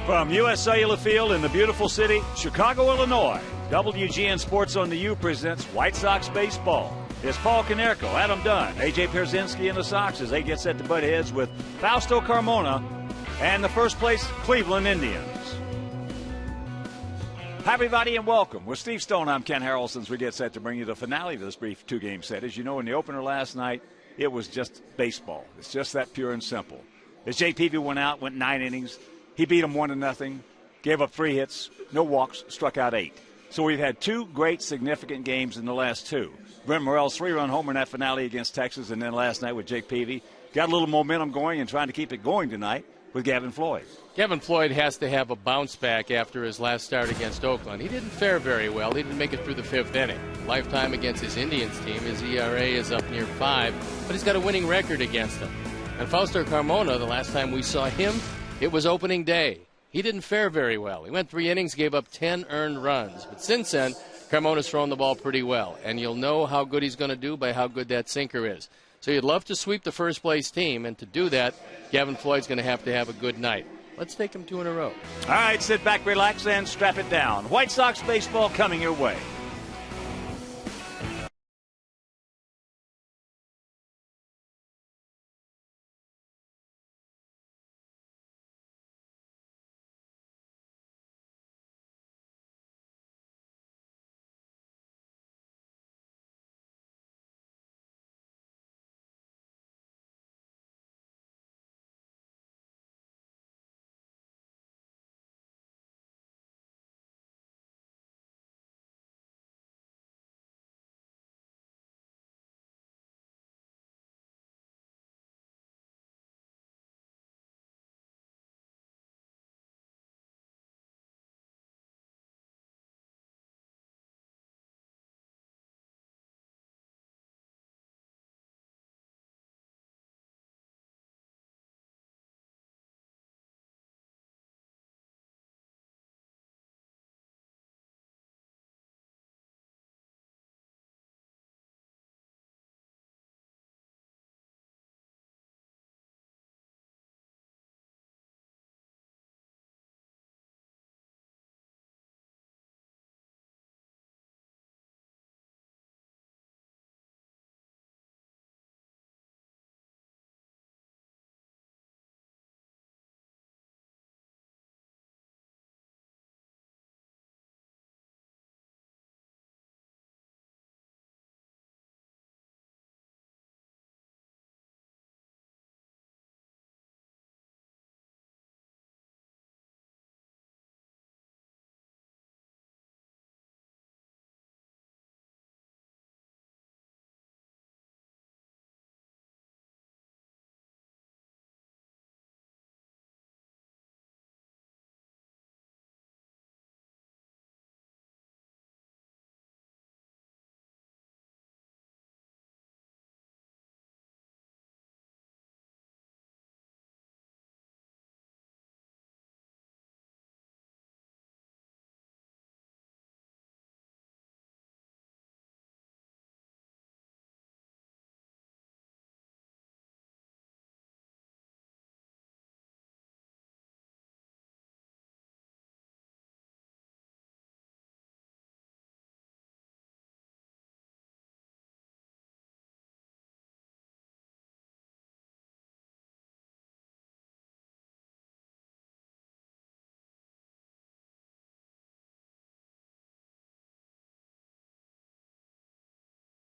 From U.S. Cellular Field in the beautiful city, Chicago, Illinois, WGN Sports on the U presents White Sox Baseball. It's Paul Konerko, Adam Dunn, A.J. Pierzynski and the Sox as they get set to butt heads with Fausto Carmona and the first place Cleveland Indians. Hi, everybody, and welcome. With Steve Stone, I'm Ken Harrelson as we get set to bring you the finale of this brief two-game set. As you know, in the opener last night, it was just baseball. It's just that pure and simple. As JPV went 9 innings. He beat them 1-0, gave up 3 hits, no walks, struck out 8. So we've had 2 great significant games in the last 2. Brent Morel's 3-run homer in that finale against Texas, and then last night with Jake Peavy. Got a little momentum going and trying to keep it going tonight with Gavin Floyd. Gavin Floyd has to have a bounce back after his last start against Oakland. He didn't fare very well. He didn't make it through the 5th inning. Lifetime against his Indians team, his ERA is up near 5, but he's got a winning record against them. And Fausto Carmona, the last time we saw him, it was opening day. He didn't fare very well. He went 3 innings, gave up 10 earned runs. But since then, Carmona's thrown the ball pretty well. And you'll know how good he's going to do by how good that sinker is. So you'd love to sweep the first-place team. And to do that, Gavin Floyd's going to have a good night. Let's take him 2 in a row. All right, sit back, relax, and strap it down. White Sox baseball coming your way.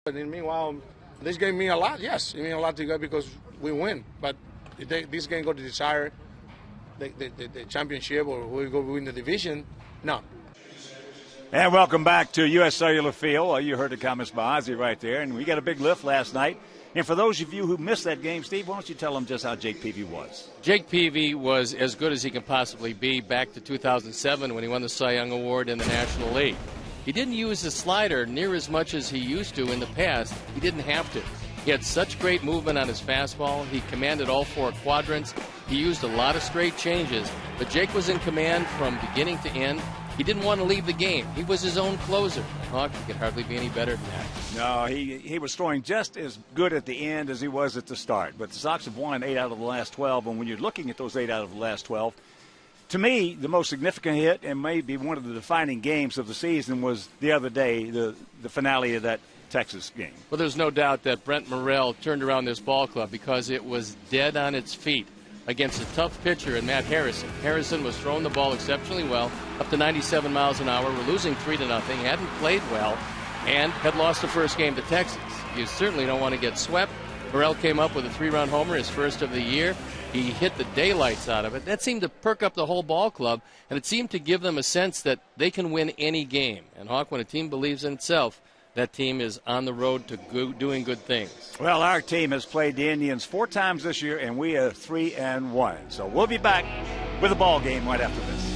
But meanwhile, this game means a lot. Yes, it means a lot to go because we win. But if this game go to decide the championship or we go win the division, no. And welcome back to U.S. Cellular Field. You heard the comments by Ozzie right there. And we got a big lift last night. And for those of you who missed that game, Steve, why don't you tell them just how Jake Peavy was? Jake Peavy was as good as he can possibly be back to 2007 when he won the Cy Young Award in the National League. He didn't use his slider near as much as he used to in the past. He didn't have to. He had such great movement on his fastball. He commanded all 4 quadrants. He used a lot of straight changes. But Jake was in command from beginning to end. He didn't want to leave the game. He was his own closer. Hawk, he could hardly be any better than that. No, he was throwing just as good at the end as he was at the start. But the Sox have won 8 out of the last 12. And when you're looking at those 8 out of the last 12, to me, the most significant hit and maybe one of the defining games of the season was the other day, the finale of that Texas game. Well, there's no doubt that Brent Morrell turned around this ball club because it was dead on its feet against a tough pitcher in Matt Harrison. Harrison was throwing the ball exceptionally well, up to 97 miles an hour. We're losing 3-0, hadn't played well, and had lost the first game to Texas. You certainly don't want to get swept. Morrell came up with a 3-run homer, his first of the year. He hit the daylights out of it. That seemed to perk up the whole ball club, and it seemed to give them a sense that they can win any game. And, Hawk, when a team believes in itself, that team is on the road to doing good things. Well, our team has played the Indians 4 times this year, and we are 3-1. So we'll be back with a ball game right after this.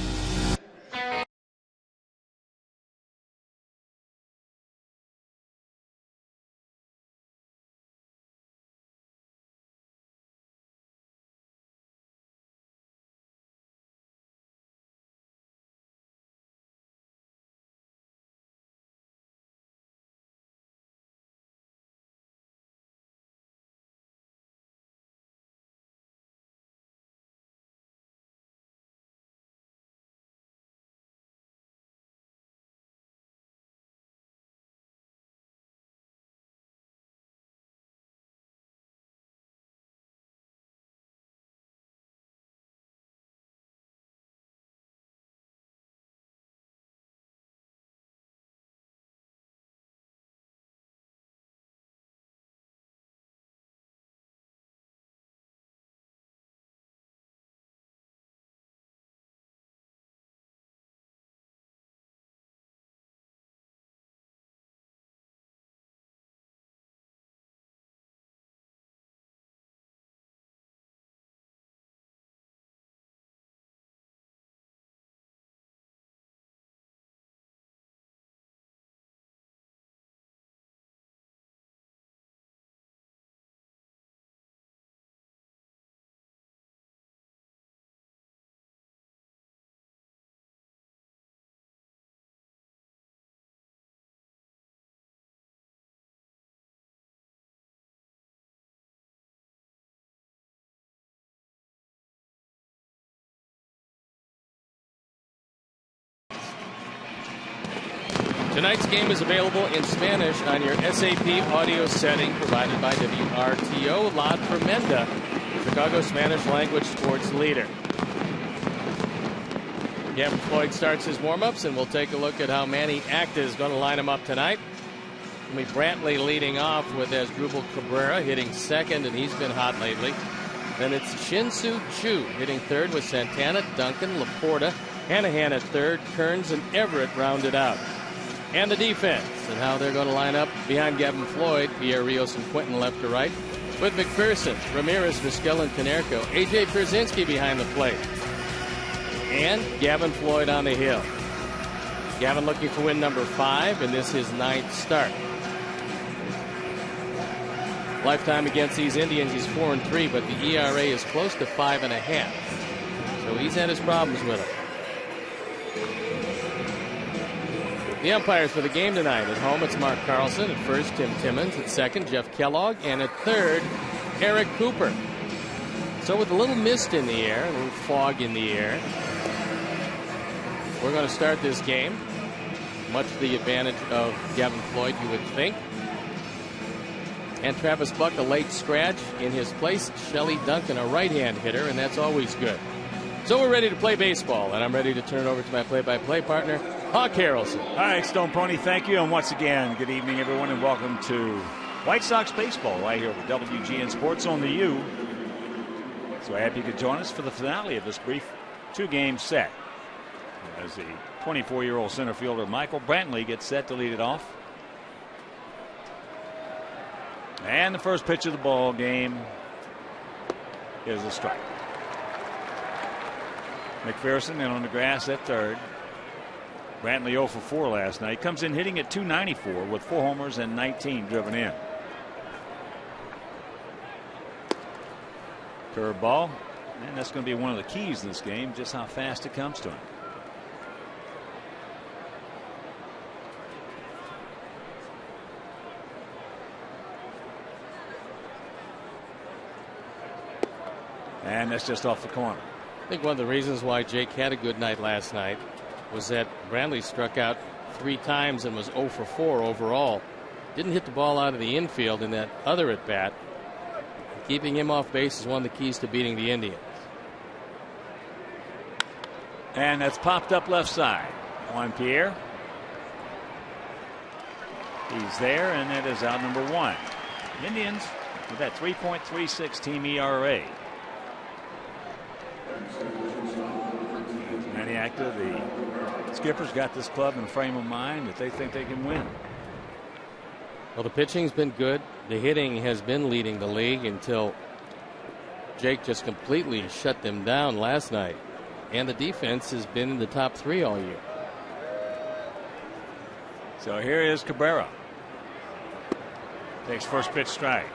Tonight's game is available in Spanish on your SAP audio setting provided by WRTO. La Tremenda, Chicago Spanish language sports leader. Gavin Floyd starts his warm-ups, and we'll take a look at how Manny Acta is going to line him up tonight. It'll be Brantley leading off with Asdrubal Cabrera hitting second, and he's been hot lately. Then it's Shin-Soo Choo hitting third with Santana, Duncan, Laporta, Hanahan at third, Kearns and Everett rounded out. And the defense and how they're going to line up behind Gavin Floyd, Pierre Rios and Quentin left to right, with McPherson, Ramirez, Vizquel, and Konerko, A.J. Pierzynski behind the plate, and Gavin Floyd on the hill. Gavin looking for win number 5, and this is his 9th start. Lifetime against these Indians, he's 4-3, but the ERA is close to 5.5. So he's had his problems with it. The umpires for the game tonight. At home, it's Mark Carlson. At first, Tim Timmons. At second, Jeff Kellogg. And at third, Eric Cooper. So with a little mist in the air, a little fog in the air, we're going to start this game. Much to the advantage of Gavin Floyd, you would think. And Travis Buck, a late scratch. In his place, Shelley Duncan, a right-hand hitter, and that's always good. So we're ready to play baseball, and I'm ready to turn it over to my play-by-play partner, Hawk Harrelson. All right, Stone Pony, thank you. And once again, good evening, everyone, and welcome to White Sox baseball right here with WGN Sports on the U. So happy you could join us for the finale of this brief 2-game set. As the 24-year-old center fielder Michael Brantley gets set to lead it off. And the first pitch of the ball game is a strike. McPherson in on the grass at third. Brantley 0 for 4 last night. Comes in hitting at .294 with 4 homers and 19 driven in. Curveball. And that's going to be one of the keys in this game, just how fast it comes to him. And that's just off the corner. I think one of the reasons why Jake had a good night last night was that Brantley struck out 3 times and was 0 for 4 overall. Didn't hit the ball out of the infield in that other at bat. Keeping him off base is one of the keys to beating the Indians. And that's popped up left side. Juan Pierre. He's there, and that is out number 1. Indians with that 3.36 team ERA. Manny Acta, the skipper's got this club in a frame of mind that they think they can win. Well, the pitching's been good. The hitting has been leading the league until Jake just completely shut them down last night. And the defense has been in the top 3 all year. So here is Cabrera. Takes first pitch strike.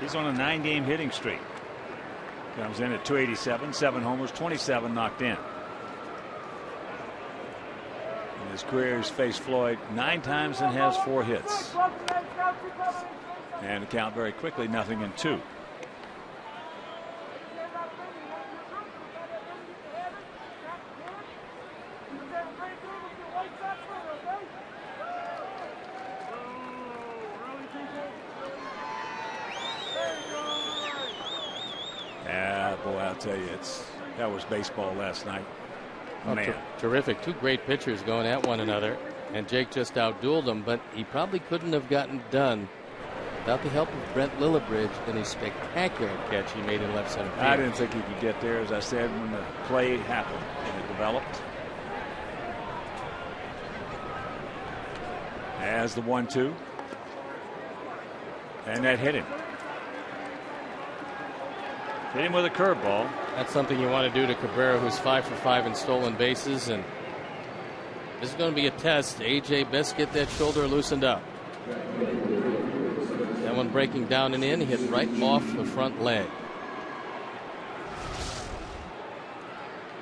He's on a 9-game hitting streak. Comes in at 287, 7 homers, 27 knocked in. In his career, he's faced Floyd 9 times and has 4 hits. And the count very quickly, 0-2. Boy, I'll tell you, that was baseball last night. Man. Terrific. 2 great pitchers going at one another, and Jake just outdueled them, but he probably couldn't have gotten done without the help of Brent Lillibridge and a spectacular catch he made in left center field. I didn't think he could get there, as I said, when the play happened and it developed. As the 1-2. And that hit him. Hit him with a curveball. That's something you want to do to Cabrera, who's 5 for 5 in stolen bases, and this is going to be a test. AJ best get that shoulder loosened up. That one breaking down and in, hit right off the front leg.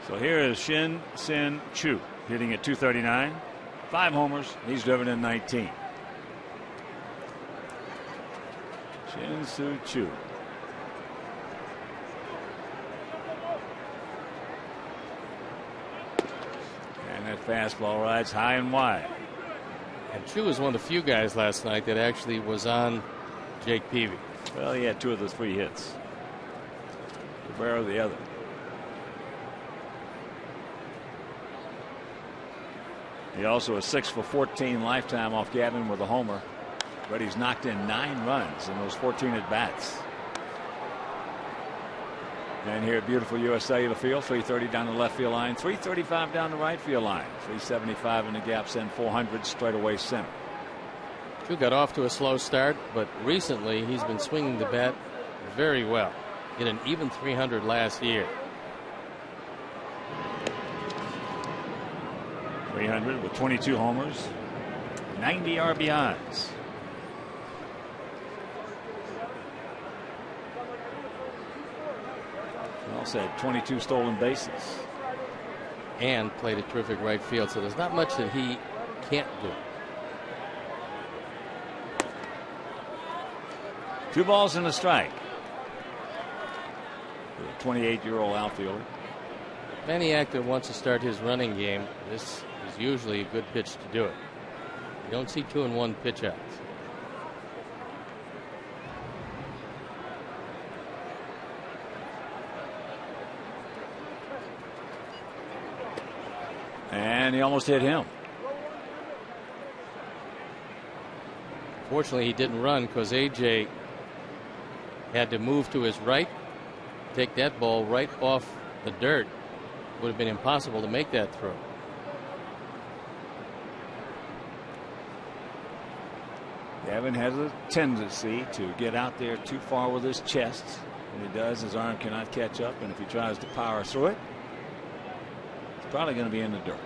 So here is Shin Sin Chu hitting at 239, 5 homers. He's driven in 19. Shin Su Chu. That fastball rides high and wide. And Chu was one of the few guys last night that actually was on Jake Peavy. Well, he had 2 of the 3 hits. Cabrera the other. He also is 6 for 14 lifetime off Gavin with a homer, but he's knocked in 9 runs in those 14 at bats. And here at beautiful US Cellular Field, 330 down the left field line, 335 down the right field line, 375 in the gaps and 400 straightaway center. Chu got off to a slow start, but recently he's been swinging the bat very well. Hit an even 300 last year. 300 with 22 homers, 90 RBIs. Also had 22 stolen bases. And played a terrific right field, so there's not much that he can't do. 2 balls and a strike. The 28-year-old outfielder. Manny Acta wants to start his running game. This is usually a good pitch to do it. You don't see 2-1 pitch outs. And he almost hit him. Fortunately, he didn't run because AJ had to move to his right, take that ball right off the dirt. Would have been impossible to make that throw. Gavin has a tendency to get out there too far with his chest. When he does, his arm cannot catch up, and if he tries to power through it, it's probably going to be in the dirt.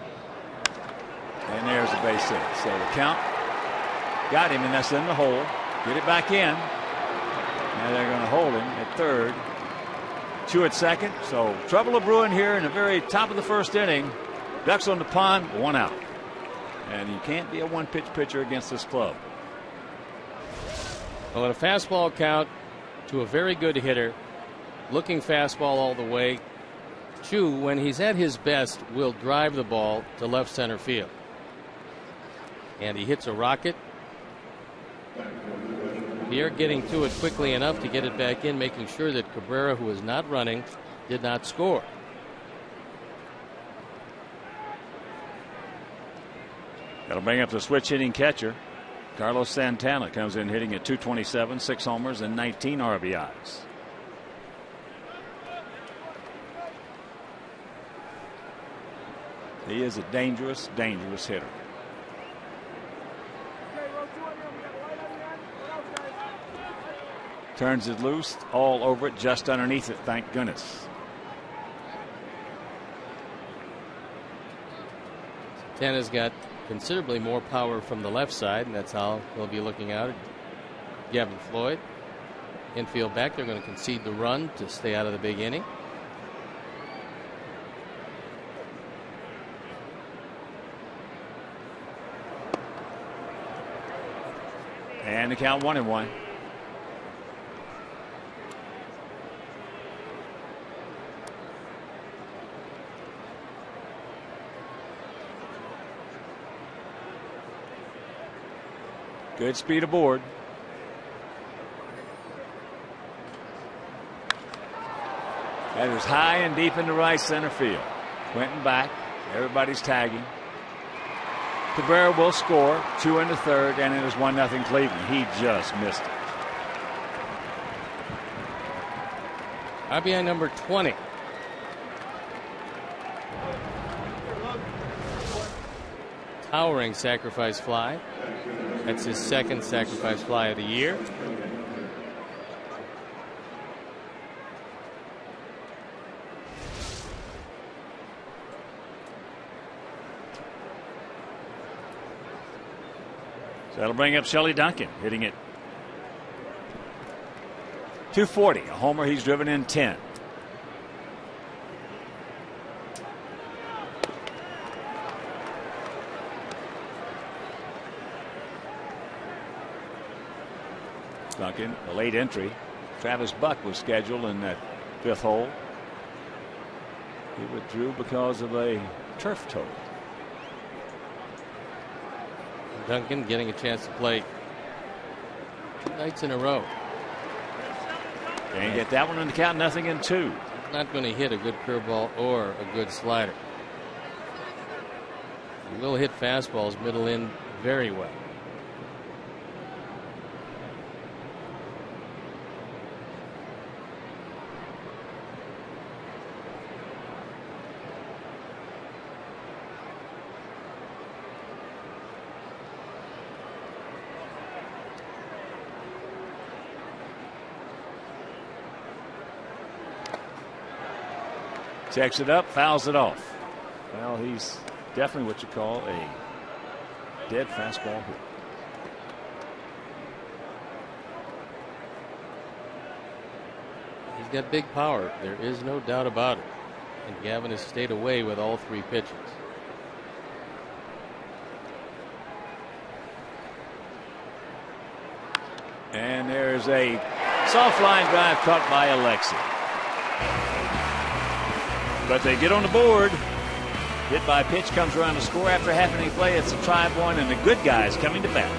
And there's the base hit. So the count got him, and that's in the hole. Get it back in. Now they're going to hold him at third. Chu at second. So trouble a brewing here in the very top of the first inning. Ducks on the pond, 1 out. And you can't be a 1-pitch pitcher against this club. Well, at a fastball count to a very good hitter, looking fastball all the way, Chu, when he's at his best, will drive the ball to left center field. And he hits a rocket. Pierre getting to it quickly enough to get it back in, making sure that Cabrera, who was not running, did not score. That'll bring up the switch hitting catcher. Carlos Santana comes in hitting at .227, 6 homers and 19 RBIs. He is a dangerous, dangerous hitter. Turns it loose, all over it, just underneath it, thank goodness. Santana's got considerably more power from the left side, and that's how they'll be looking out at Gavin Floyd. Infield back, they're going to concede the run to stay out of the big inning. And the count 1-1. Good speed aboard. That is high and deep into right center field. Quentin back. Everybody's tagging. Cabrera will score. 2 in the third, and it is 1-0 Cleveland. He just missed it. RBI number 20. Towering sacrifice fly. That's his second sacrifice fly of the year. So that'll bring up Shelley Duncan, hitting it .240. A homer, he's driven in 10. Duncan, a late entry. Travis Buck was scheduled in that 5th hole. He withdrew because of a turf toe. Duncan getting a chance to play 2 nights in a row. Can't get that one on the count, 0-2. Not going to hit a good curveball or a good slider. He will hit fastballs middle in very well. Checks it up, fouls it off. Well, he's definitely what you call a dead fastball hit. He's got big power. There is no doubt about it. And Gavin has stayed away with all 3 pitches. And there's a soft line drive caught by Alexi. But they get on the board. Hit by pitch comes around to score after half inning play. It's a tie one, and the good guys coming to bat.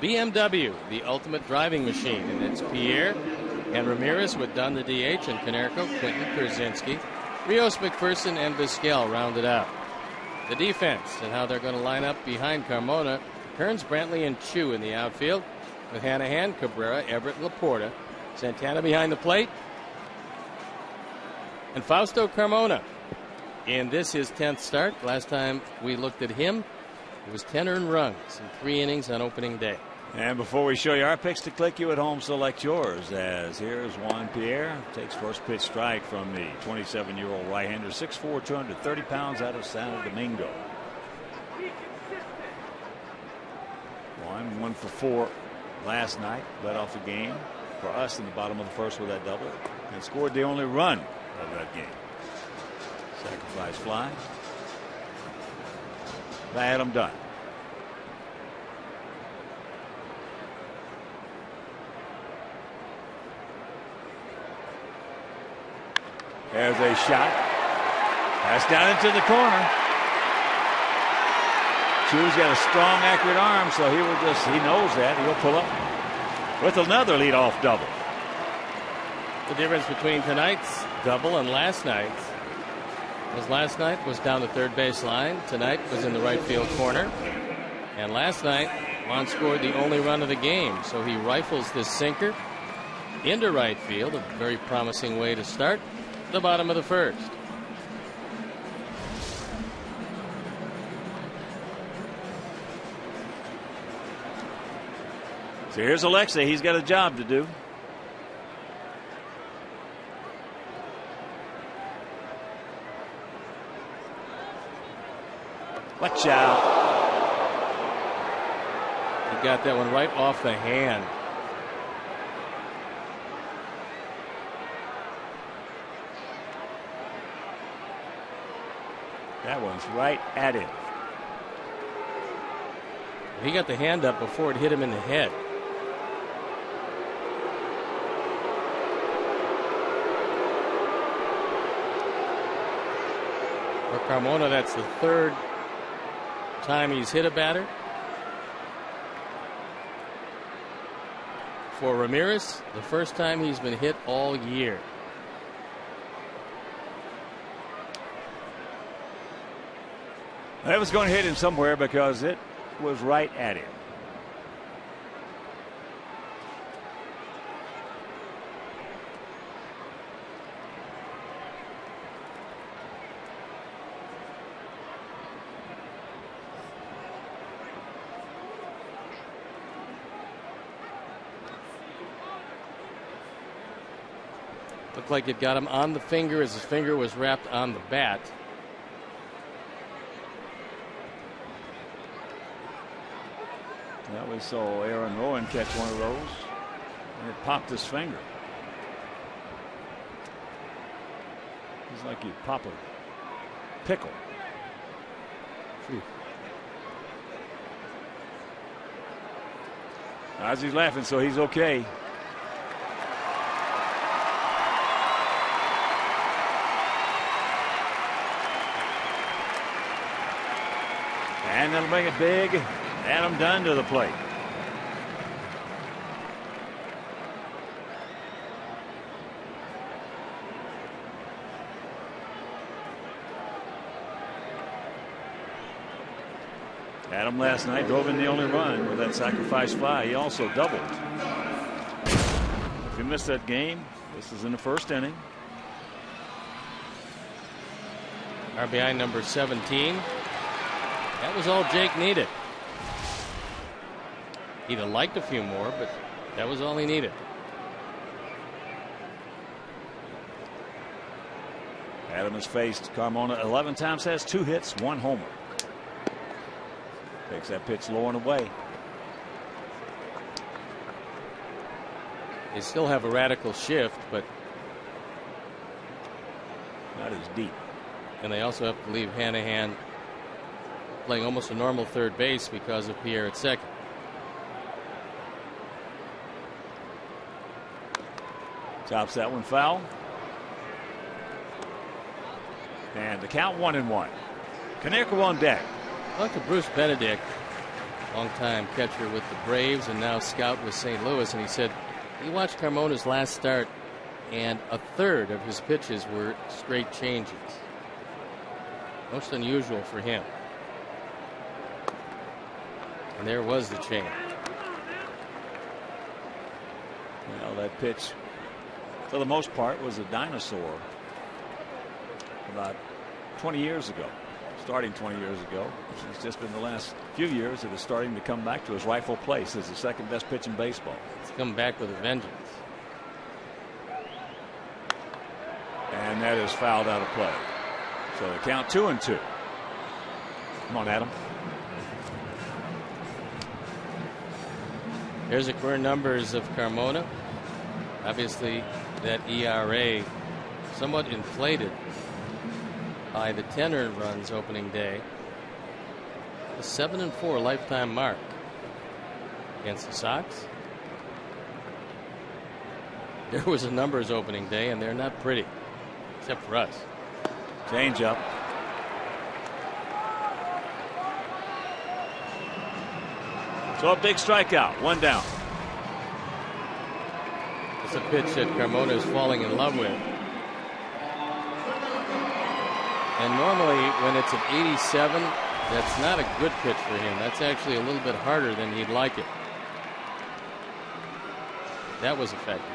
BMW, the ultimate driving machine, and it's Pierre and Ramirez with Dunn the DH, and Konerko, Quinton, Kurzinski, Rios, McPherson, and Vizquel rounded out. The defense and how they're going to line up behind Carmona: Kearns, Brantley, and Chu in the outfield, with Hanahan, Cabrera, Everett, Laporta, Santana behind the plate, and Fausto Carmona. In this, his 10th start. Last time we looked at him, it was 10 earned runs in 3 innings on opening day. And before we show you our picks to click, you at home select yours, as here's Juan Pierre. Takes first pitch strike from the 27-year-old right-hander, 6'4", 230 pounds, out of Santo Domingo. Juan 1 for 4 last night, led off the game for us in the bottom of the first with that double, and scored the only run of that game. Sacrifice fly by Adam Dunn. There's a shot. Pass down into the corner. Chu's got a strong, accurate arm, so he knows that. He'll pull up with another leadoff double. The difference between tonight's double and last night's was last night was down the third base line. Tonight was in the right field corner. And last night, Juan scored the only run of the game, so he rifles this sinker into right field. A very promising way to start the bottom of the first. So here's Alexei. He's got a job to do. Watch out. He got that one right off the hand. That one's right at him. He got the hand up before it hit him in the head. For Carmona, that's the third time he's hit a batter. For Ramirez, the first time he's been hit all year. That was going to hit him somewhere because it was right at him. Looked like it got him on the finger as his finger was wrapped on the bat. Yeah, we saw Aaron Rowan catch one of those, and it popped his finger. It's like you pop a pickle. Phew. Ozzy's laughing, so he's okay. And that'll make it big. Adam Dunn to the plate. Adam last night drove in the only run with that sacrifice fly. He also doubled. If you missed that game, this is in the first inning. RBI number 17. That was all Jake needed. He'd have liked a few more, but that was all he needed. Adam has faced Carmona 11 times, has 2 hits, 1 homer. Takes that pitch low and away. They still have a radical shift, but not as deep. And they also have to leave Hanahan playing almost a normal third base because of Pierre at second. Tops that one foul. And the count 1-1. Konerko on deck. Talk to Bruce Benedict. longtime catcher with the Braves and now scout with St. Louis, and he said he watched Carmona's last start and a third of his pitches were straight changes. Most unusual for him. And there was the change. Well, that pitch, for the most part, was a dinosaur about 20 years ago. Starting 20 years ago. It's just been the last few years that it's starting to come back to his rightful place as the second best pitch in baseball. It's come back with a vengeance. And that is fouled out of play. So the count 2-2. Come on, Adam. Here's the career numbers of Carmona. Obviously, that ERA somewhat inflated by the 10 earned runs opening day. A 7-4 lifetime mark against the Sox. There was a numbers opening day, and they're not pretty, except for us. Change up. So a big strikeout, one down. It's a pitch that Carmona is falling in love with. And normally when it's at 87, that's not a good pitch for him. That's actually a little bit harder than he'd like it. That was effective.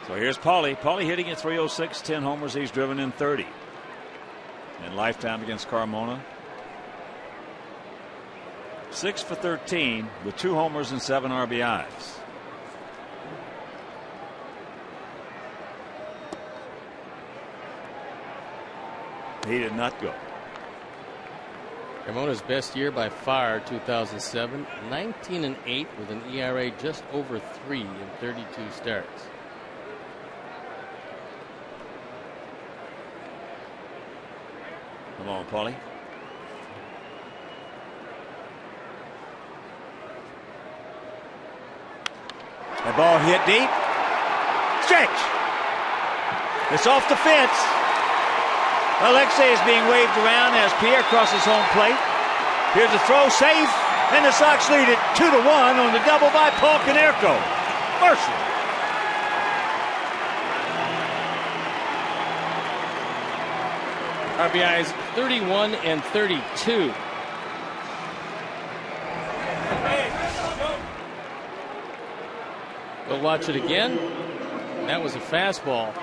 So here's Paulie. Paulie hitting at .306, 10 homers. He's driven in 30. And lifetime against Carmona. 6 for 13 with 2 homers and 7 RBIs. He did not go. Carmona's best year by far, 2007, 19-8 with an ERA just over 3 in 32 starts. Come on, Paulie. The ball hit deep. Stretch. It's off the fence. Alexei is being waved around as Pierre crosses home plate. Here's a throw, safe, and the Sox lead it 2-1 on the double by Paul Konerko. Mercy. RBIs 31 and 32. We'll watch it again. That was a fastball.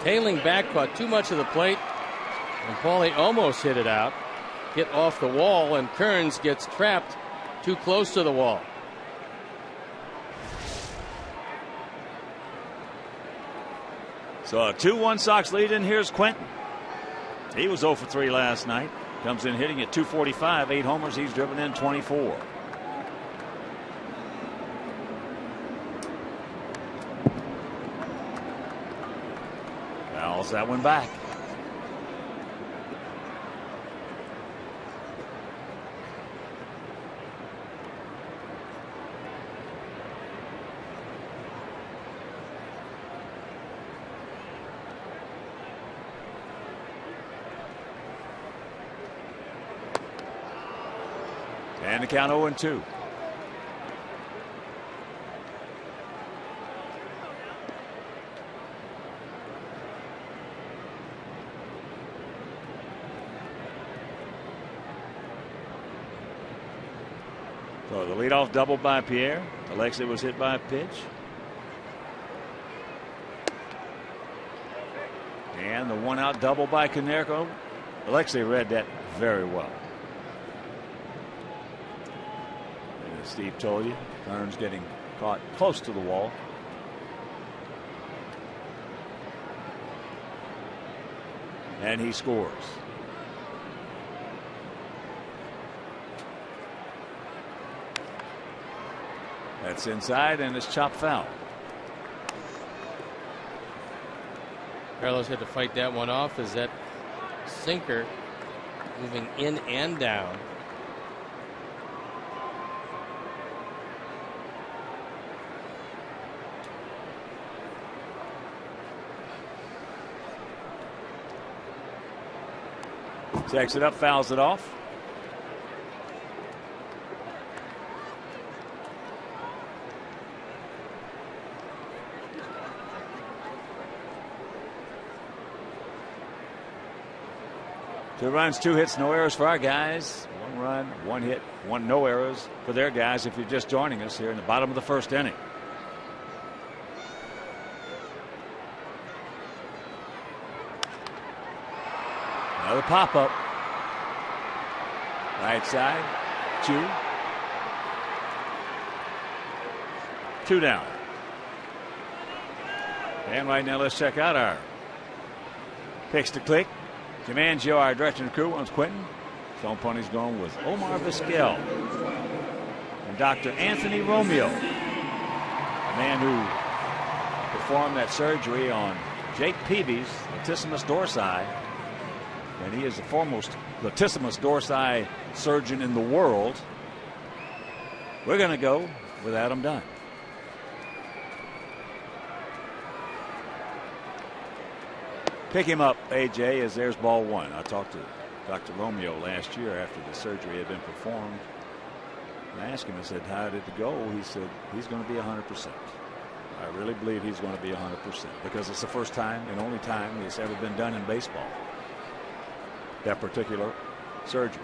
Tailing back, caught too much of the plate. And Paulie almost hit it out. Hit off the wall, and Kearns gets trapped too close to the wall. So a 2-1 Sox lead, and here's Quentin. He was 0 for 3 last night. Comes in hitting at .245, 8 homers. He's driven in 24. Fouls that one back. And the count 0-2. So the leadoff double by Pierre. Alexei was hit by a pitch. And the one out double by Konerko. Alexei read that very well. As Steve told you, Kearns getting caught close to the wall. And he scores. That's inside, and it's chopped foul. Carlos had to fight that one off as that sinker moving in and down. Checks it up, fouls it off. 2 runs, 2 hits, no errors for our guys. 1 run, 1 hit, 1 no errors for their guys if you're just joining us here in the bottom of the first inning. Another pop-up. Right side, 2 down. And right now let's check out our picks to click. Jim Angio, our director and crew, wants Quentin. Stone Pony's going with Omar Vizquel. And Dr. Anthony Romeo, a man who performed that surgery on Jake Peavy's latissimus dorsi. And he is the foremost latissimus dorsi surgeon in the world. We're going to go with Adam Dunn. Pick him up, AJ, as there's ball 1. I talked to Dr. Romeo last year after the surgery had been performed. I asked him, I said, how did it go? He said, he's going to be 100%. I really believe he's going to be 100% because it's the first time and only time it's ever been done in baseball. That particular surgery.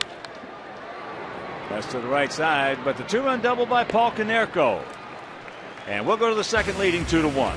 That's to the right side, but the 2-run double by Paul Konerko. And we'll go to the second, leading 2-1.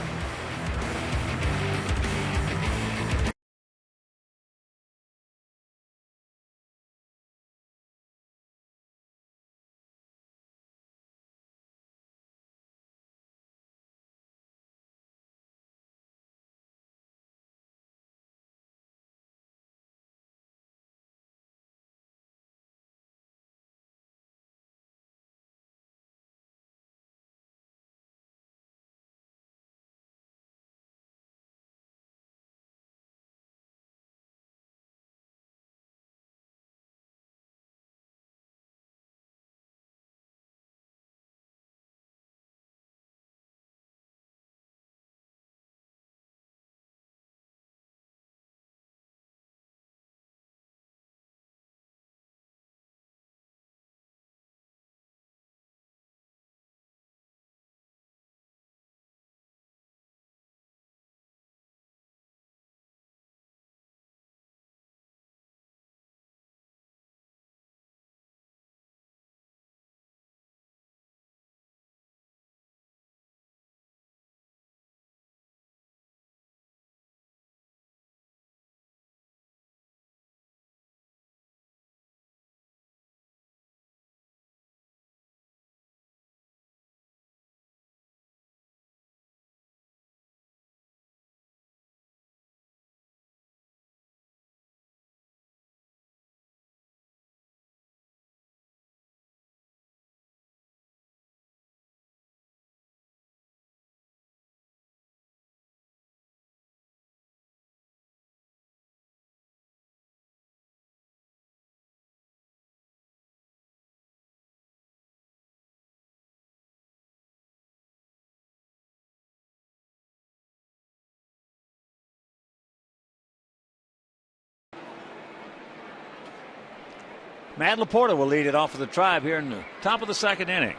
Matt Laporta will lead it off for the Tribe here in the top of the second inning.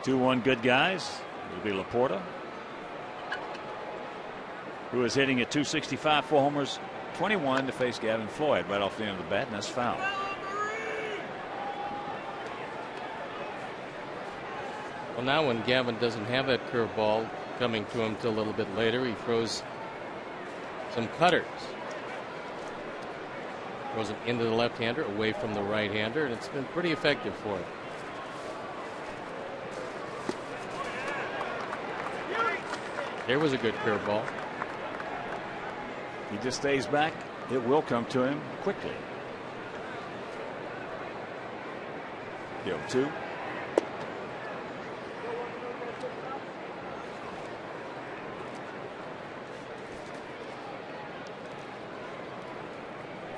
2-1 good guys. It'll be Laporta, who is hitting at .265, 4 homers, 21 to face Gavin Floyd right off the end of the bat, and that's foul. Well, now when Gavin doesn't have that curveball coming to him till a little bit later, he throws some cutters. Throws them into the left-hander, away from the right-hander, and it's been pretty effective for him. There was a good curveball. He just stays back. It will come to him quickly. 0-2.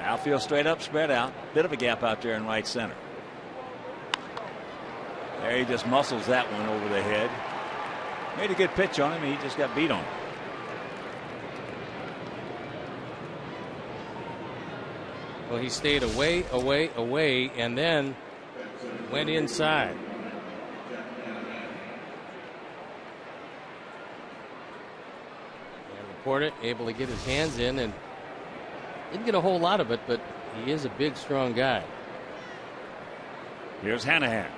Outfield straight up, spread out. Bit of a gap out there in right center. There he just muscles that one over the head. Made a good pitch on him. He just got beat on. Well, he stayed away, and then went inside. And Laporta able to get his hands in and Didn't get a whole lot of it, but he is a big, strong guy. Here's Hanahan.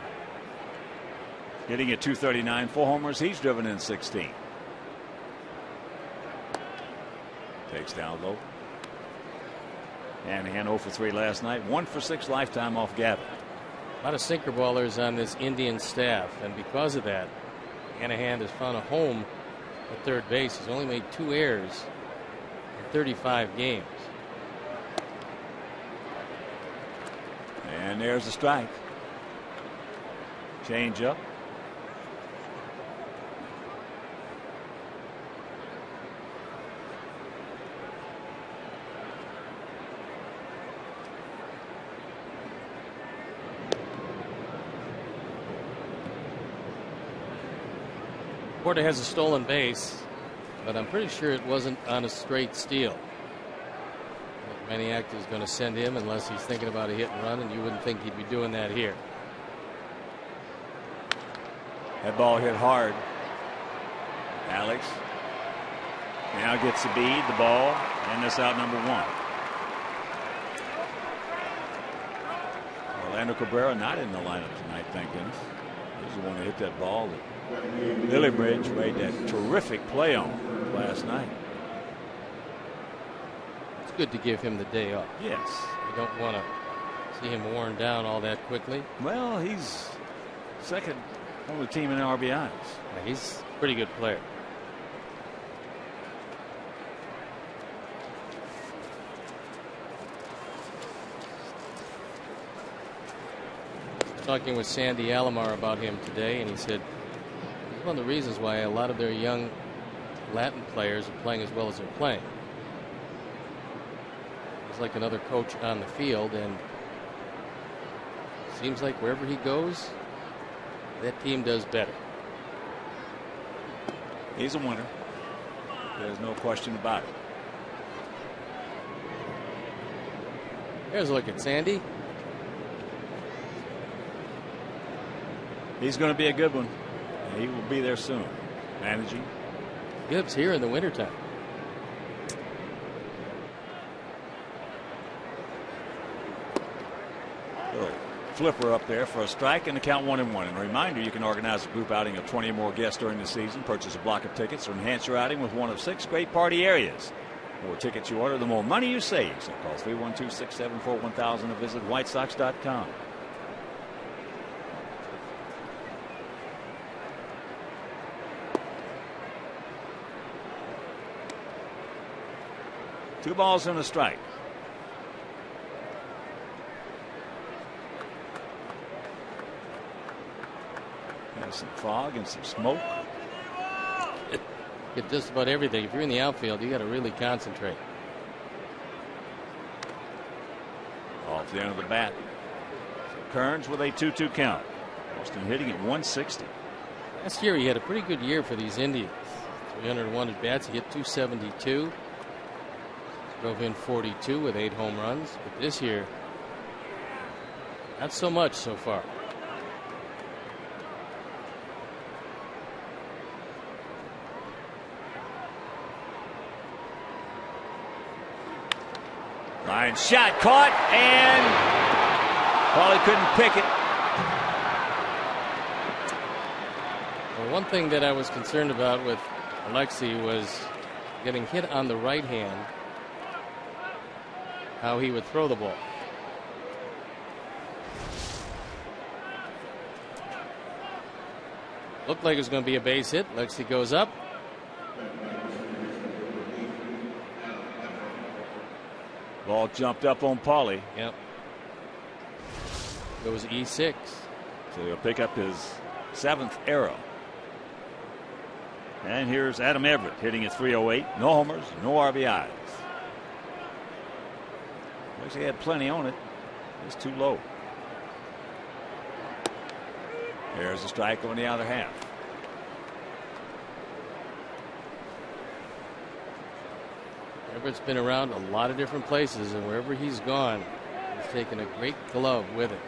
Hitting at .239, 4 homers. He's driven in 16. Takes down low. Hanahan 0 for 3 last night. 1 for 6 lifetime off Gavin. A lot of sinker ballers on this Indian staff, and because of that, Hanahan has found a home at third base. He's only made 2 errors in 35 games. And there's a strike. Change up. Porter has a stolen base, but I'm pretty sure it wasn't on a straight steal. Maniac is going to send him unless he's thinking about a hit and run, and you wouldn't think he'd be doing that here. That ball hit hard. Alex now gets the bead, the ball, and this out number 1. Orlando Cabrera not in the lineup tonight, thank goodness. He's the one that hit that ball that Lillibridge made that terrific play on last night. It's good to give him the day off. Yes. You don't want to see him worn down all that quickly. Well, he's second on the team in RBIs. Yeah, he's a pretty good player. Talking with Sandy Alomar about him today, and he said it's one of the reasons why a lot of their young Latin players are playing as well as they're playing. He's like another coach on the field, and it seems like wherever he goes, that team does better. He's a winner. There's no question about it. Here's a look at Sandy. He's going to be a good one. He will be there soon. Managing. Gibbs here in the wintertime. Little flipper up there for a strike and the count 1-1. And a reminder, you can organize a group outing of 20 or more guests during the season. Purchase a block of tickets or enhance your outing with one of 6 great party areas. The more tickets you order, the more money you save. So call 312-674-1000 or visit whitesox.com. Two balls and a strike. There's some fog and some smoke. Get just about everything. If you're in the outfield, you got to really concentrate. Off the end of the bat. Kearns with a 2-2 count. Boston hitting at 160. Last year he had a pretty good year for these Indians. 301 at bats. He hit 272. Drove in 42 with 8 home runs. But this year, not so much so far. Line shot caught and Paulie couldn't pick it. Well, one thing that I was concerned about with Alexei was getting hit on the right hand, how he would throw the ball. Looked like it was going to be a base hit. Alexei goes up. Ball jumped up on Paulie. Yep. Goes E6. So he'll pick up his 7th arrow. And here's Adam Everett hitting at 308. No homers, no RBIs. Looks like he had plenty on it. It's too low. There's a strike on the other half. Everett's been around a lot of different places, and wherever he's gone, he's taken a great glove with it.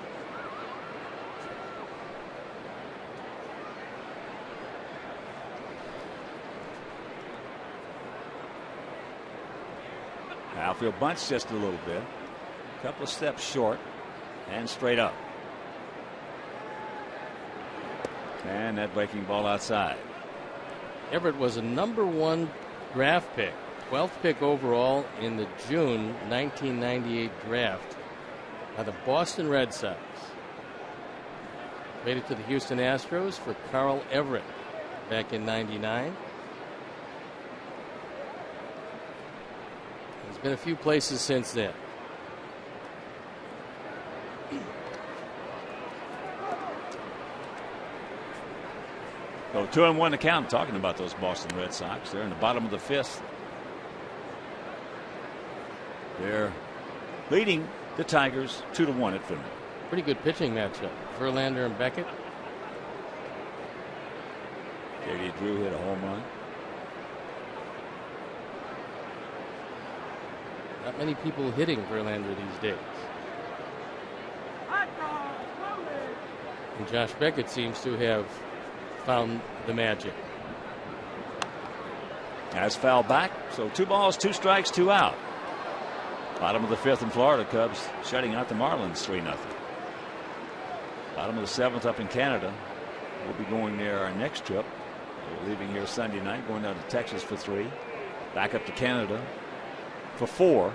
Outfield bunch just a little bit. A couple of steps short and straight up. And that breaking ball outside. Everett was a #1 draft pick, 12th pick overall in the June 1998 draft by the Boston Red Sox. Traded to the Houston Astros for Carl Everett back in '99. He's been a few places since then. So 2-1 to count. Talking about those Boston Red Sox. They're in the bottom of the 5th. They're leading the Tigers 2-1 at Fenway. Pretty good pitching matchup. Verlander and Beckett. J.D. Drew hit a home run. Not many people hitting Verlander these days. And Josh Beckett seems to have found the magic. Has fouled back. So 2 balls, 2 strikes, 2 out. Bottom of the 5th in Florida. Cubs shutting out the Marlins 3-0. Bottom of the 7th up in Canada. We'll be going there our next trip. We're leaving here Sunday night, going down to Texas for 3. Back up to Canada for 4.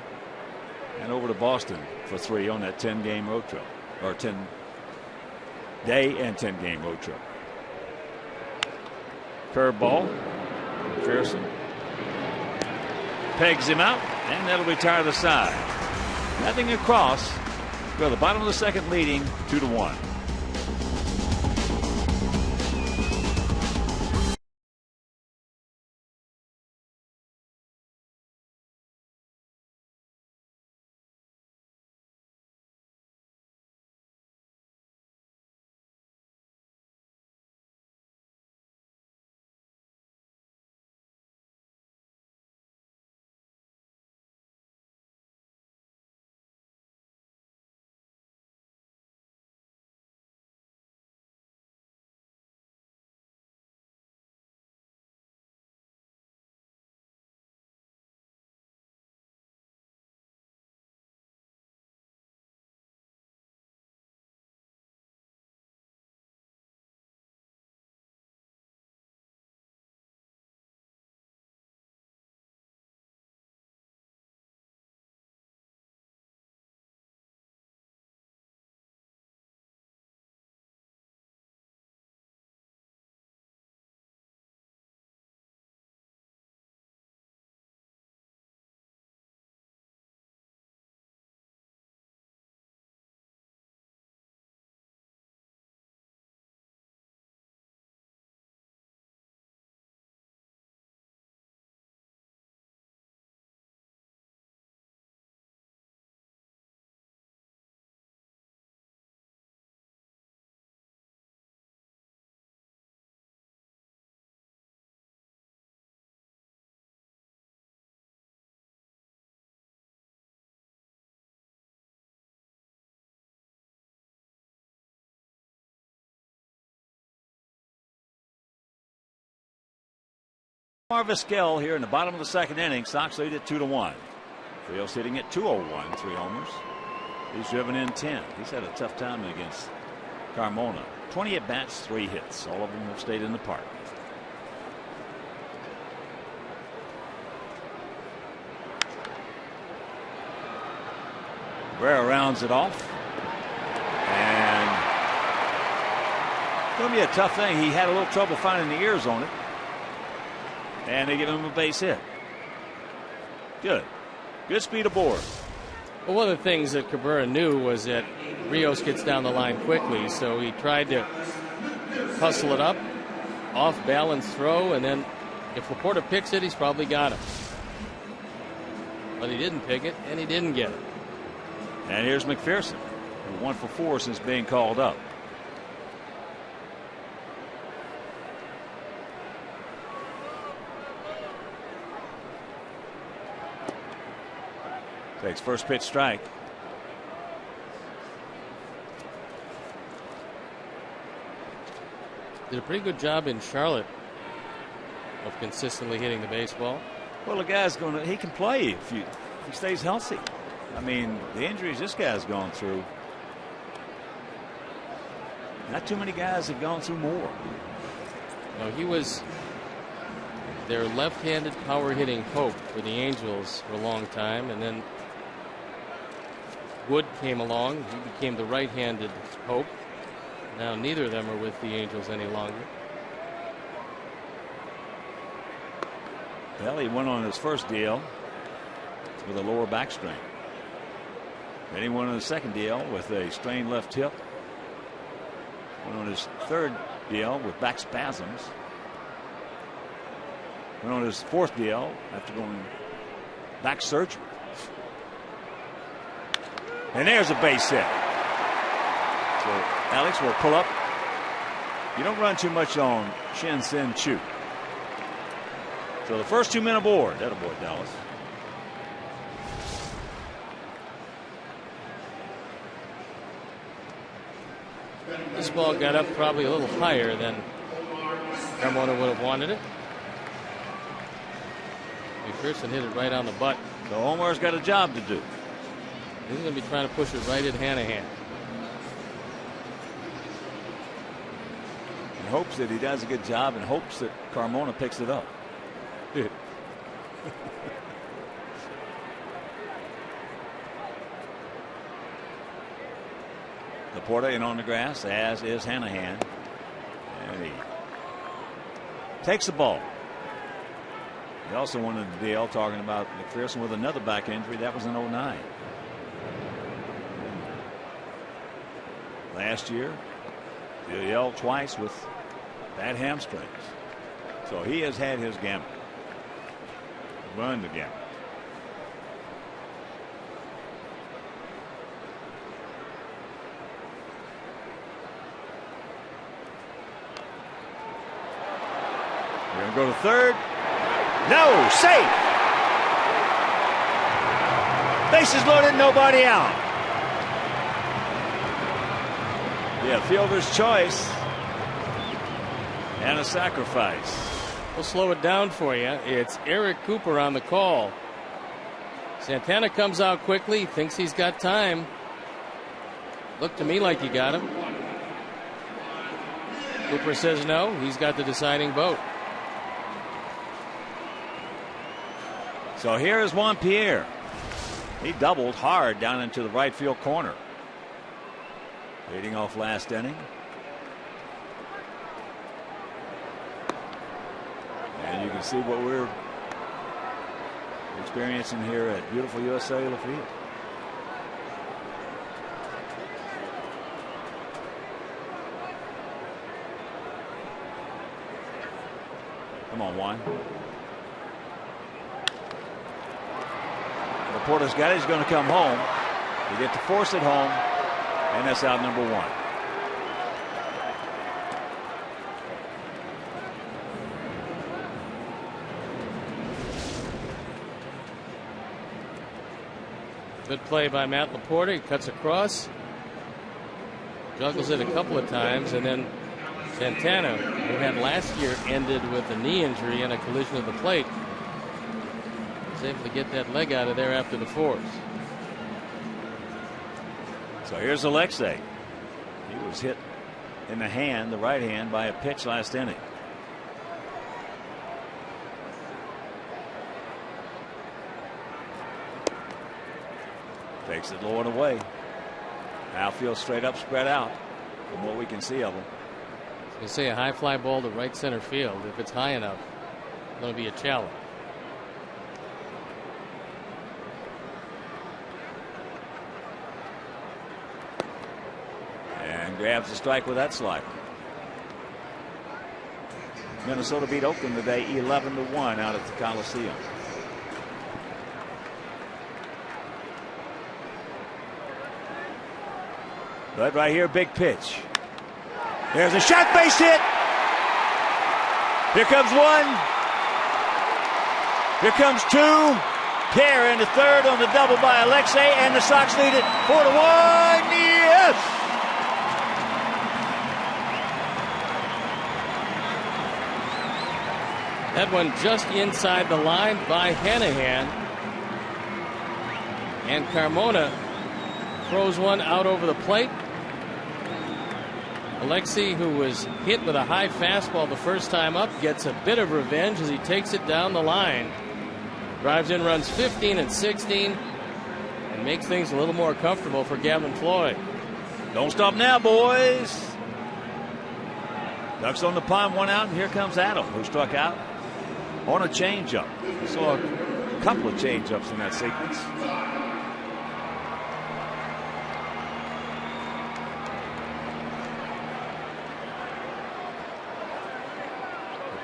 And over to Boston for 3 on that 10-game road trip. Or 10-day and 10-game road trip. Curveball. McPherson pegs him out, and that'll retire the side. Nothing across. Go to the bottom of the 2nd, leading 2-1. Vizquel here in the bottom of the 2nd inning. Sox lead at 2-1. Frios hitting at 201, 3 homers. He's driven in 10. He's had a tough time against Carmona. 20 at bats, 3 hits. All of them have stayed in the park. Guerrero rounds it off. And it's going to be a tough thing. He had a little trouble finding the ears on it. And they give him a base hit. Good. Good speed aboard. Well, one of the things that Cabrera knew was that Rios gets down the line quickly, so he tried to hustle it up, off balance throw, and then if Laporta picks it, he's probably got it. But he didn't pick it, and he didn't get it. And here's McPherson, who 1 for 4 since being called up. Takes first pitch strike. Did a pretty good job in Charlotte of consistently hitting the baseball. Well, the guy's he can play he stays healthy. I mean, the injuries this guy's gone through. Not too many guys have gone through more. No, he was their left-handed power hitting hope for the Angels for a long time, and then Wood came along. He became the right-handed hope. Now neither of them are with the Angels any longer. Well, he went on his first deal with a lower back strain. Then he went on his second deal with a strained left hip. Went on his third deal with back spasms. Went on his fourth deal after going back surgery. And there's a base hit. So Alex will pull up. You don't run too much on Shin Sin Chu. So the first 2 men aboard. That aboard Dallas. This ball got up probably a little higher than Carmona would have wanted it. McPherson hit it right on the butt. So Omar's got a job to do. He's going to be trying to push it right at Hanahan. He hopes that he does a good job and hopes that Carmona picks it up. Laporta in on the grass, as is Hanahan. And he takes the ball. He also won the deal talking about McPherson with another back injury. That was in 09. Last year, DL twice with bad hamstrings. So he has had his gamut. Run the gamut. We're going to go to third. No, safe. Bases loaded, nobody out. Yeah, fielder's choice and a sacrifice. We'll slow it down for you. It's Eric Cooper on the call. Santana comes out quickly, thinks he's got time. Looked to me like he got him. Cooper says no, he's got the deciding vote. So here is Juan Pierre. He doubled hard down into the right field corner. Leading off last inning. And you can see what we're experiencing here at beautiful US Cellular Field. Come on, Juan. Laporta's got it. He's going to come home. They get to force it home. And that's out number one. Good play by Matt Laporta. He cuts across. Juggles it a couple of times. And then Santana, who had last year ended with a knee injury and a collision of the plate, was able to get that leg out of there after the force. So here's Alexei. He was hit in the hand, the right hand, by a pitch last inning. Takes it low and away. Outfield straight up, spread out from what we can see of him. I was going to say a high fly ball to right center field. If it's high enough, it's going to be a challenge. And grabs the strike with that slider. Minnesota beat Oakland today 11-1 out at the Coliseum. But right here, big pitch. There's a shot, base hit. Here comes one. Here comes two. Pierre into third on the double by Alexei, and the Sox lead it 4-1. Yes! That one just inside the line by Hanahan. And Carmona throws one out over the plate. Alexei, who was hit with a high fastball the first time up, gets a bit of revenge as he takes it down the line. Drives in runs 15 and 16 and makes things a little more comfortable for Gavin Floyd. Don't stop now, boys. Ducks on the pond, one out, and here comes Adam, who struck out on a changeup. We saw a couple of changeups in that sequence.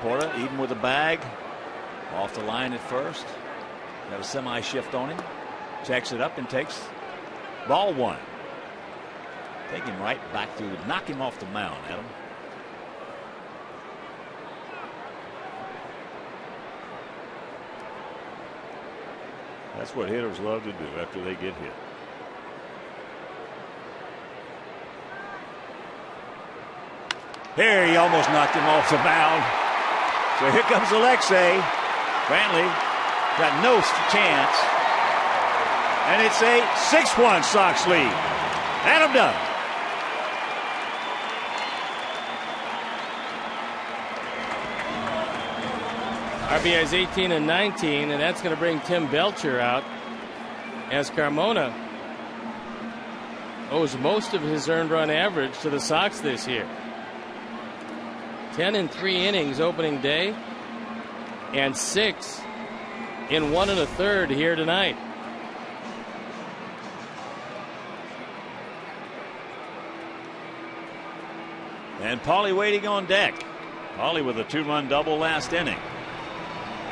Porta, even with a bag, off the line at first. Got a semi shift on him. Checks it up and takes ball one. Take him right back to knock him off the mound, Adam. That's what hitters love to do after they get hit. Here, he almost knocked him off the mound. So here comes Alexei. Brantley got no chance. And it's a 6-1 Sox lead. Adam Dunn. RBI's 18 and 19, and that's going to bring Tim Belcher out as Carmona owes most of his earned run average to the Sox this year. 10 in 3 innings opening day, and 6 in 1 1/3 here tonight. And Paulie waiting on deck. Paulie with a 2-run double last inning.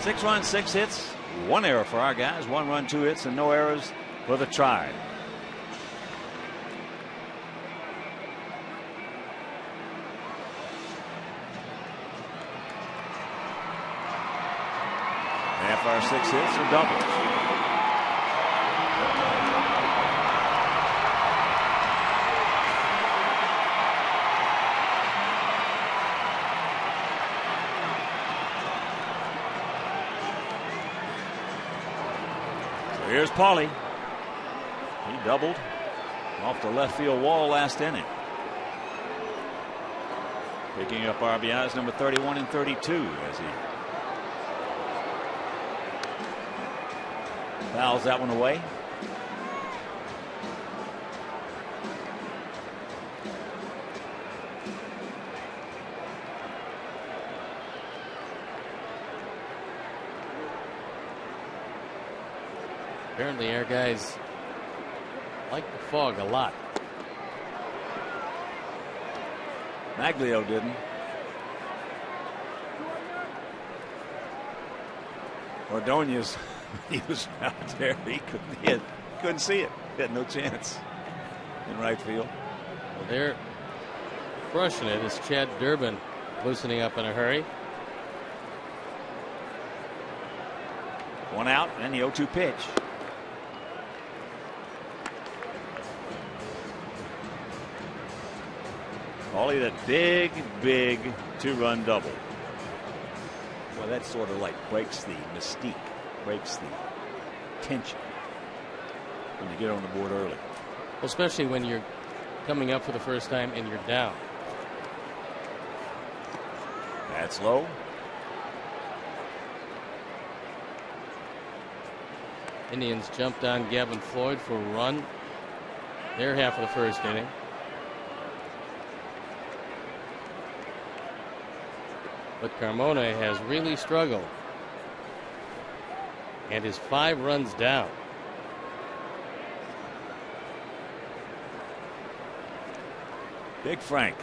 6 runs, 6 hits, 1 error for our guys. 1 run, 2 hits, and no errors for the Tribe. Half our 6 hits are doubles. So here's Paulie. He doubled off the left field wall last inning. Picking up RBIs number 31 and 32 as he fouls that one away. Apparently our guys like the fog a lot. Maglio didn't. Ordonez, he was out there. He couldn't see it. He had no chance in right field. Well, they're crushing it as Chad Durbin loosening up in a hurry. 1 out and the 0-2 pitch. Paulie, that big 2-run double. Well, that sort of like breaks the mystique, breaks the tension when you get on the board early. Especially when you're coming up for the first time and you're down. That's low. Indians jumped on Gavin Floyd for a run. Their half of the first inning. But Carmona has really struggled and is 5 runs down. Big Frank,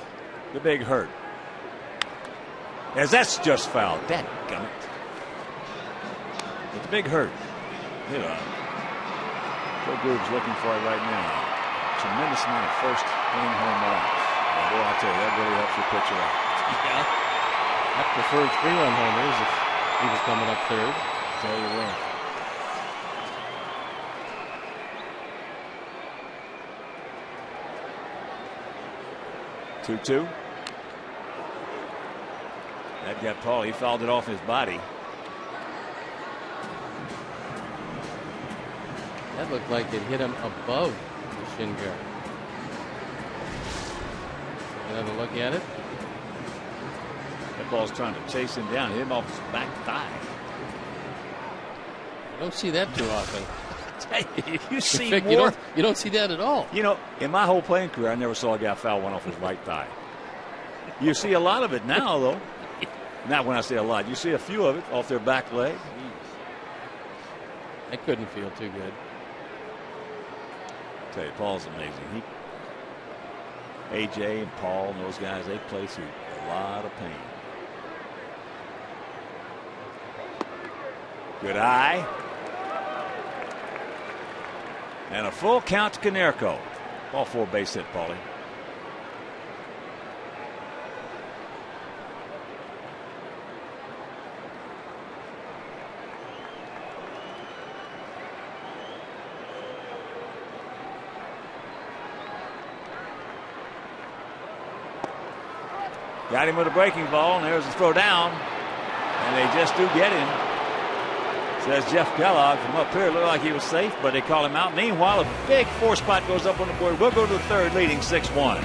the big hurt. As that's just foul. Dadgummit. It's Big Hurt. You know, Joe Groove's looking for it right now. Tremendous amount of first inning home runs. And boy, I'll tell you, that really helps your pitcher out. Yeah. I preferred 3-run homers if he was coming up third. Tell you what. Two. That got Paul. He fouled it off his body. That looked like it hit him above the shin guard. Another look at it. That ball's trying to chase him down, hit him off his back thigh. You don't see that too often. You see fact, more. You don't see that at all. You know, in my whole playing career, I never saw a guy foul one off his right thigh. You see a lot of it now, though. Not when I say a lot. You see a few of it off their back leg. I couldn't feel too good. I tell you, Paul's amazing. AJ and Paul and those guys, they play through a lot of pain. Good eye. And a full count to Konerko. Ball 4 base hit, Paulie. Got him with a breaking ball, and there's a throw down. And they just do get him. Says Jeff Kellogg from up here. Looked like he was safe, but they call him out. Meanwhile, a big 4 spot goes up on the board. We'll go to the third, leading 6-1.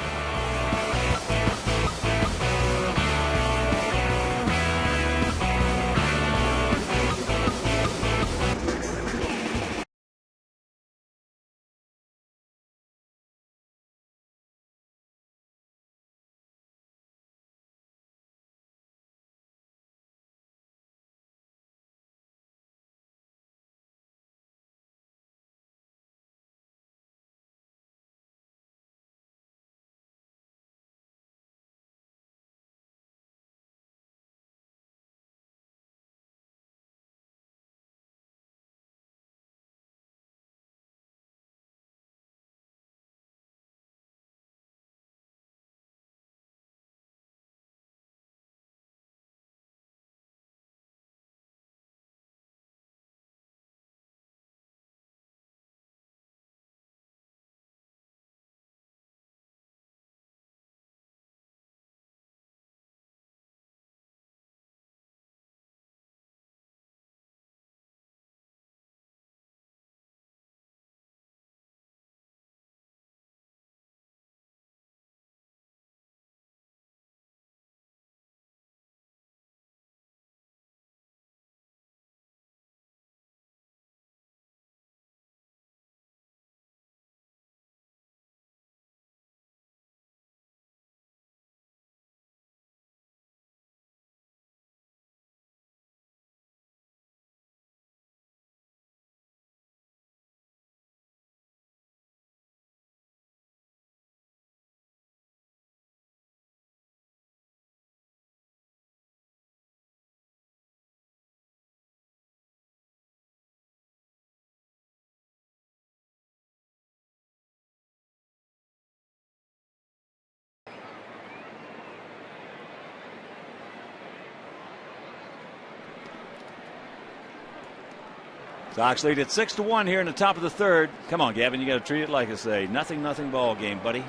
Sox lead at 6-1 here in the top of the third. Come on, Gavin, you got to treat it like it's a nothing ball game, buddy.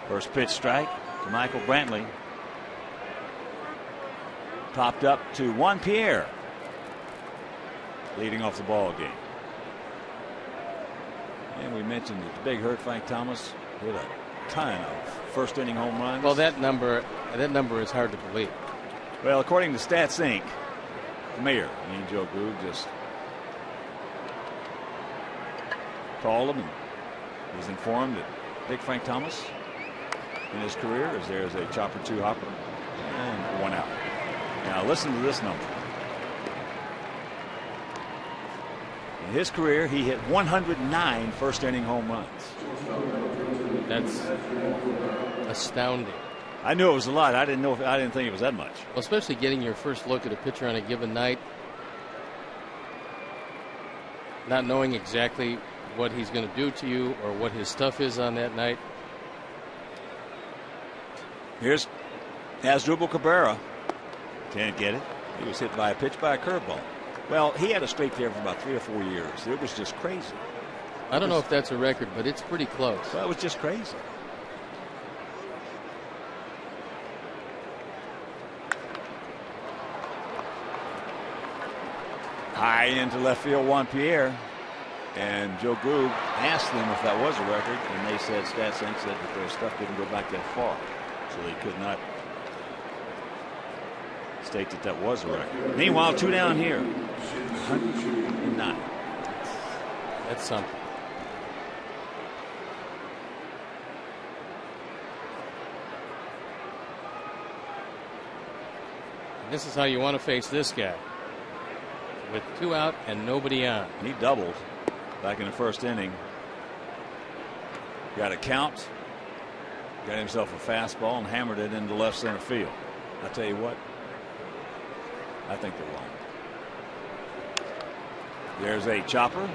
First pitch strike to Michael Brantley. Popped up to Juan Pierre, leading off the ball game. And we mentioned that the big hurt Frank Thomas hit a ton of first inning home runs. Well, that number is hard to believe. Well, according to Stats Inc., Mayor, me and Joe Goog just called him and was informed that big Frank Thomas in his career is there as a chopper 2 hopper and 1 out. Now listen to this number. In his career, he hit 109 first inning home runs. That's astounding. I knew it was a lot. I didn't think it was that much. Well, especially getting your first look at a pitcher on a given night, not knowing exactly what he's going to do to you or what his stuff is on that night. Here's Asdrubal Cabrera. Can't get it. He was hit by a pitch by a curveball. Well, he had a streak there for about 3 or 4 years. It was just crazy. I don't know if that's a record, but it's pretty close. Well, it was just crazy. High into left field, Juan Pierre. And Joe Grube asked them if that was a record, and they said, Stats Inc. said that their stuff didn't go back that far. So they could not state that that was a record. Meanwhile, 2 down here. 109. That's something. And this is how you want to face this guy. With 2 out and nobody on. He doubled back in the first inning. Got a count. Got himself a fastball and hammered it into left center field. I tell you what, I think they're wrong. There's a chopper.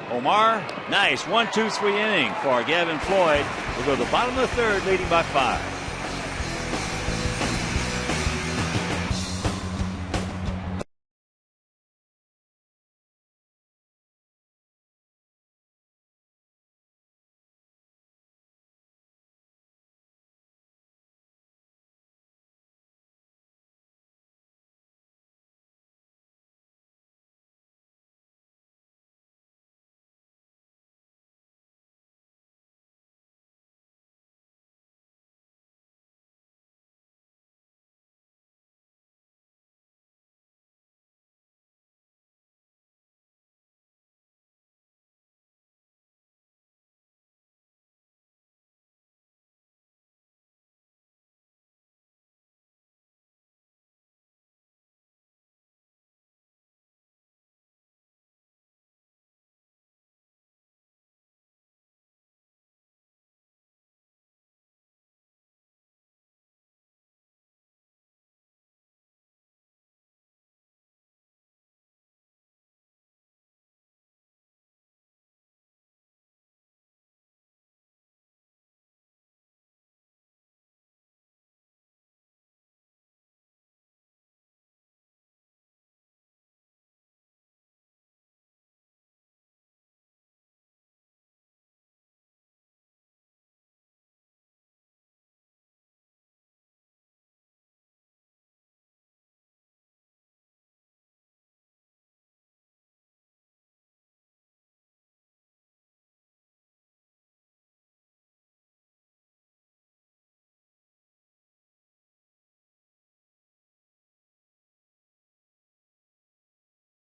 Omar, nice 1-2-3 inning for Gavin Floyd. We'll go to the bottom of the 3rd, leading by 5.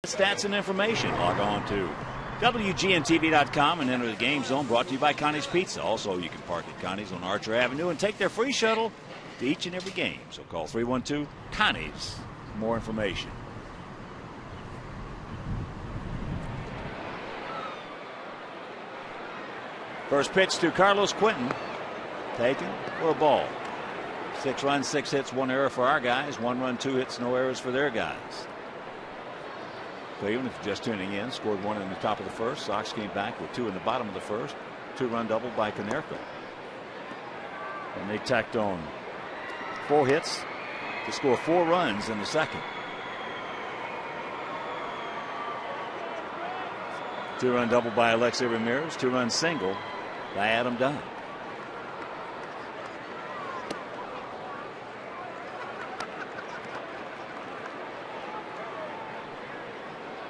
Stats and information. Log on to WGNTV.com and enter the game zone, brought to you by Connie's Pizza. Also, you can park at Connie's on Archer Avenue and take their free shuttle to each and every game. So call 312-CONNIES for more information. First pitch to Carlos Quentin. Taken for a ball. 6 runs, 6 hits, 1 error for our guys. 1 run, 2 hits, no errors for their guys. Cleveland, if you're just tuning in, scored 1 in the top of the 1st. Sox came back with 2 in the bottom of the 1st. 2-run double by Konerko. And they tacked on 4 hits to score 4 runs in the 2nd. 2-run double by Alexei Ramirez. 2-run single by Adam Dunn.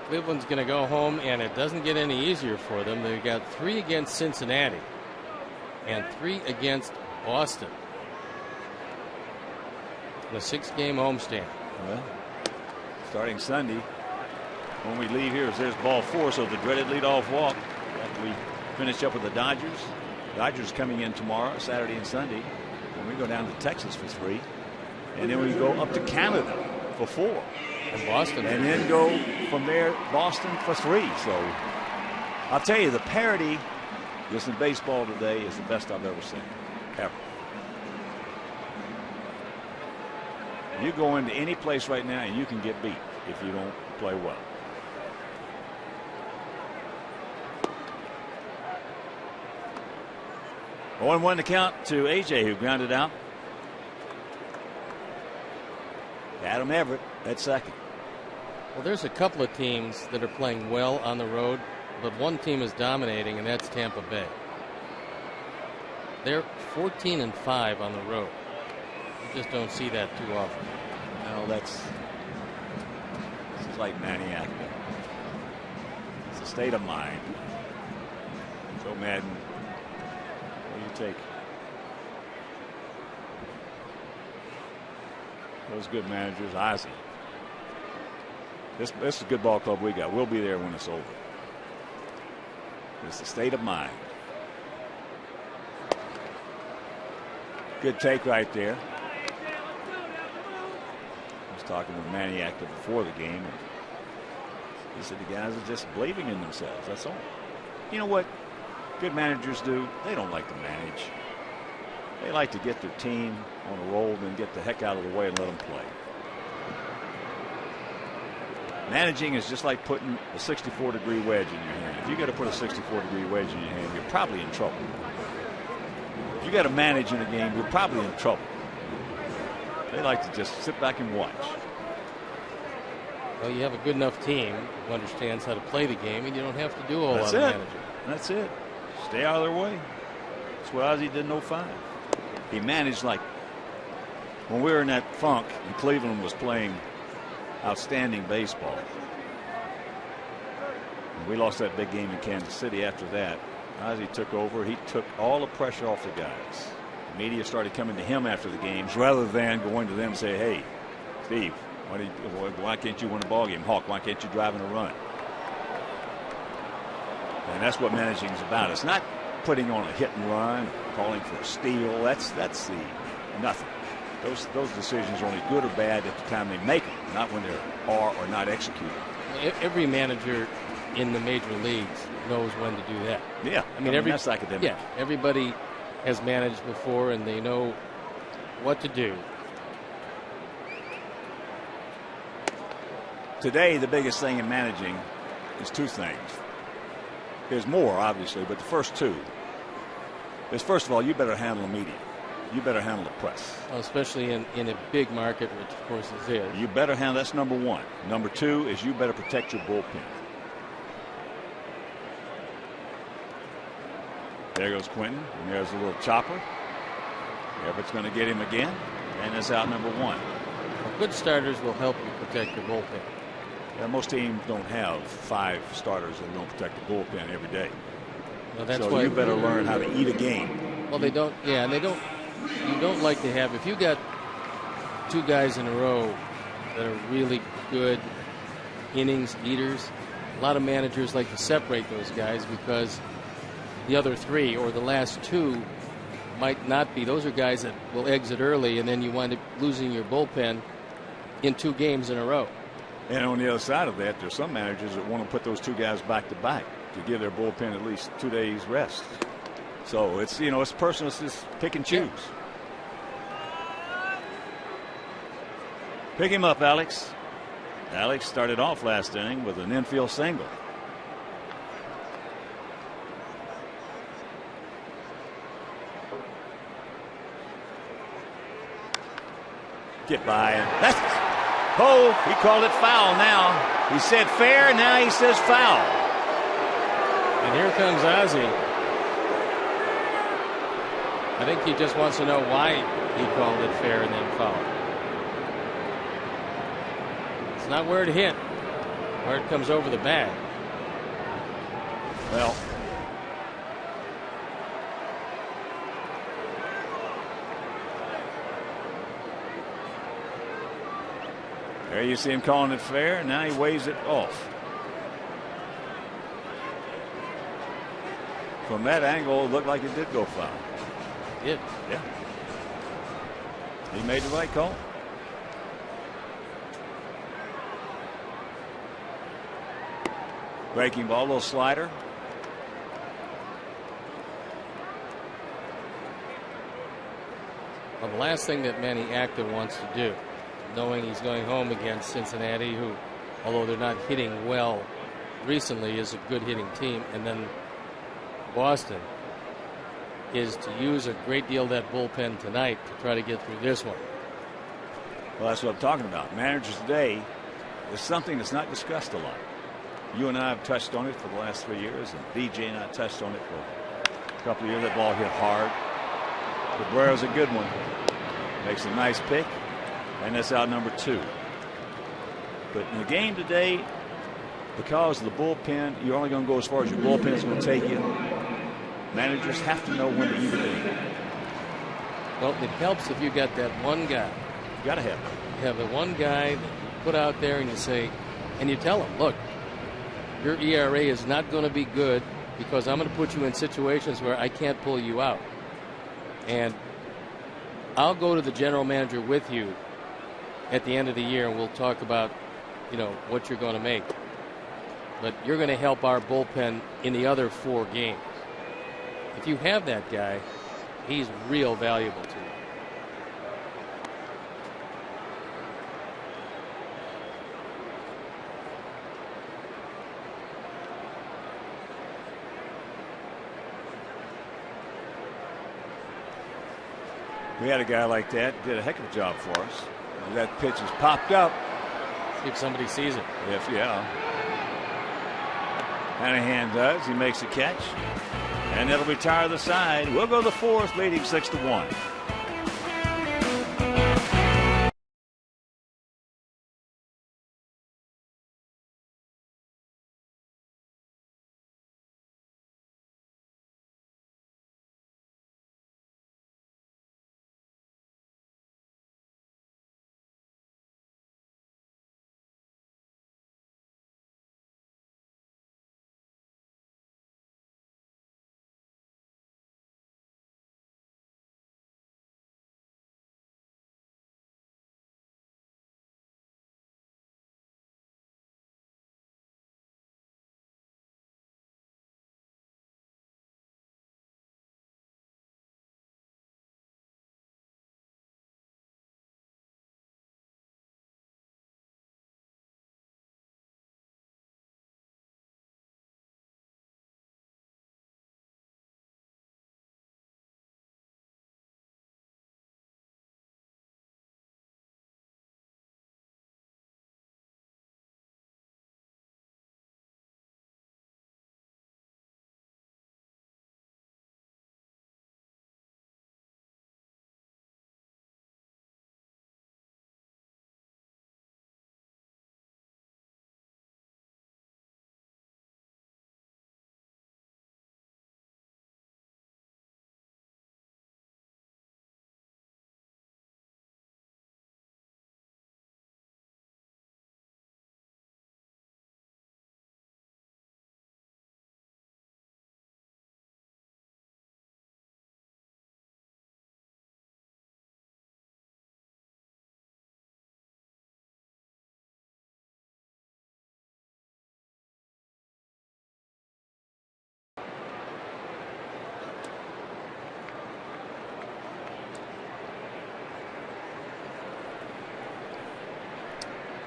Cleveland's going to go home, and it doesn't get any easier for them. They've got 3 against Cincinnati and 3 against Boston in a 6-game homestand. Well, starting Sunday, when we leave here, there's ball 4, so the dreaded leadoff walk. After we finish up with the Dodgers. Dodgers coming in tomorrow, Saturday and Sunday. And we go down to Texas for 3. And then we go up to Canada for 4. And Boston. And then go from there, Boston for 3. So I'll tell you, the parity just in baseball today is the best I've ever seen. Ever. You go into any place right now and you can get beat if you don't play well. Oh, 1-1 to count to AJ, who grounded out. Adam Everett at second. Well, there's a couple of teams that are playing well on the road, but one team is dominating, and that's Tampa Bay. They're 14-5 on the road. You just don't see that too often. Well, that's a slight maniac. It's a state of mind. Joe Madden, what do you take? Those good managers, Ozzie. This is a good ball club we got. We'll be there when it's over. It's the state of mind. Good take right there. I was talking with Manny Active before the game, and he said the guys are just believing in themselves. That's all. You know what good managers do? They don't like to manage. They like to get their team on a roll and get the heck out of the way and let them play. Managing is just like putting a 64-degree wedge in your hand. If you got to put a 64-degree wedge in your hand, you're probably in trouble. If you got to manage in a game, you're probably in trouble. They like to just sit back and watch. Well, you have a good enough team who understands how to play the game, and you don't have to do a whole lot of managing. That's it. Stay out of their way. That's what Ozzie did in 05. He managed like when we were in that funk and Cleveland was playing outstanding baseball. And we lost that big game in Kansas City after that. Ozzie took over. He took all the pressure off the guys. The media started coming to him after the games rather than going to them and say, hey, Steve, why can't you win a ball game? Hawk, why can't you drive in a run? And that's what managing is about. It's not putting on a hit and run, calling for a steal. That's the nothing. Those decisions are only good or bad at the time they make them, not when they are or not executed. Every manager in the major leagues knows when to do that. Yeah, I mean that's academic. Yeah, everybody has managed before, and they know what to do. Today, the biggest thing in managing is two things. There's more, obviously, but the first two is, first of all, you better handle the media. You better handle the press. Especially in a big market, which of course is. You better handle, that's number one. Number two is you better protect your bullpen. There goes Quentin, and there's a little chopper. Everett's going to get him again, and that's out number one. Well, good starters will help you protect your bullpen. Yeah, most teams don't have 5 starters that don't protect the bullpen every day. Well, that's so why you better learn how to eat a game. Well, they don't. Yeah, and they don't. You don't like to have, if you got 2 guys in a row that are really good innings eaters, a lot of managers like to separate those guys because the other 3 or the last 2 might not be. Those are guys that will exit early, and then you wind up losing your bullpen in 2 games in a row. And on the other side of that, there's some managers that want to put those 2 guys back to back to give their bullpen at least 2 days rest. So it's, it's personal. It's just pick and choose. Yeah. Pick him up, Alex. Alex started off last inning with an infield single. Get by. He called it foul now. He said fair, now he says foul. And here comes Ozzie. I think he just wants to know why he called it fair and then foul. It's not where it hit, where it comes over the bag. Well, there you see him calling it fair. Now he waves it off. From that angle, it looked like it did go foul. It did. Yeah. He made the right call. Breaking ball, little slider. Well, the last thing that Manny Acta wants to do, knowing he's going home against Cincinnati, who, although they're not hitting well recently, is a good hitting team, and then Boston, is to use a great deal of that bullpen tonight to try to get through this one. Well, that's what I'm talking about. Managers today is something that's not discussed a lot. You and I have touched on it for the last 3 years, and BJ and I touched on it for a couple of years. That ball hit hard. Cabrero's a good one. Makes a nice pick, and that's out number 2. But in the game today, because of the bullpen, you're only going to go as far as your bullpen is going to take you. Managers have to know when to even be. Well, it helps if you got that one guy. You got to have it. You have the one guy that you put out there and you say, and you tell him, look, your ERA is not going to be good because I'm going to put you in situations where I can't pull you out. And I'll go to the general manager with you at the end of the year and we'll talk about, what you're going to make. But you're going to help our bullpen in the other 4 games. If you have that guy, he's real valuable to you. We had a guy like that, did a heck of a job for us. And that pitch is popped up. See if somebody sees it. Yeah. Hanahan does. He makes the catch. And it'll retire the side. We'll go to the 4th, leading 6-1.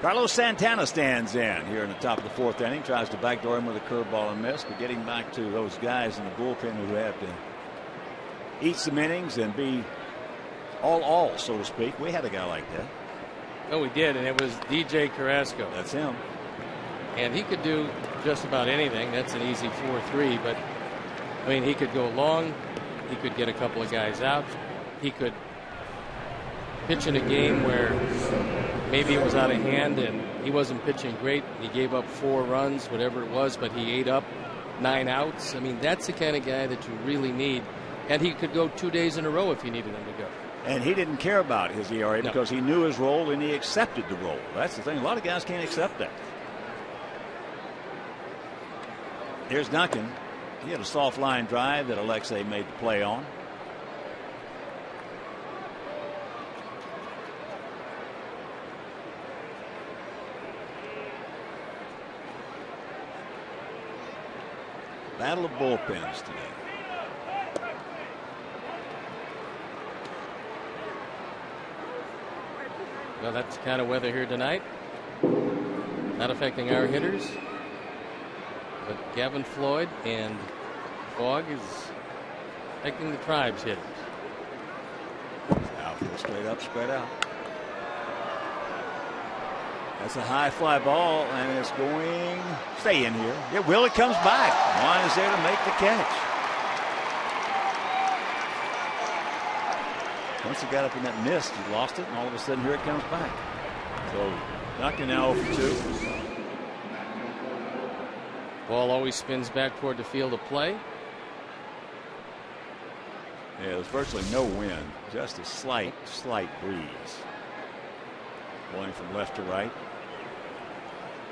Carlos Santana stands in here in the top of the 4th inning. Tries to backdoor him with a curveball and miss. But getting back to those guys in the bullpen who have to eat some innings and be all, so to speak. We had a guy like that. Oh, we did, and it was DJ Carrasco. That's him. And he could do just about anything. That's an easy 4-3. But, he could go long. He could get a couple of guys out. He could pitch in a game where maybe it was out of hand and he wasn't pitching great. He gave up 4 runs, whatever it was, but he ate up 9 outs. That's the kind of guy that you really need. And he could go 2 days in a row if you needed him to go. And he didn't care about his ERA because he knew his role and he accepted the role. That's the thing. A lot of guys can't accept that. Here's Duncan. He had a soft line drive that Alexei made the play on. Battle of bullpens today. Well, that's the kind of weather here tonight. Not affecting our hitters. But Gavin Floyd and fog is affecting the Tribe's hitters. Outfield straight up, spread out. That's a high fly ball, and it's going stay in here. It will. It comes back. Juan is there to make the catch. Once he got up in that mist, he lost it, and all of a sudden here it comes back. So Duncan now 0 for 2. Ball always spins back toward the field of play. Yeah, there's virtually no wind, just a slight breeze blowing from left to right.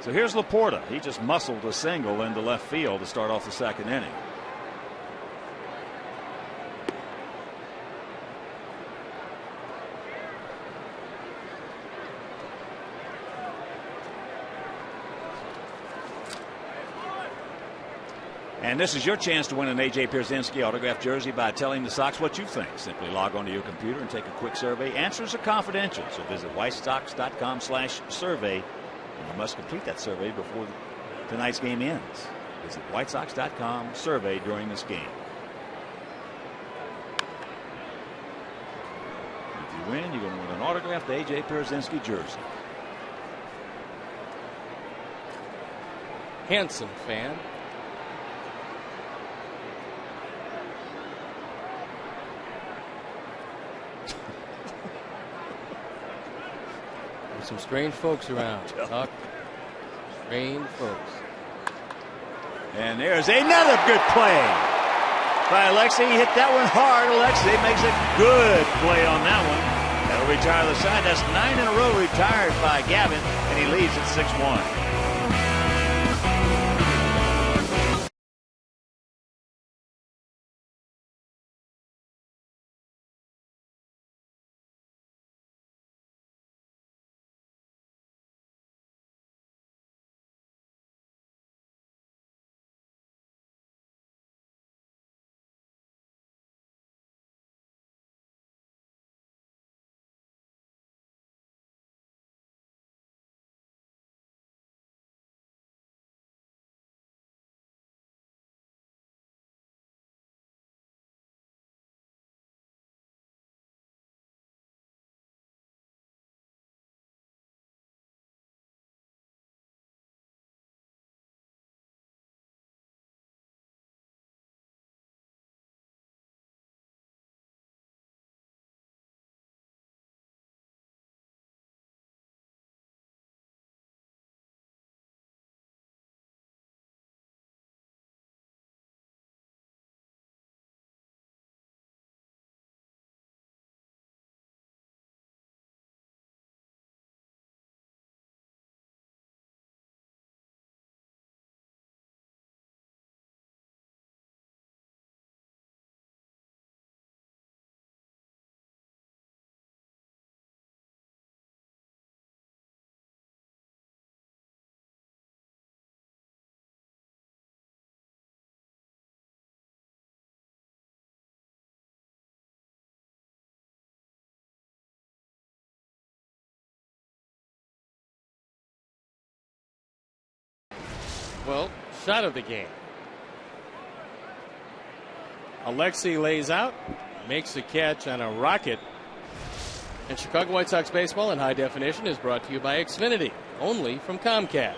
So here's Laporta. He just muscled a single into left field to start off the second inning. And this is your chance to win an A.J. Pierzynski autographed jersey by telling the Sox what you think. Simply log onto your computer and take a quick survey. Answers are confidential, so visit whitesox.com/survey. And you must complete that survey before tonight's game ends. Visit whitesox.com/survey during this game. If you win, you're going to win an autographed A.J. Pierzynski jersey. Handsome fan. There's some strange folks around. Strange folks. And there's another good play by Alexei. He hit that one hard. Alexei makes a good play on that one. That'll retire the side. That's 9 in a row retired by Gavin, and he leads at 6-1. Well, shot of the game. Alexei lays out, makes a catch on a rocket. And Chicago White Sox baseball in high definition is brought to you by Xfinity, only from Comcast.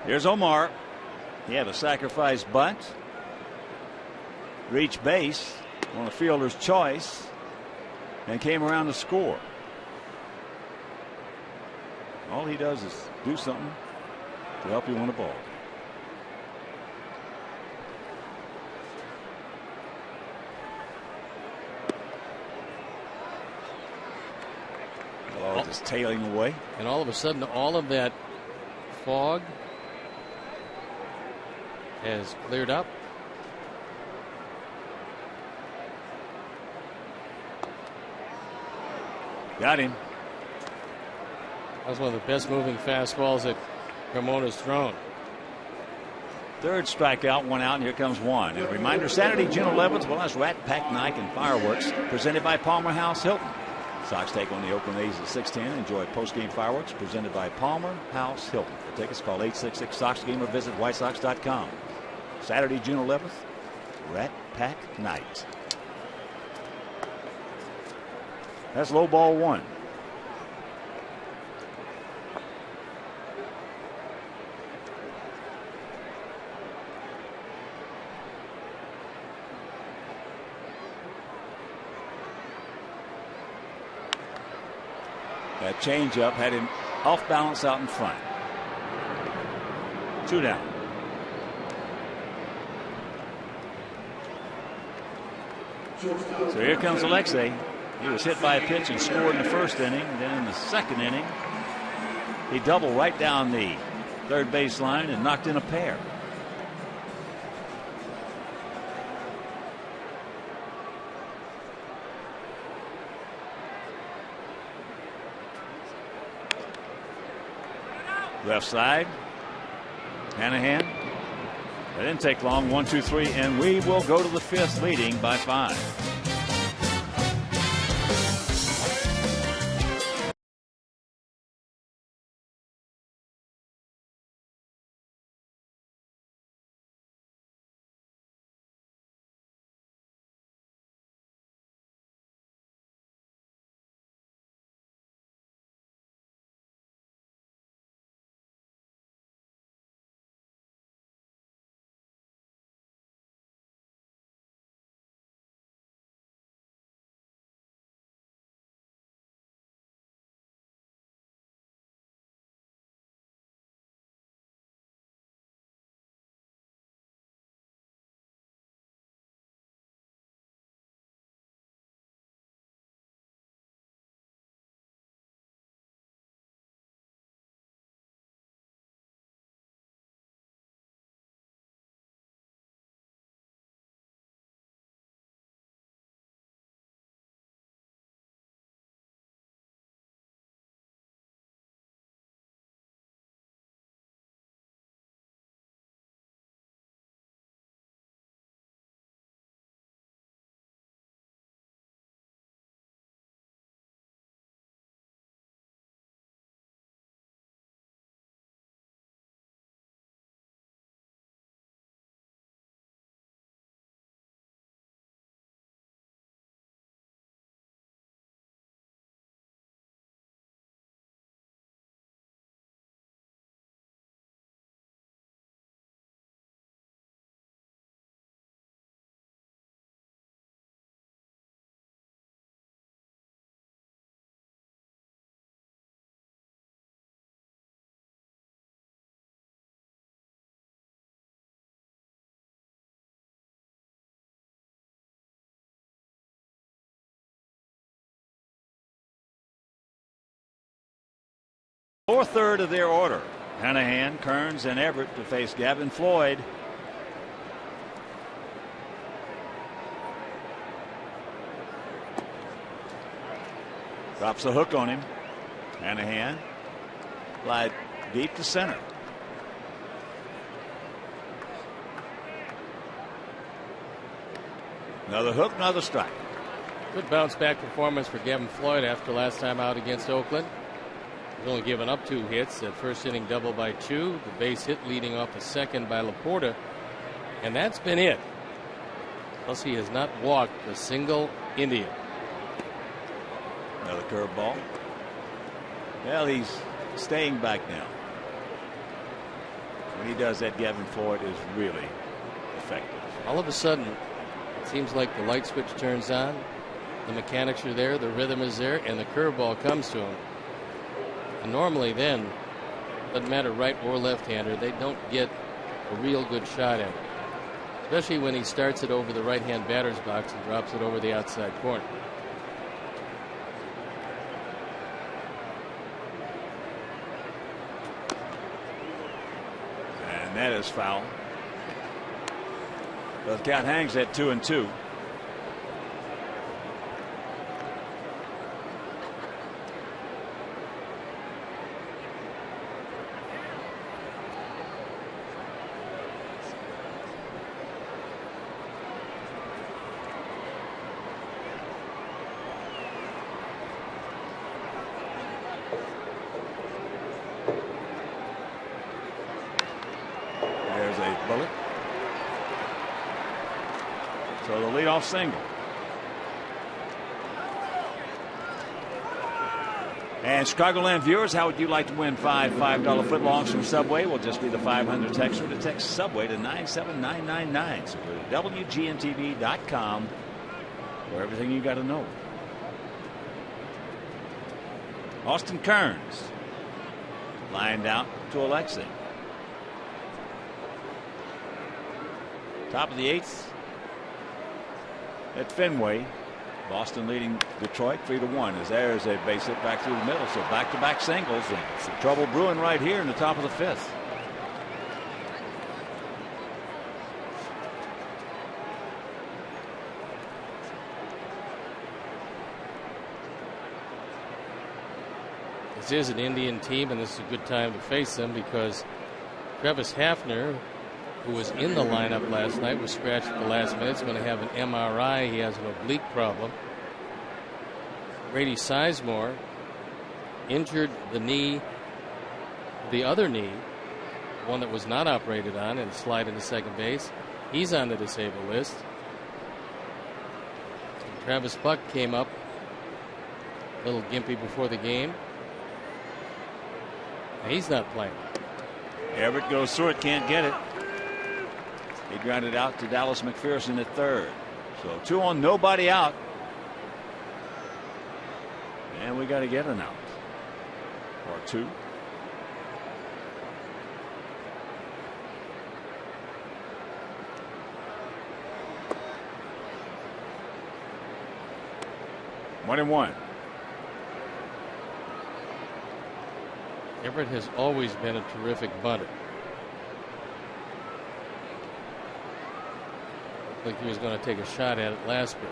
Here's Omar. He had a sacrifice bunt. Reached base on a fielder's choice and came around to score. All he does is do something to help you win a ball. Ball just tailing away. And all of a sudden, all of that fog has cleared up. Got him. That was one of the best moving fastballs that Carmona's thrown. Third strikeout, one out, and here comes one. And a reminder, Saturday, June 11th, well, that's Rat Pack Night and Fireworks, presented by Palmer House Hilton. Sox take on the Oakland A's at 6:10. Enjoy post-game fireworks presented by Palmer House Hilton. For tickets, call 866-SOX-GAME or visit whitesox.com. Saturday, June 11th, Rat Pack Night. That's low ball one. That changeup had him off balance out in front. 2 down. So here comes Alexei. He was hit by a pitch and scored in the first inning. Then in the second inning, he doubled right down the third base line and knocked in a pair. Left side, Hanahan. That didn't take long. 1, 2, 3, and we will go to the 5th, leading by 5. Fourth third of their order. Hanahan, Kearns, and Everett to face Gavin Floyd. Drops a hook on him. Hanahan. Fly deep to center. Another hook, another strike. Good bounce back performance for Gavin Floyd after last time out against Oakland. He's only given up 2 hits. That first inning double by 2. The base hit leading off the second by Laporta. And that's been it. Plus he has not walked a single Indian. Another curveball. Well, he's staying back now. When he does that, Gavin Floyd is really effective. All of a sudden, it seems like the light switch turns on. The mechanics are there. The rhythm is there. And the curveball comes to him. And normally then, doesn't matter right or left-hander, they don't get a real good shot at it. Especially when he starts it over the right-hand batter's box and drops it over the outside corner. And that is foul. The count hangs at 2-2. Bullet. So the leadoff single. And Chicagoland viewers, how would you like to win $5 footlongs from Subway? Will just be the 500 texter to text Subway to 97999. So go to WGNTV.com for everything you got to know. Austin Kearns lined out to Alexei. Top of the 8th at Fenway. Boston leading Detroit 3-1 as there's a base hit back through the middle. So back-to-back singles and some trouble brewing right here in the top of the 5th. This is an Indian team, and this is a good time to face them because Travis Hafner, who was in the lineup last night, was scratched at the last minute. He's going to have an MRI. He has an oblique problem. Grady Sizemore injured the knee, the other knee, one that was not operated on, and slide into second base. He's on the disabled list. And Travis Buck came up a little gimpy before the game. He's not playing. Everett goes through it, can't get it. He grounded out to Dallas McPherson at third. So 2 on, nobody out. And we got to get an out. Or 2. One and one. Everett has always been a terrific bunter. Looked like he was going to take a shot at it last pitch.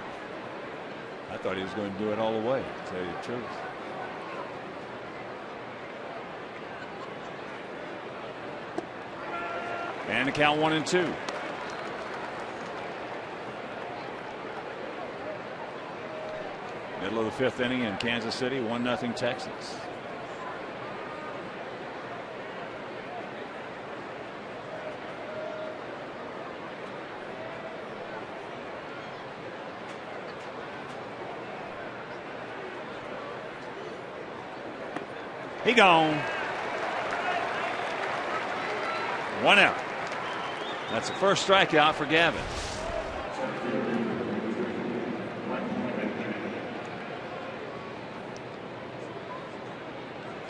I thought he was going to do it all the way, to tell you the truth. And the count 1-2. Middle of the 5th inning in Kansas City, 1-0 Texans. He gone. 1 out. That's the first strikeout for Gavin.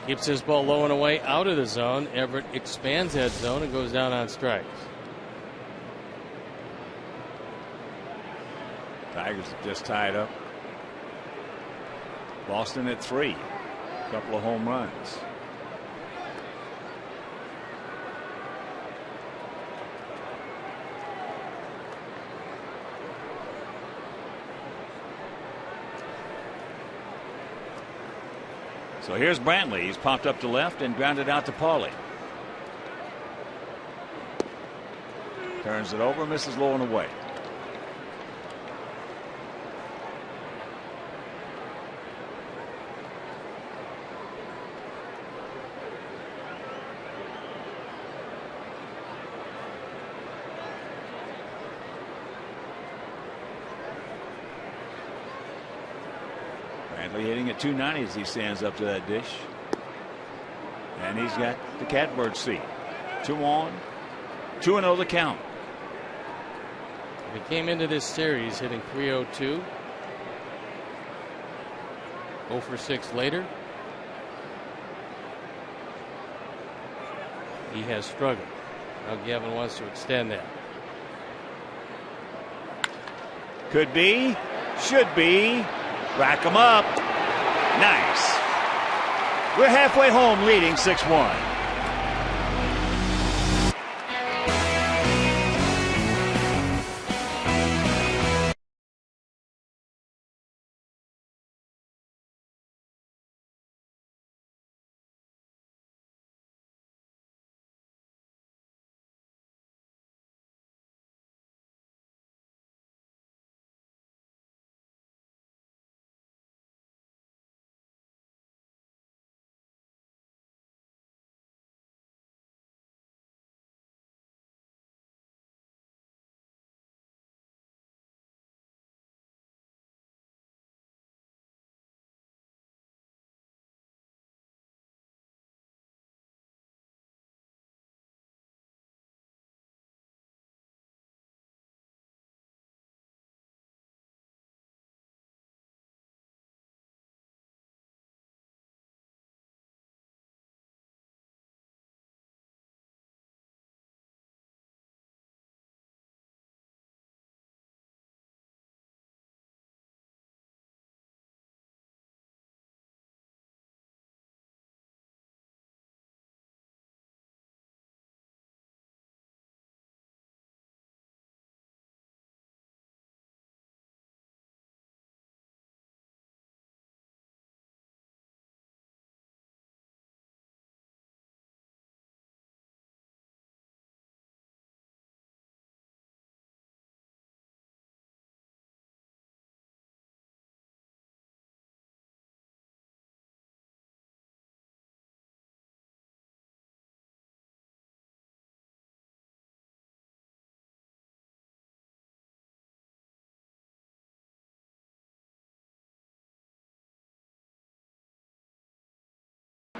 Keeps his ball low and away out of the zone. Everett expands that zone and goes down on strikes. Tigers have just tied up. Boston at 3. Couple of home runs. So here's Brantley. He's popped up to left and grounded out to Pauly. Turns it over, misses low and away. Hitting at 290 as he stands up to that dish. And he's got the catbird seat. 2 on, 2-0 the count. He came into this series hitting .302. 0 for 6 later. He has struggled. Now Gavin wants to extend that. Could be, should be. Rack 'em up. Nice. We're halfway home leading 6-1.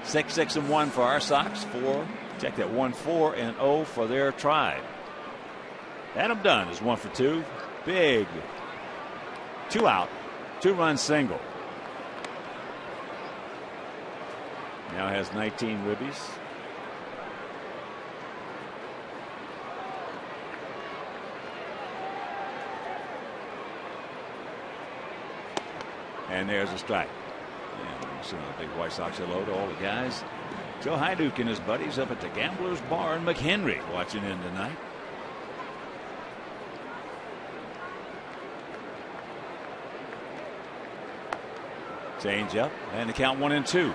6-6-1 for our Sox. 4. Check that 1-4-0 for their Tribe. Adam Dunn is 1 for 2. Big 2 out, 2-run single. Now has 19 ribbies. And there's a strike. And so a big White Sox hello to all the guys. Joe Hyduke and his buddies up at the Gamblers Bar in McHenry watching in tonight. Change up and the count 1-2.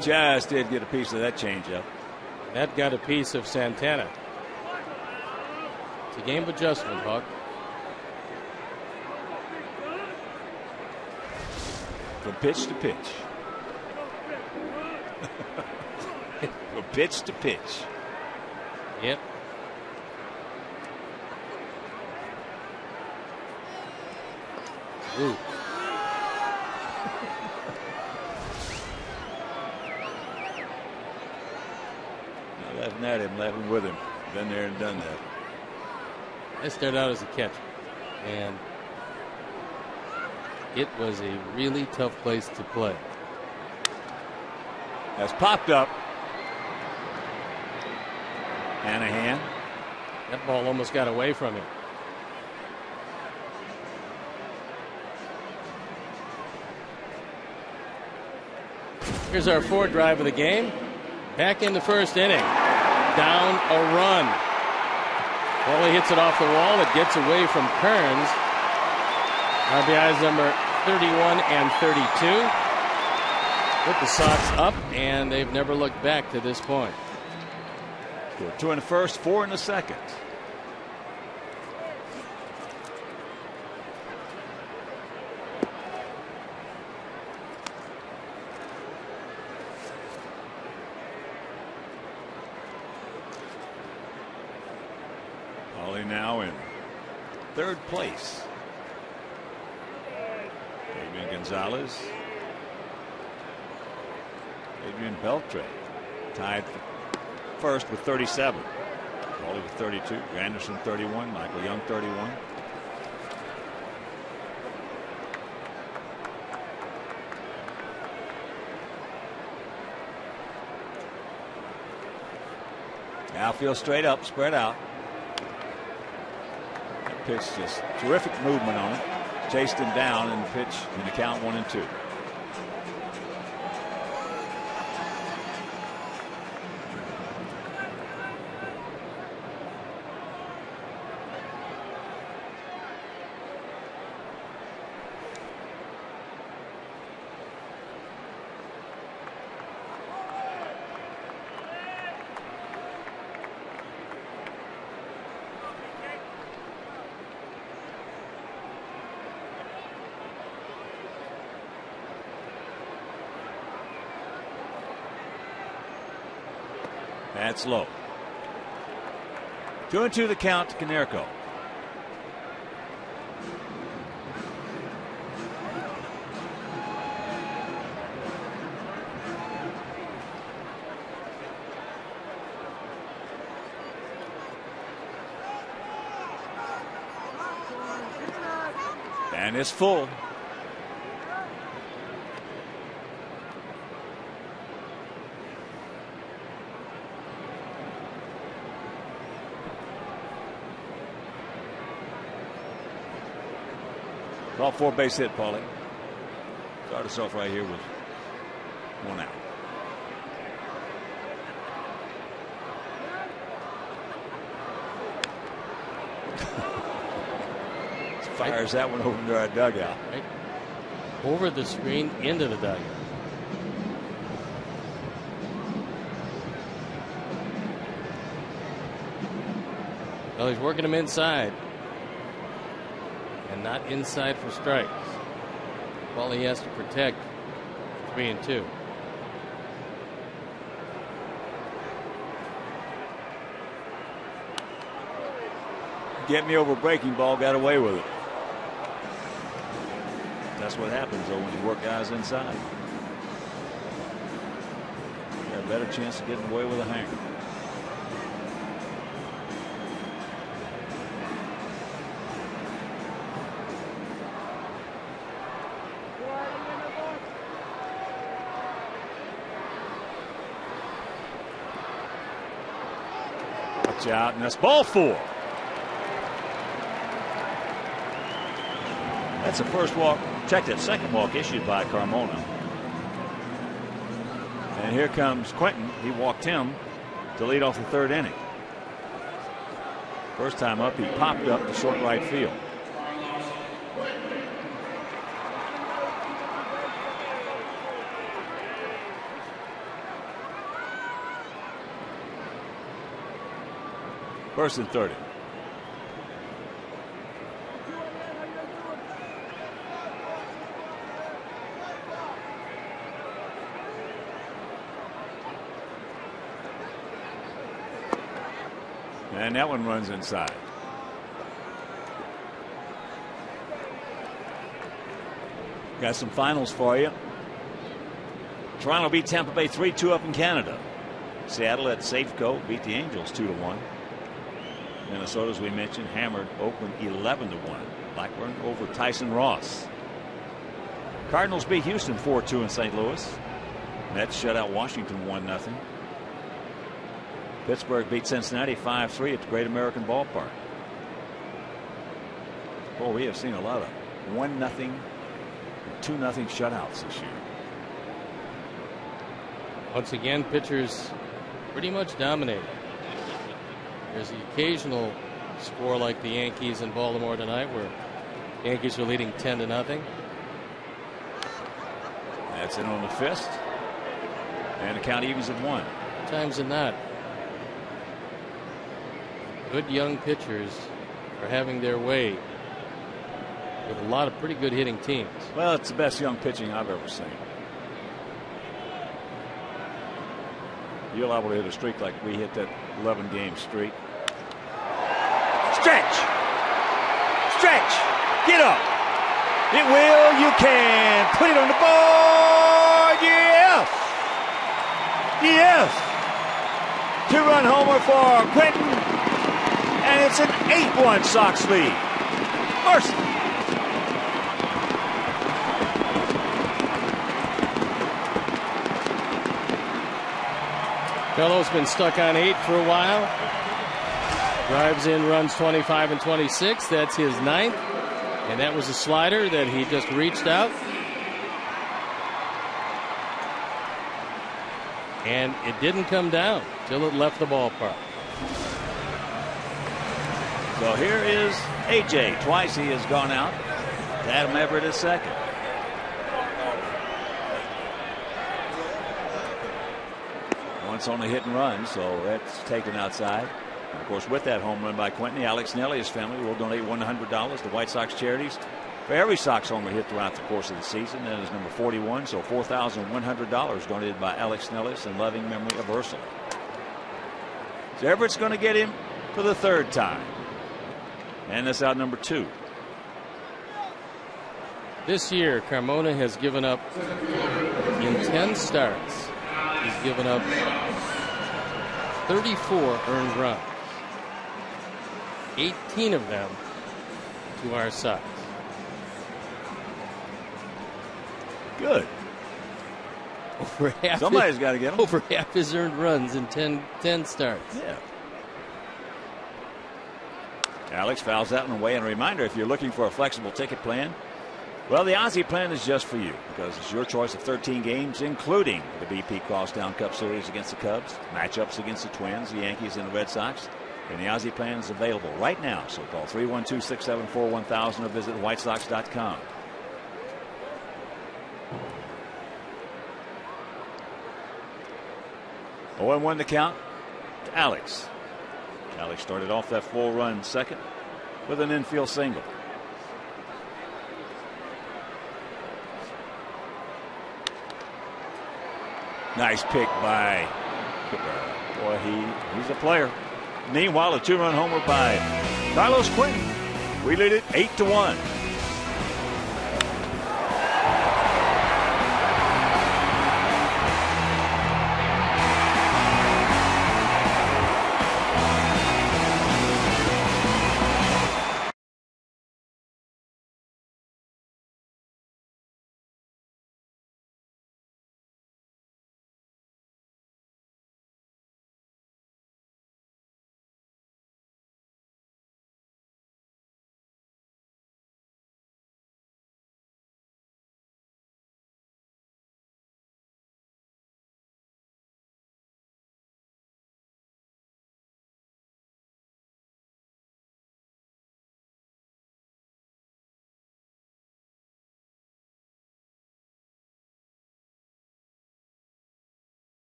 Just did get a piece of that changeup. That got a piece of Santana. It's a game of adjustment, Buck. From pitch to pitch. From pitch to pitch. Yep. Ooh. Laughing at him, laughing with him. Been there and done that. I started out as a catcher, and it was a really tough place to play. Has popped up. Hanahan. That ball almost got away from him. Here's our 4th drive of the game. Back in the 1st inning. Down a run. Well, he hits it off the wall. It gets away from Kearns. RBIs number 31 and 32. Put the Sox up, and they've never looked back to this point. 2 in the 1st, 4 in the 2nd. Paulie now in 3rd place. Adrian Gonzalez. Adrian Beltre tied for 1st with 37. Paulie with 32. Anderson 31. Michael Young 31. Outfield straight up, spread out. That pitch, just terrific movement on it. Chased him down and pitch in the count 1-2. That's low. 2-2 the count to Konerko. And it's full. Ball 4 base hit, Paulie. Start us off right here with 1 out. Fires that one over to our dugout. Right over the screen into the dugout. Well, he's working him inside. And not inside for strikes. Well, he has to protect 3-2. get me over breaking ball, got away with it. That's what happens, though, when you work guys inside. You got a better chance of getting away with a hanger. Watch out, and that's ball 4. That's the first walk. Check that second walk issued by Carmona. And here comes Quentin. He walked him to lead off the 3rd inning. First time up, he popped up to short right field. First and 30. And that one runs inside. Got some finals for you. Toronto beat Tampa Bay 3-2 up in Canada. Seattle at Safeco beat the Angels 2-1. Minnesota, as we mentioned, hammered Oakland 11-1. Blackburn over Tyson Ross. Cardinals beat Houston 4-2 in St. Louis. Mets shut out Washington 1-0. Pittsburgh beat Cincinnati 5-3 at the Great American Ballpark. Boy, we have seen a lot of 1-0 and 2-0 shutouts this year. Once again, pitchers pretty much dominate. There's the occasional score like the Yankees in Baltimore tonight, where the Yankees are leading 10-0. That's in on the fist, and the count evens at 1. Times than not, good young pitchers are having their way with a lot of pretty good hitting teams. Well, it's the best young pitching I've ever seen. You're liable to hit a streak like we hit that 11-game streak. Stretch! Stretch! Get up! It will, you can! Put it on the board! Yes! Yes! 2-run homer for Quentin, and it's an 8-1 Sox lead. Mercy! Fellows been stuck on 8 for a while. Drives in runs 25 and 26. That's his 9th. And that was a slider that he just reached out. And it didn't come down till it left the ballpark. So here is AJ. Twice he has gone out. Adam Everett is second. Once on a hit and run, so that's taken outside. And of course, with that home run by Quentin, Alex Nelly's family will donate $100 to White Sox charities for every Sox homer hit throughout the course of the season. That is number 41, so $4,100 donated by Alex Nellis in loving memory of Ursula. So Everett's going to get him for the 3rd time. And that's out number 2. This year, Carmona has given up, in 10 starts, he's given up 34 earned runs. 18 of them to our Sox. Good. Over half. Somebody's got to get him. Over half his earned runs in 10 starts. Yeah. Alex fouls that one away. And a reminder, if you're looking for a flexible ticket plan, well, the Aussie plan is just for you because it's your choice of 13 games, including the BP Crosstown Cup Series against the Cubs, matchups against the Twins, the Yankees, and the Red Sox. And the Aussie plan is available right now. So call 312-674-1000 or visit whitesox.com. Oh, and 1 to count to Alex. Alex started off that 4-run second with an infield single. Nice pick by Boy, he's a player. Meanwhile, a 2-run homer by Carlos Quinn. We lead it 8-1.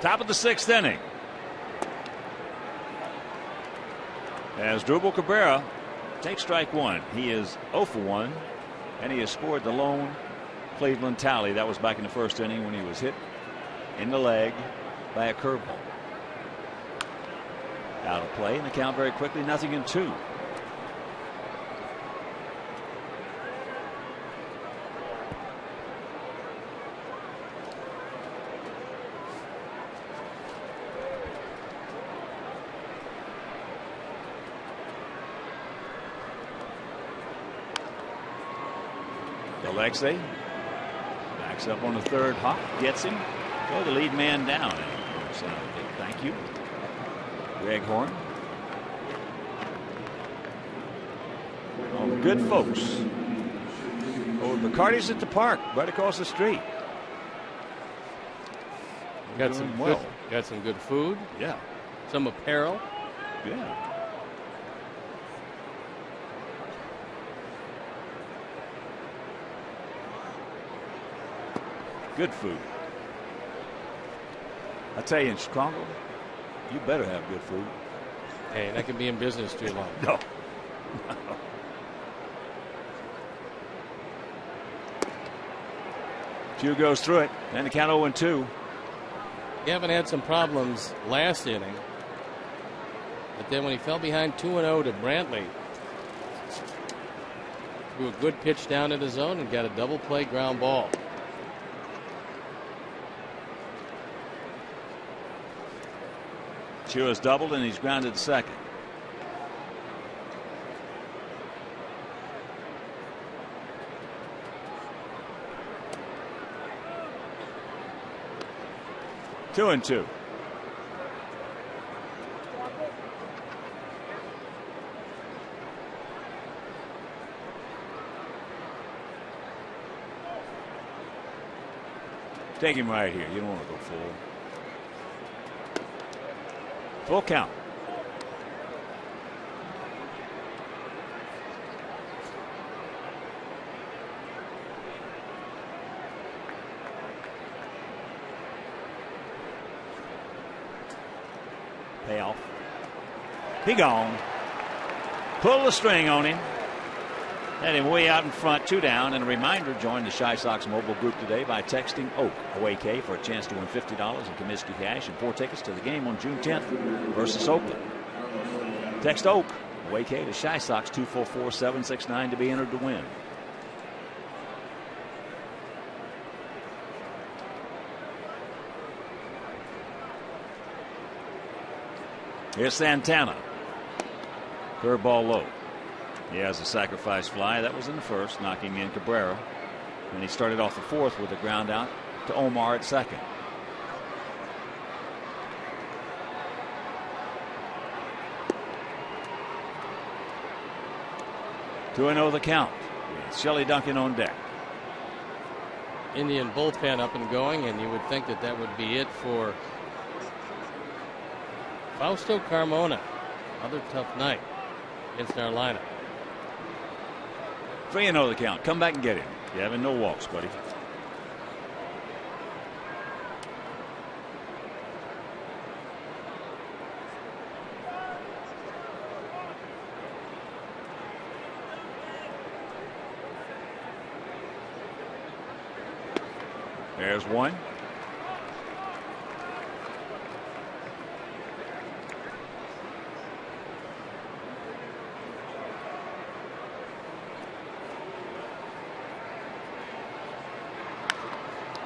Top of the 6th inning. As Drupal Cabrera takes strike one. He is 0 for 1, and he has scored the lone Cleveland tally. That was back in the 1st inning when he was hit in the leg by a curveball. Out of play, and the count very quickly, 0-2. Alexei backs up on the 3rd. Hawk gets him. Throw the lead man down. Thank you, Greg Horn. All the good folks over Bacardi's at the park right across the street. Got some good food. Yeah. Some apparel. Yeah. Good food. I tell you, in Chicago, you better have good food. Hey, that can be in business too long. No. Q goes through it, and the count 0-2. Gavin had some problems last inning, but then when he fell behind 2-0 to Brantley, threw a good pitch down in the zone and got a double play ground ball. Chu has doubled, and he's grounded to second. Two and two. Take him right here. You don't want to go full. Full count. Payoff. He gone. Pull the string on him. Heading way out in front, 2 down, and a reminder, join the Chi Sox mobile group today by texting OAK, OAK, for a chance to win $50 in Comiskey cash and 4 tickets to the game on June 10th versus Oakland. Text OAK, OAK to Chi Sox 244-769 to be entered to win. Here's Santana. Curveball low. He has a sacrifice fly. That was in the first, knocking in Cabrera. And he started off the fourth with a ground out to Omar at second. Two and 0 the count. Shelley Duncan on deck. Indian bullpen up and going, and you would think that that would be it for Fausto Carmona. Another tough night against our lineup. 3 and 0 the count. Come back and get him. You're having no walks, buddy. There's one.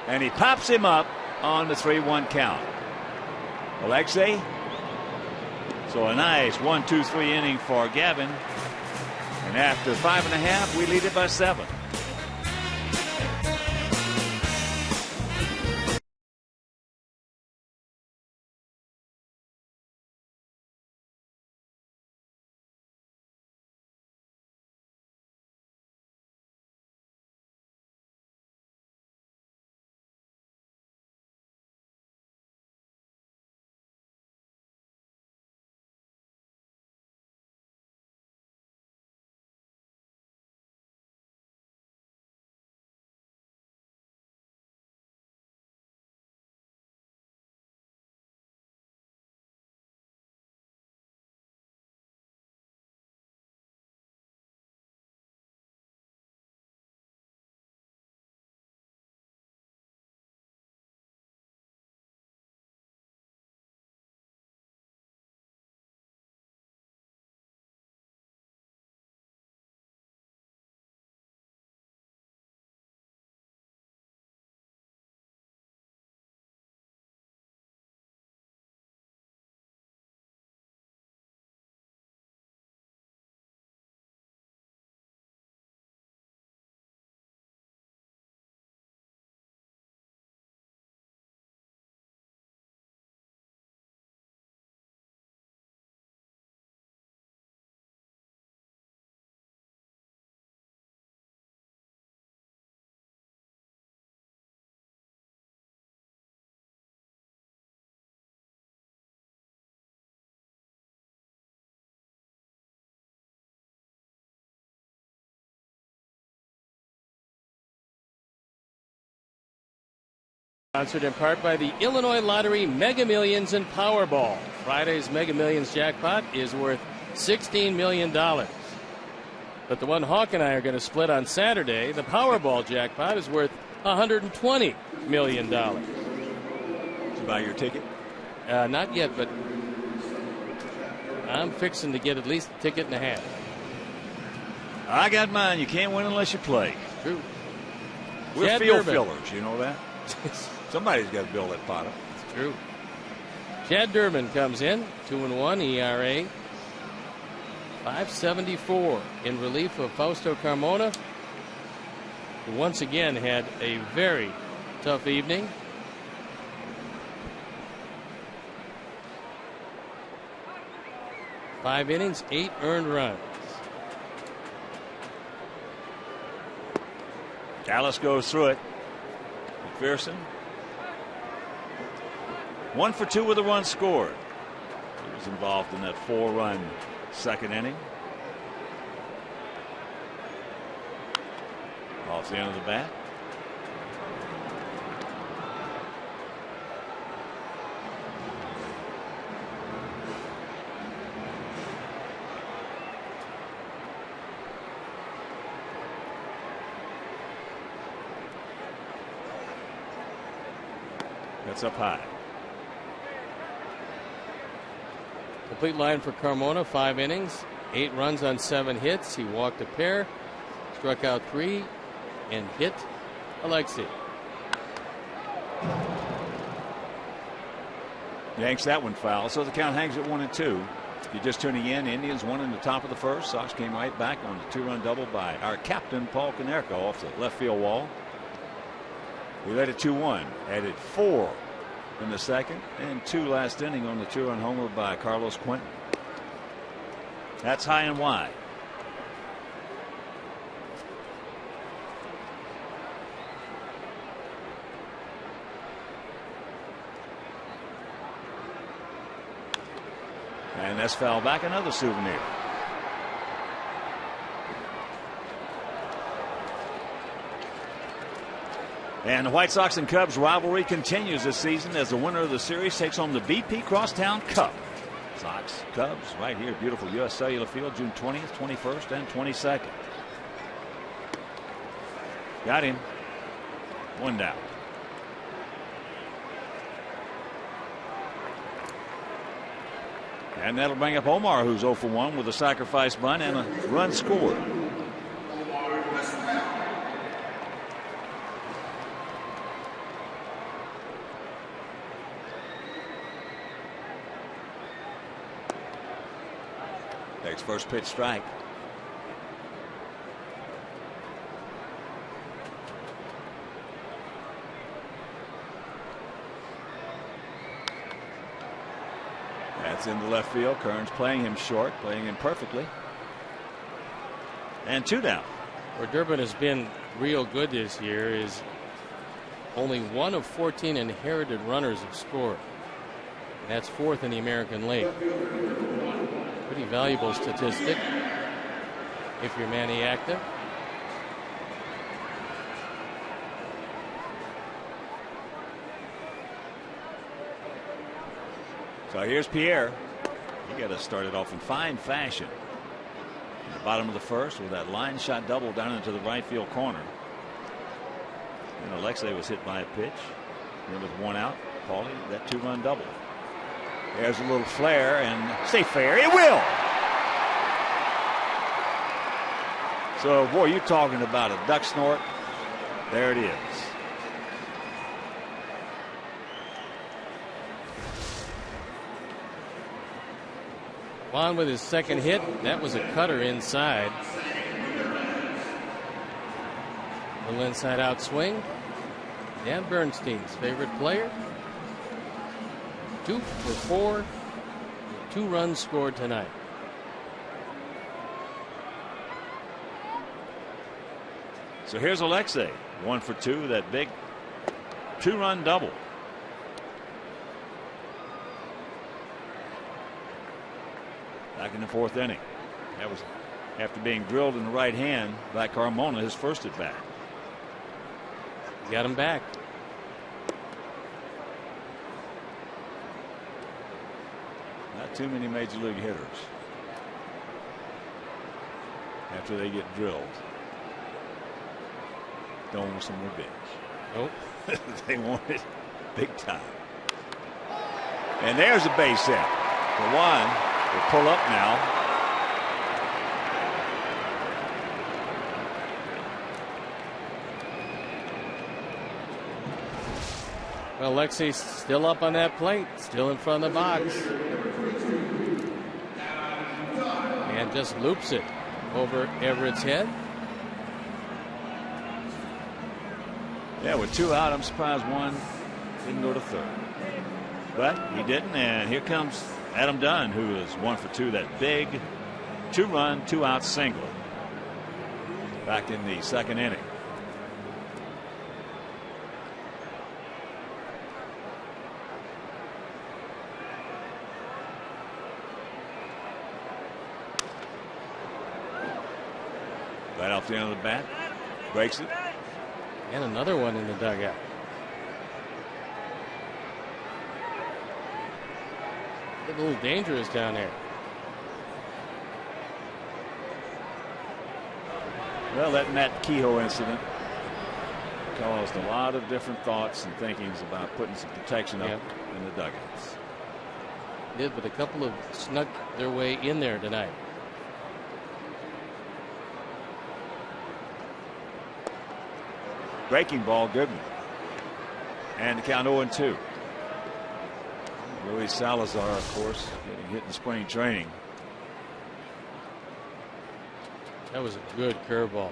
And he pops him up on the 3-1 count. Alexei. So a nice 1-2-3 inning for Gavin. And after 5.5, we lead it by 7. Sponsored in part by the Illinois Lottery Mega Millions and Powerball. Friday's Mega Millions jackpot is worth $16 million. But the one Hawk and I are going to split on Saturday, the Powerball jackpot, is worth $120 million. Did you buy your ticket? Not yet, but I'm fixing to get at least a ticket and a half. I got mine. You can't win unless you play. True. We're Chad field Durbin. fillers. You know that? Somebody's got to build that pot up. It's true. Chad Durbin comes in, 2-1 ERA, 5.74 in relief of Fausto Carmona, who once again had a very tough evening. Five innings, 8 earned runs. Dallas goes through it. McPherson. 1 for 2 with a run scored. He was involved in that 4-run second inning. Off the end of the bat. That's up high. Complete line for Carmona, 5 innings, 8 runs on 7 hits. He walked a pair, struck out 3, and hit Alexei. Yanks that one foul, so the count hangs at 1-2. If you're just tuning in, Indians won in the top of the first. Sox came right back on the 2-run double by our captain Paul Konerko off the left field wall. We led it 2-1, added 4 in the second, and 2 last inning on the 2-run homer by Carlos Quentin. That's high and wide. And that's foul back, another souvenir. And the White Sox and Cubs rivalry continues this season as the winner of the series takes home the BP Crosstown Cup. Sox, Cubs, right here, beautiful U.S. Cellular Field, June 20th, 21st, and 22nd. Got him. 1 down. And that'll bring up Omar, who's 0 for 1 with a sacrifice bunt and a run scored. Takes first pitch strike. That's into left field. Kearns playing him short, playing him perfectly. And 2 down. Where Durbin has been real good this year is only 1 of 14 inherited runners have scored. And that's 4th in the American League. Pretty valuable statistic if you're Manny active. So here's Pierre. He got to start it off in fine fashion. In the bottom of the first with that line shot double down into the right field corner. And Alexei was hit by a pitch. Then with 1 out, Paulie, that 2-run double. There's a little flare and stay fair. It will. So, boy, you're talking about a duck snort. There it is. Juan with his second hit. That was a cutter inside. Little inside out swing. Dan Bernstein's favorite player. 2 for 4. 2 runs scored tonight. So here's Alexei. 1 for 2. That big 2-run double. Back in the 4th inning. That was after being drilled in the right hand by Carmona, his first at bat. Got him back. Not too many major league hitters after they get drilled don't want some revenge. Nope. They want it big time. And there's a base hit. The one will pull up now. Well, Alexei's still up on that plate, still in front of the box. And just loops it over Everett's head. Yeah, with 2 out, I'm surprised 1 didn't go to third. But he didn't, and here comes Adam Dunn, who is 1 for 2. That big 2-run, 2-out single back in the 2nd inning. Right off the end of the bat, breaks it. And another one in the dugout. A little dangerous down there. Well, that Matt Kehoe incident caused a lot of different thoughts and thinkings about putting some protection up in the dugouts. Did, but a couple of snuck their way in there tonight. Breaking ball, Goodman. And the count 0-2. Luis Salazar, of course, getting hit in spring training. That was a good curveball.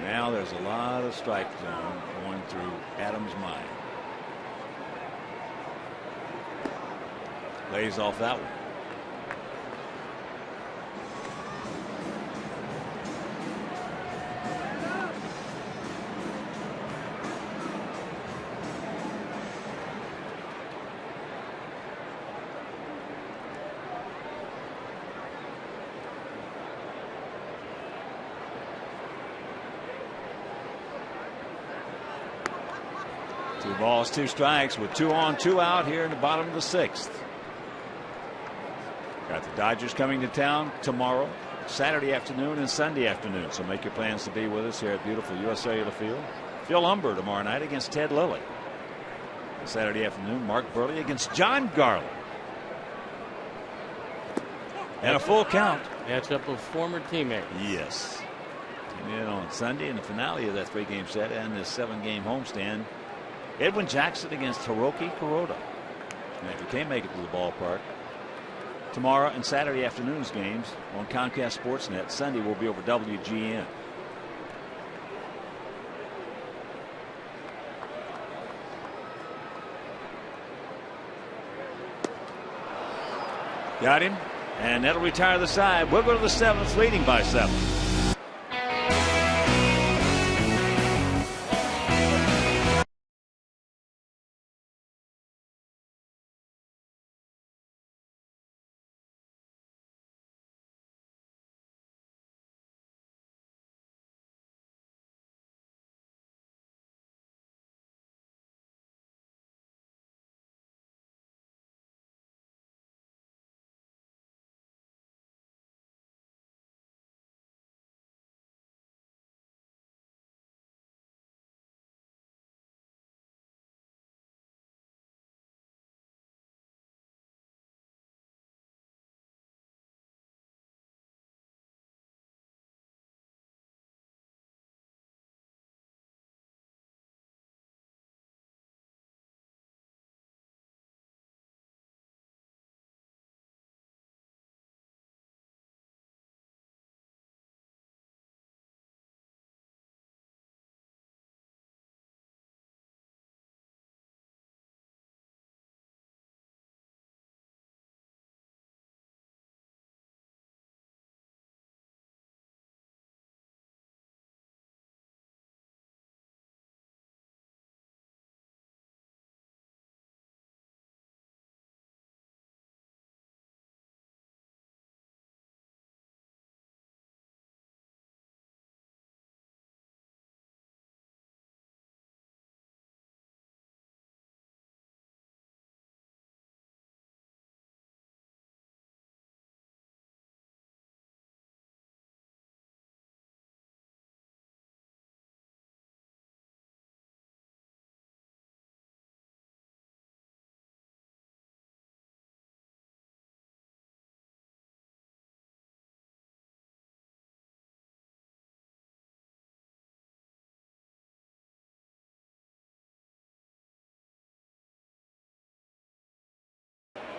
Now there's a lot of strike zone going through Adams' mind. Lays off that one. Two balls, two strikes with 2 on, 2 out here in the bottom of the 6th. Got the Dodgers coming to town tomorrow, Saturday afternoon and Sunday afternoon. So make your plans to be with us here at beautiful US Cellular Field. Phil Humber tomorrow night against Ted Lilly. Saturday afternoon, Mark Burley against John Garland. And a full count. Matchup of former teammates. Yes. Tune in on Sunday in the finale of that 3-game set and this 7-game homestand. Edwin Jackson against Hiroki Kuroda. And if you can't make it to the ballpark, tomorrow and Saturday afternoon's games on Comcast Sportsnet. Sunday will be over WGN. Got him, and that'll retire the side. We'll go to the 7th, leading by 7.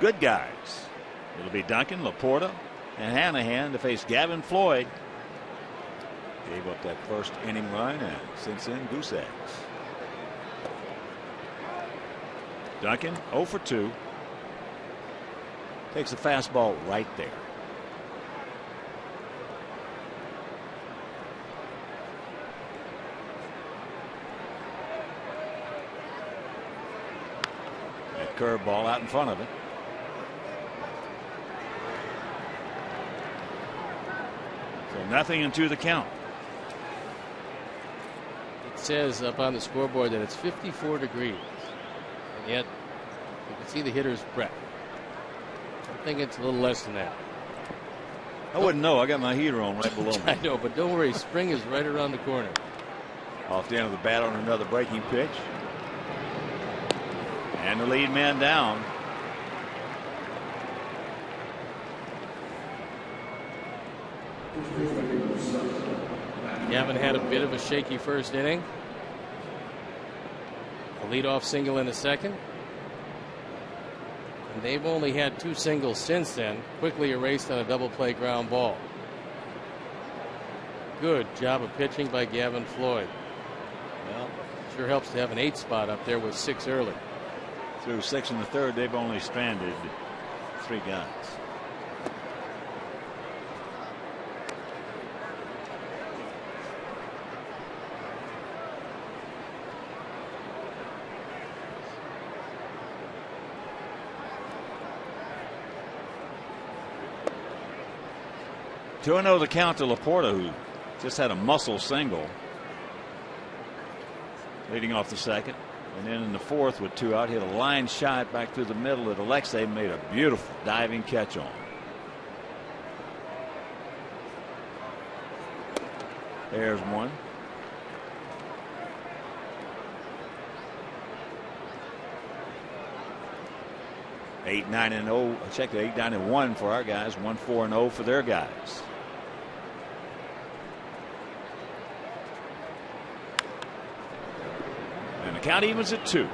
Good guys. It'll be Duncan, Laporta, and Hanahan to face Gavin Floyd. Gave up that first inning run and since then goose eggs. Duncan 0 for 2. Takes a fastball right there. That curveball out in front of it. So 0-2 the count. It says up on the scoreboard that it's 54 degrees. And yet you can see the hitter's breath. I think it's a little less than that. I wouldn't know. I got my heater on right below me. I know, but don't worry. Spring is right around the corner. Off the end of the bat on another breaking pitch. And the lead man down. Gavin had a bit of a shaky first inning. A leadoff single in the second. And they've only had 2 singles since then, quickly erased on a double play ground ball. Good job of pitching by Gavin Floyd. Well, sure helps to have an 8 spot up there with 6 early. Through 6 in the third, they've only stranded 3 guys. To 0 the count to Laporta, who just had a muscle single leading off the second. And then in the fourth with 2 out, hit a line shot back through the middle that Alexei made a beautiful diving catch on. There's one. Eight, 9, and 0. Check the 8, 9, and 1 for our guys. 1, 4, and 0 for their guys. And the count evens at 2.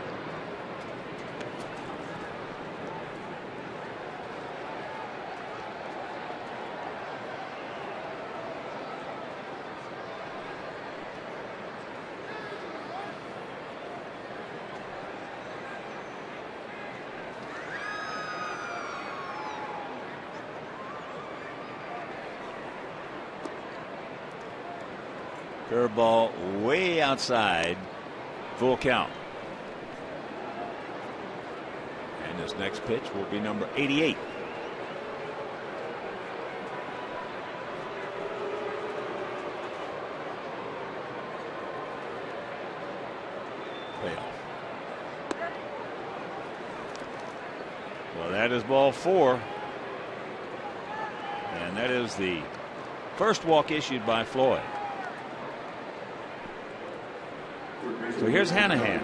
Curveball way outside. Full count. And this next pitch will be number 88. Payoff. Well, that is ball 4. And that is the first walk issued by Floyd. So here's Hanahan.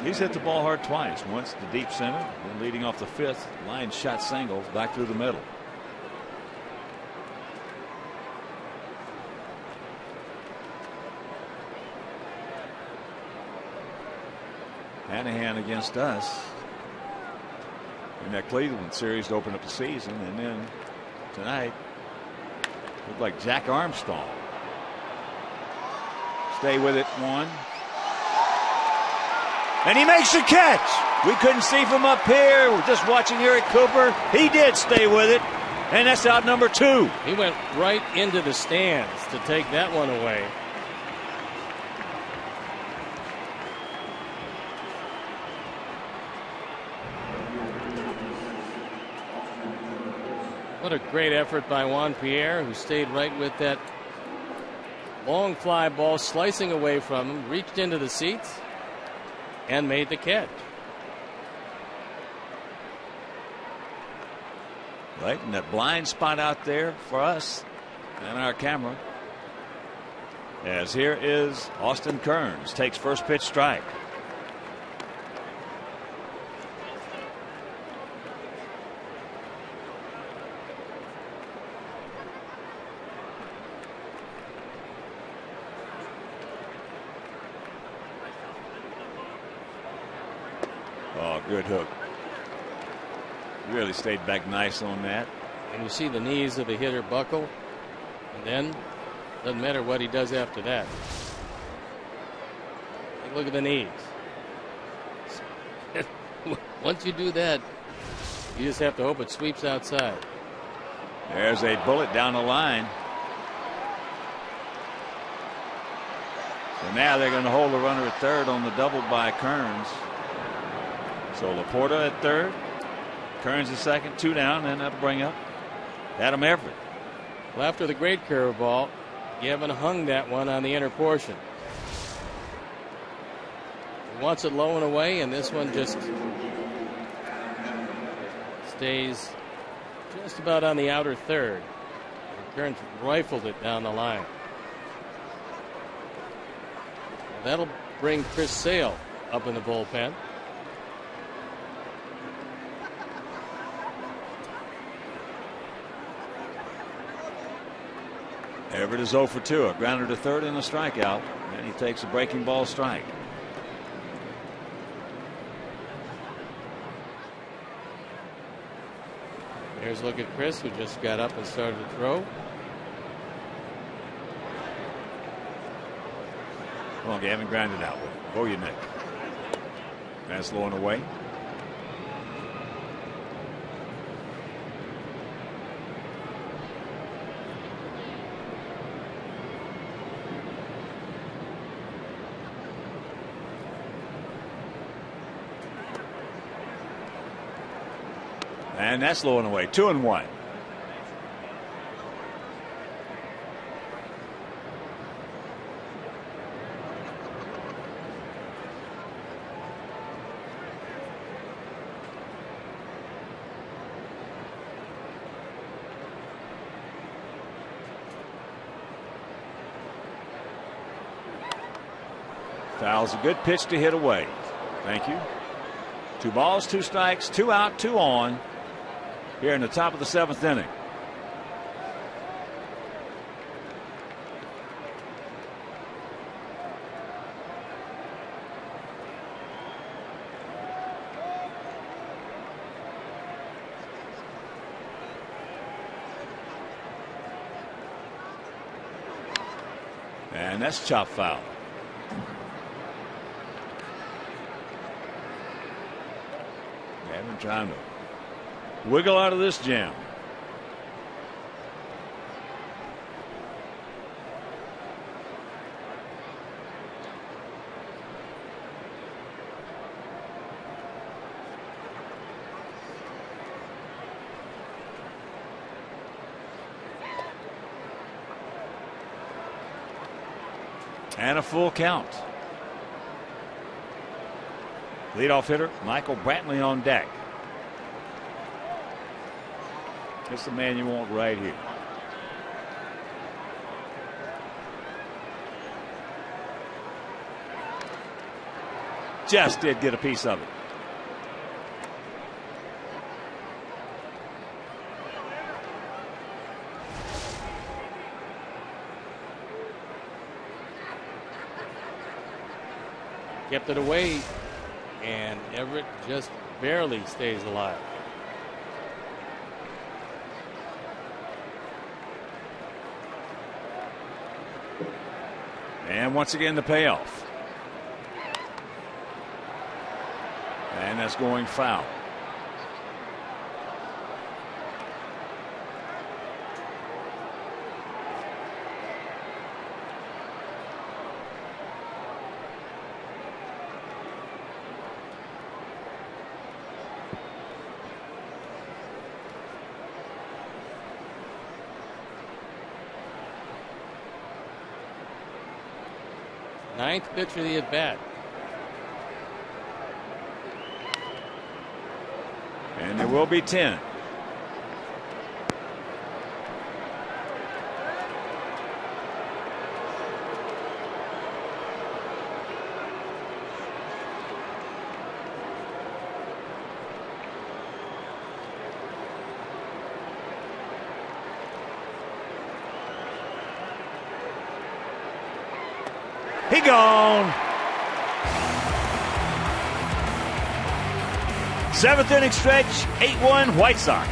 He's hit the ball hard twice. Once to deep center, then leading off the 5th. Line shot single back through the middle. Hanahan against us in that Cleveland series to open up the season. And then tonight, looked like Jack Armstrong. Stay with it, 1. And he makes the catch. We couldn't see from up here. We're just watching Eric Cooper. He did stay with it. And that's out number 2. He went right into the stands to take that one away. What a great effort by Juan Pierre, who stayed right with that long fly ball, slicing away from him, reached into the seats, and made the catch. Right in that blind spot out there for us and our camera. As here is Austin Kearns, takes first pitch strike. Oh, good hook. Really stayed back nice on that. And you see the knees of the hitter buckle. And then, doesn't matter what he does after that. Take a look at the knees. Once you do that, you just have to hope it sweeps outside. There's a bullet down the line. So now they're going to hold the runner at third on the double by Kearns. So Laporta at third, Kearns at second, 2 down, and that'll bring up Adam Everett. Well, after the great curveball, Gavin hung that one on the inner portion. He wants it low and away, and this one just stays just about on the outer third. Kearns rifled it down the line. That'll bring Chris Sale up in the bullpen. Everett is 0 for 2. A grounder to third and a strikeout. And he takes a breaking ball strike. Here's a look at Chris, who just got up and started to throw. Come on, Gavin, grind it out. Go your neck. That's low and away. And that's low and away. 2-1. Fouls a good pitch to hit away. Thank you. 2 balls, 2 strikes, 2 out, 2 on. Here in the top of the 7th inning. And that's chop foul. Gavin trying to wiggle out of this jam. And a full count. Leadoff hitter Michael Brantley on deck. It's the man you want right here. Just did get a piece of it. Kept it away, and Everett just barely stays alive. And once again, the payoff. And that's going foul. Ninth pitch of the at bat. And there will be 10. He gone. 7th inning stretch, 8-1 White Sox.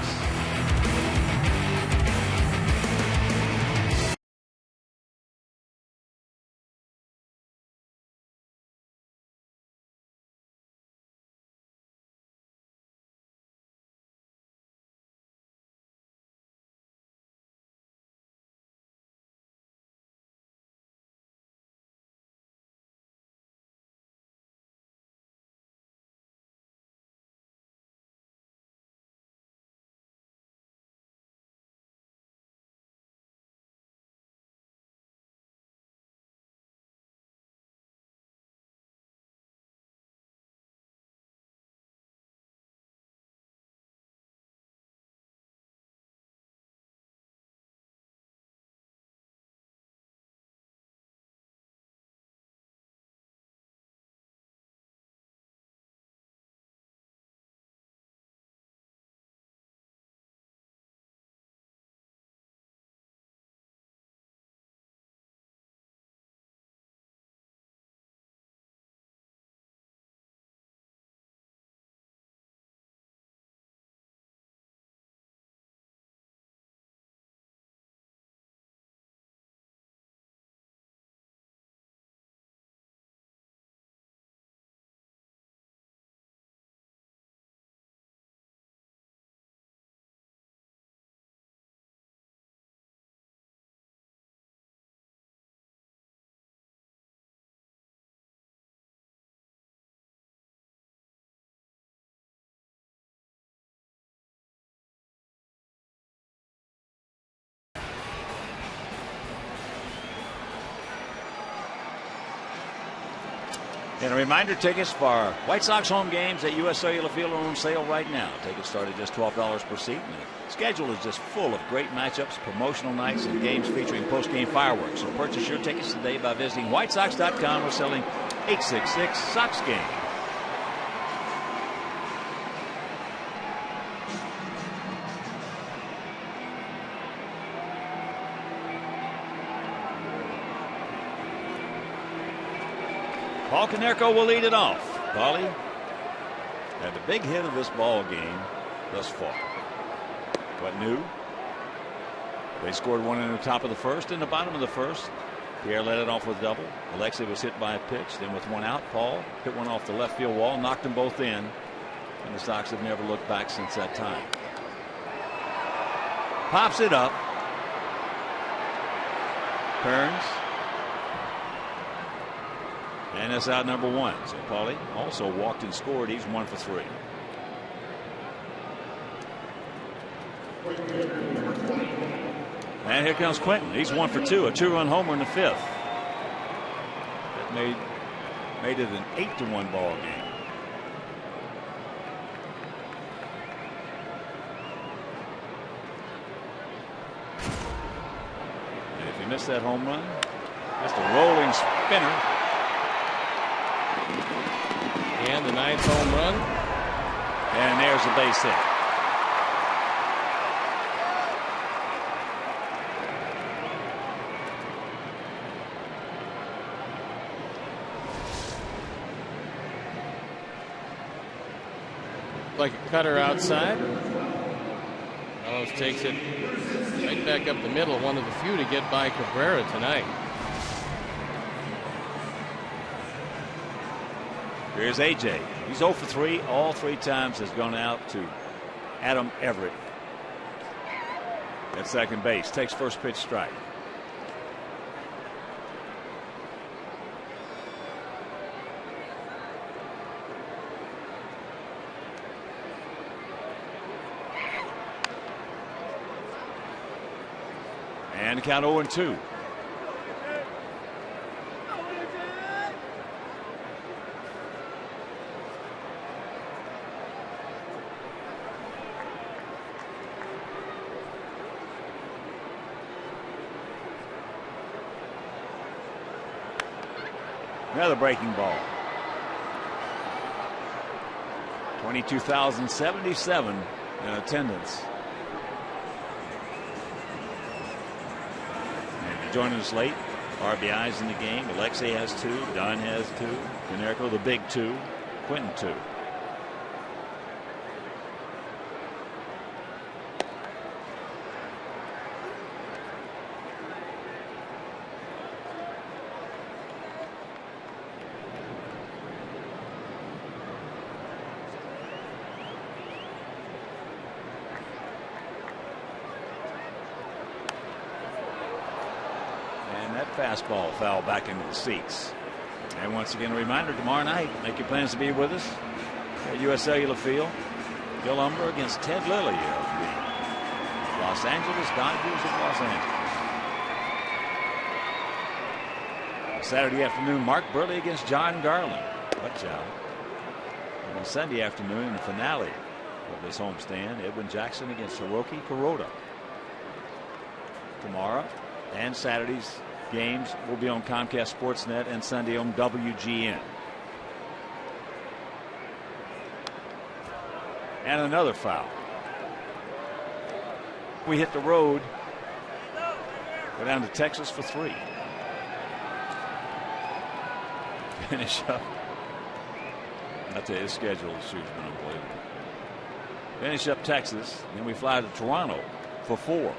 And a reminder, tickets for White Sox home games at U.S. Cellular Field are on sale right now. Tickets start at just $12 per seat. And the schedule is just full of great matchups, promotional nights, and games featuring post-game fireworks. So purchase your tickets today by visiting whitesox.com or selling 866 Sox Game. Paul Konerko will lead it off. Paulie had the big hit of this ball game thus far. What new? They scored one in the top of the first. In the bottom of the first, Pierre led it off with a double. Alexei was hit by a pitch. Then with one out, Paul hit one off the left field wall, knocked them both in. And the Sox have never looked back since that time. Pops it up. Kearns. And that's out number one. So Paulie also walked and scored. He's 1 for 3. And here comes Quentin. He's 1 for 2. A 2-run homer in the 5th. That made it an 8-1 ball game. And if you missed that home run, just a rolling spinner. And the 9th home run. And there's a base hit. Like a cutter outside. Ellis takes it right back up the middle. One of the few to get by Cabrera tonight. Here's AJ. He's 0 for 3. All 3 times has gone out to Adam Everett at second base. Takes first pitch strike. And count 0-2. Another breaking ball. 22,077 in attendance. And if you're joining us late, RBIs in the game. Alexei has 2. Don has 2. Konerko, the big 2. Quentin 2. Fastball foul back into the seats. And once again, a reminder, tomorrow night, make your plans to be with us at U.S. Cellular Field. Bill Umber against Ted Lilly of the Los Angeles Dodgers of Los Angeles. Saturday afternoon, Mark Burley against John Garland. Watch out. And on Sunday afternoon, in the finale of this homestand, Edwin Jackson against Hiroki Kuroda. Tomorrow and Saturday's games will be on Comcast Sportsnet and Sunday on WGN. And another foul. We hit the road. Go down to Texas for 3. Finish up. I tell you, his schedule has been unbelievable. Finish up Texas, then we fly to Toronto for 4.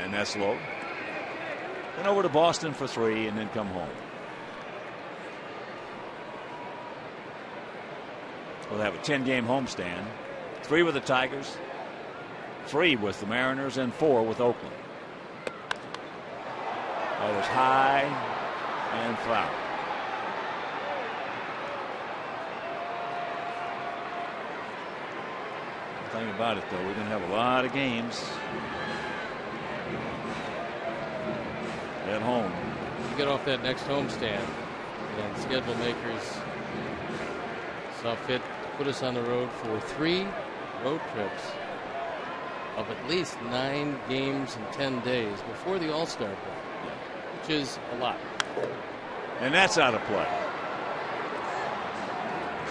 And that's low. Then over to Boston for 3 and then come home. We'll have a 10-game homestand. 3 with the Tigers, 3 with the Mariners, and 4 with Oakland. That was high and foul. The thing about it, though, we're going to have a lot of games at home. You get off that next homestand. And schedule makers saw fit to put us on the road for 3 road trips of at least 9 games in 10 days before the All-Star break, which is a lot. And that's out of play.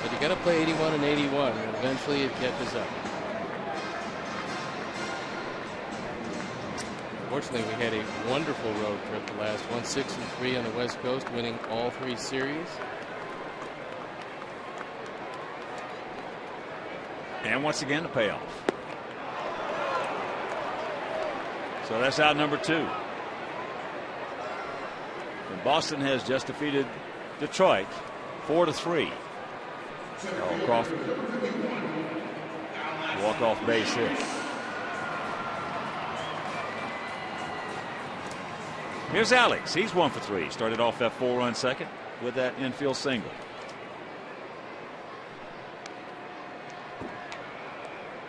But you got to play 81 and 81, and eventually it catches up. Fortunately, we had a wonderful road trip the last one, 6-3 on the West Coast, winning all 3 series. And once again, the payoff. So that's out number 2. And Boston has just defeated Detroit 4-3. Carl Crawford. Walk-off base hit. Here's Alex. He's 1 for 3. Started off that 4-run second with that infield single.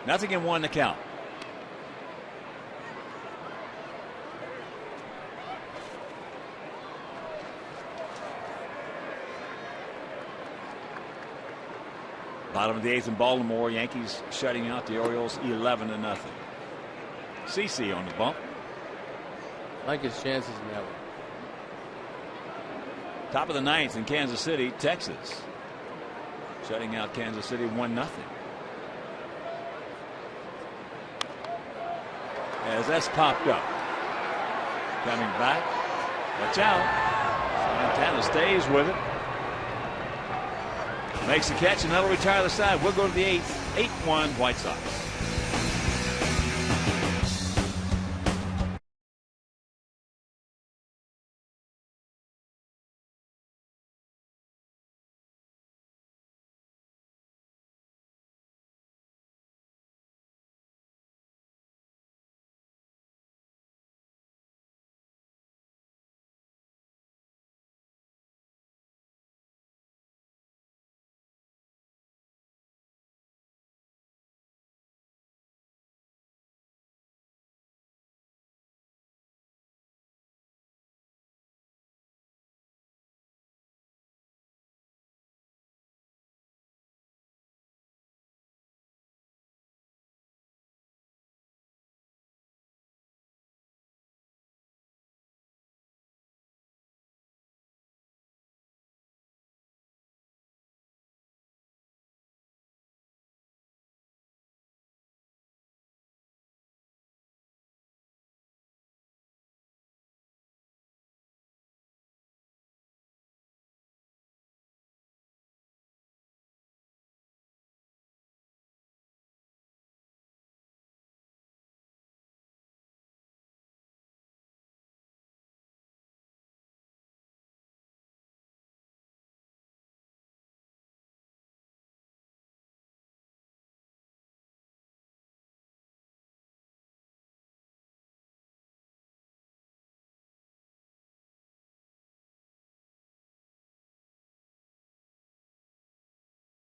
Nothing in 1 to count. Bottom of the 8th in Baltimore. Yankees shutting out the Orioles 11-0. CC on the bump. Like his chances in that one. Top of the 9th in Kansas City, Texas. Shutting out Kansas City 1-0. As that's popped up. Coming back. Watch out. Santana stays with it. Makes the catch, and that'll retire the side. We'll go to the 8th. 8-1 White Sox.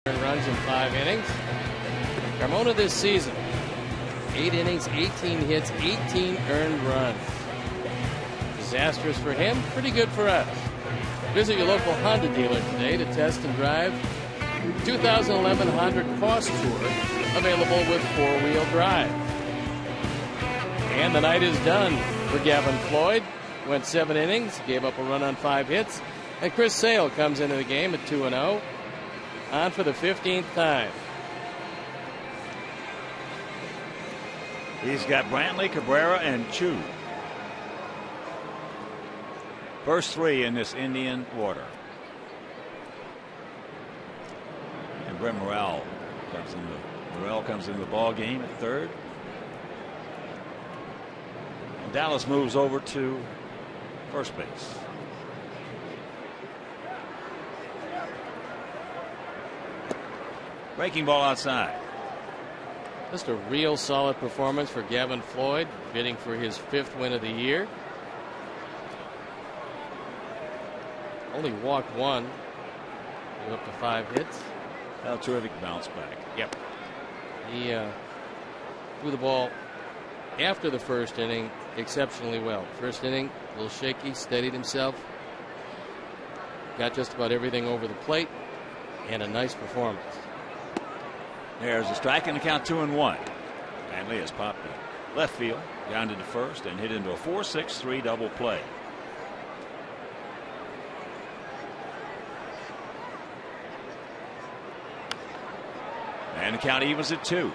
Runs in 5 innings. Carmona this season, 8 innings, 18 hits, 18 earned runs. Disastrous for him, pretty good for us. Visit your local Honda dealer today to test and drive 2011 Honda Cross Tour, available with 4-wheel drive. And the night is done for Gavin Floyd. Went 7 innings, gave up a run on 5 hits. And Chris Sale comes into the game at 2-0. On for the 15th time. He's got Brantley, Cabrera, and Chu. First 3 in this Indian order. And Brent Morrell comes into the ball game at 3rd. And Dallas moves over to first base. Breaking ball outside. Just a real solid performance for Gavin Floyd, bidding for his 5th win of the year. Only walked 1. Gave up to 5 hits. A terrific bounce back. Yep. He threw the ball after the first inning exceptionally well. First inning, a little shaky, steadied himself. got just about everything over the plate, and a nice performance. There's a strike and the count 2-1. Manley has popped the left field, grounded to first, and hit into a 4-6-3 double play. And the count evens at 2.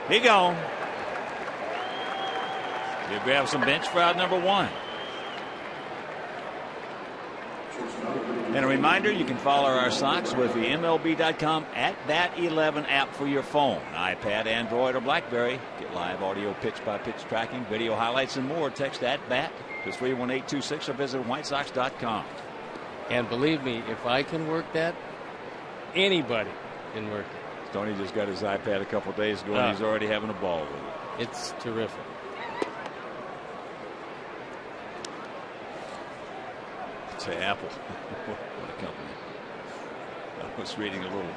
He gone. You grab some bench for out number 1. And a reminder, you can follow our Sox with the MLB.com @BAT11 app for your phone, iPad, Android, or BlackBerry. Get live audio pitch-by-pitch tracking, video highlights, and more. Text @BAT to 31826 or visit WhiteSox.com. And believe me, if I can work that, anybody can work it. Tony just got his iPad a couple days ago, and he's already having a ball with it. It's terrific. Say Apple. What a company. I was reading a little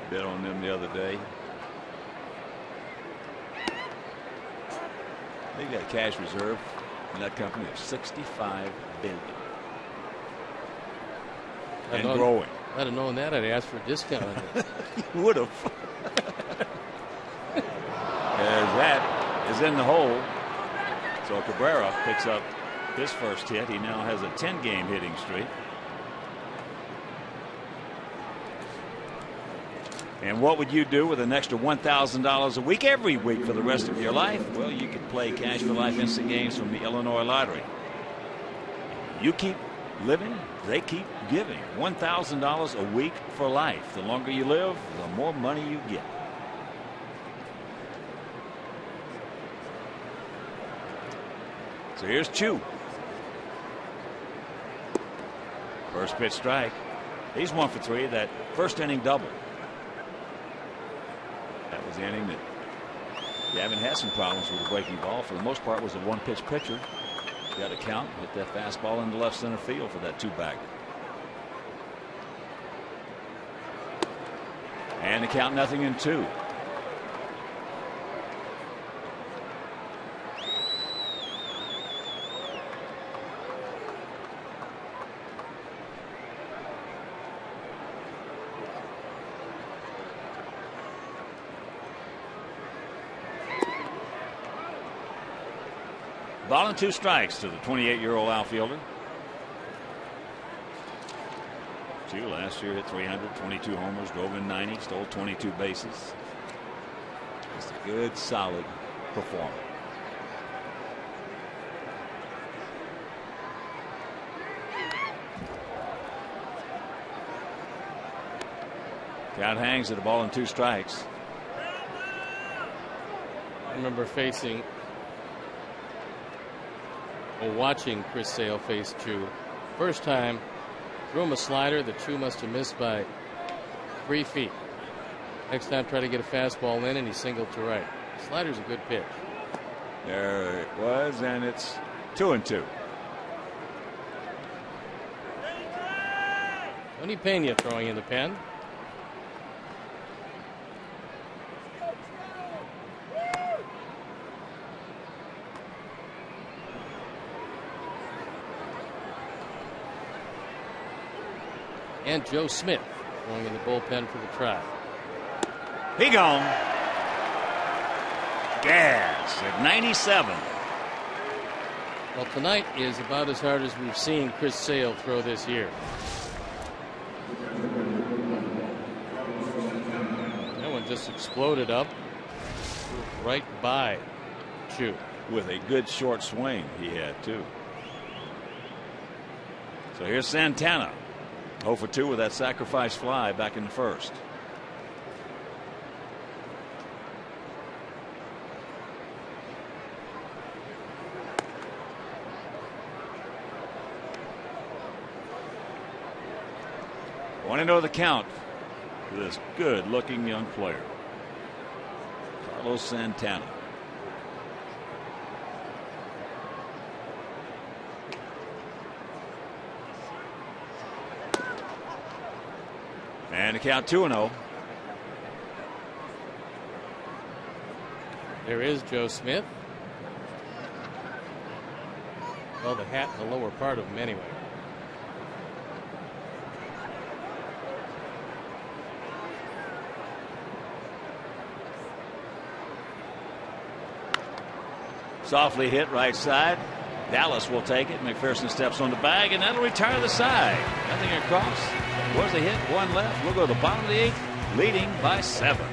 bit on them the other day. They've got a cash reserve in that company of $65 billion. And growing. I'd have known that, I'd ask for a discount on it. You would have. As that is in the hole. So Cabrera picks up his first hit. He now has a 10-game hitting streak. And what would you do with an extra $1,000 a week every week for the rest of your life? Well, you could play Cash for Life instant games from the Illinois Lottery. You keep living, they keep giving. $1,000 a week for life. The longer you live, the more money you get. So here's Chu. First pitch strike. He's 1 for 3. That first inning double. That was the inning that Gavin had some problems with the breaking ball. For the most part, was a one-pitch pitcher. Got a count, hit that fastball into left center field for that 2-bagger. And the count 0-2. Ball and 2 strikes to the 28-year-old outfielder. Chu last year hit 322 homers, drove in 90, stole 22 bases. Just a good, solid performer. Count hangs at a ball and 2 strikes. I remember facing or watching Chris Sale face Chu. First time, threw him a slider that Chu must have missed by 3 feet. Next time, try to get a fastball in, and he singled to right. Slider's a good pitch. There it was, and it's 2-2. Tony Pena throwing in the pen. And Joe Smith going in the bullpen for the Tribe. He gone. Gas at 97. Well, tonight is about as hard as we've seen Chris Sale throw this year. That one just exploded up right by Chu. With a good short swing he had, too. So here's Santana. 0 for 2 with that sacrifice fly back in the first. Want to know the count for this good-looking young player, Carlos Santana. And the count 2-0. There is Joe Smith. Well, the hat in the lower part of him anyway. Softly hit right side. Dallas will take it. McPherson steps on the bag, and that'll retire the side. Nothing across. Where's the hit? One left. We'll go to the bottom of the 8th, leading by 7.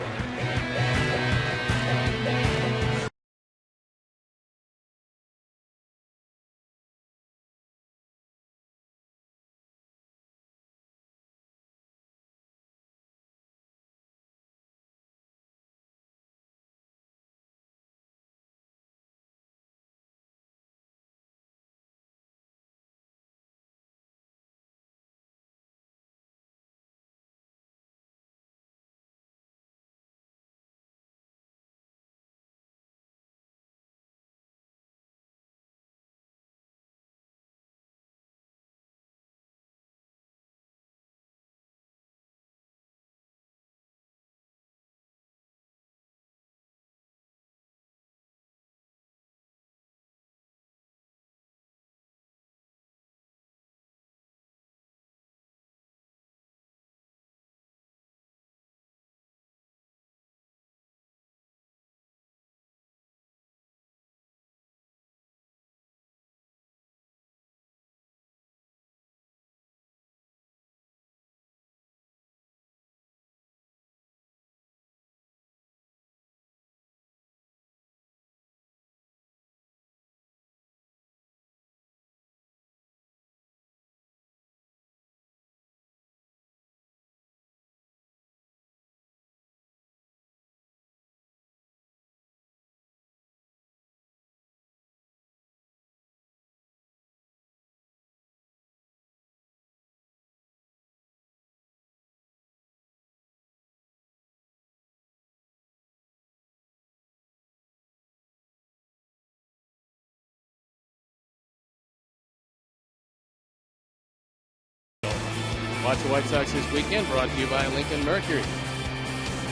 Watch the White Sox this weekend, brought to you by Lincoln Mercury.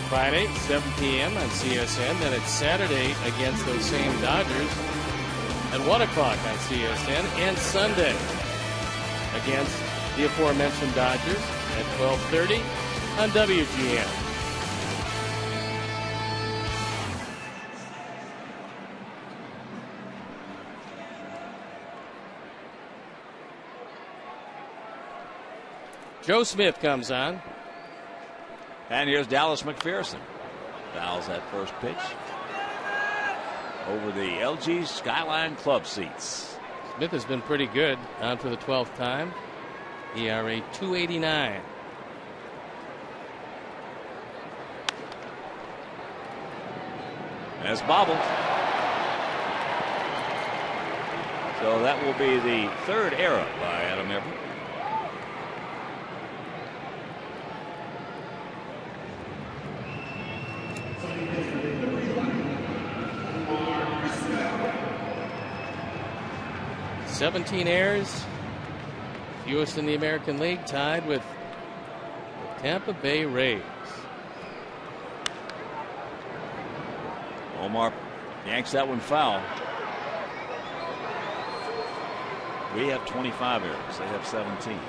Friday, 7 p.m. on CSN. Then it's Saturday against those same Dodgers at 1 o'clock on CSN. And Sunday against the aforementioned Dodgers at 12:30 on WGN. Joe Smith comes on. And here's Dallas McPherson. Fouls that first pitch over the LG Skyline Club seats. Smith has been pretty good, on for the 12th time. ERA 2.89. And it's bobbled. So that will be the 3rd error by Adam Everett. "17 errors, fewest in the American League, tied with the Tampa Bay Rays." Omar yanks that one foul. We have 25 errors. They have 17.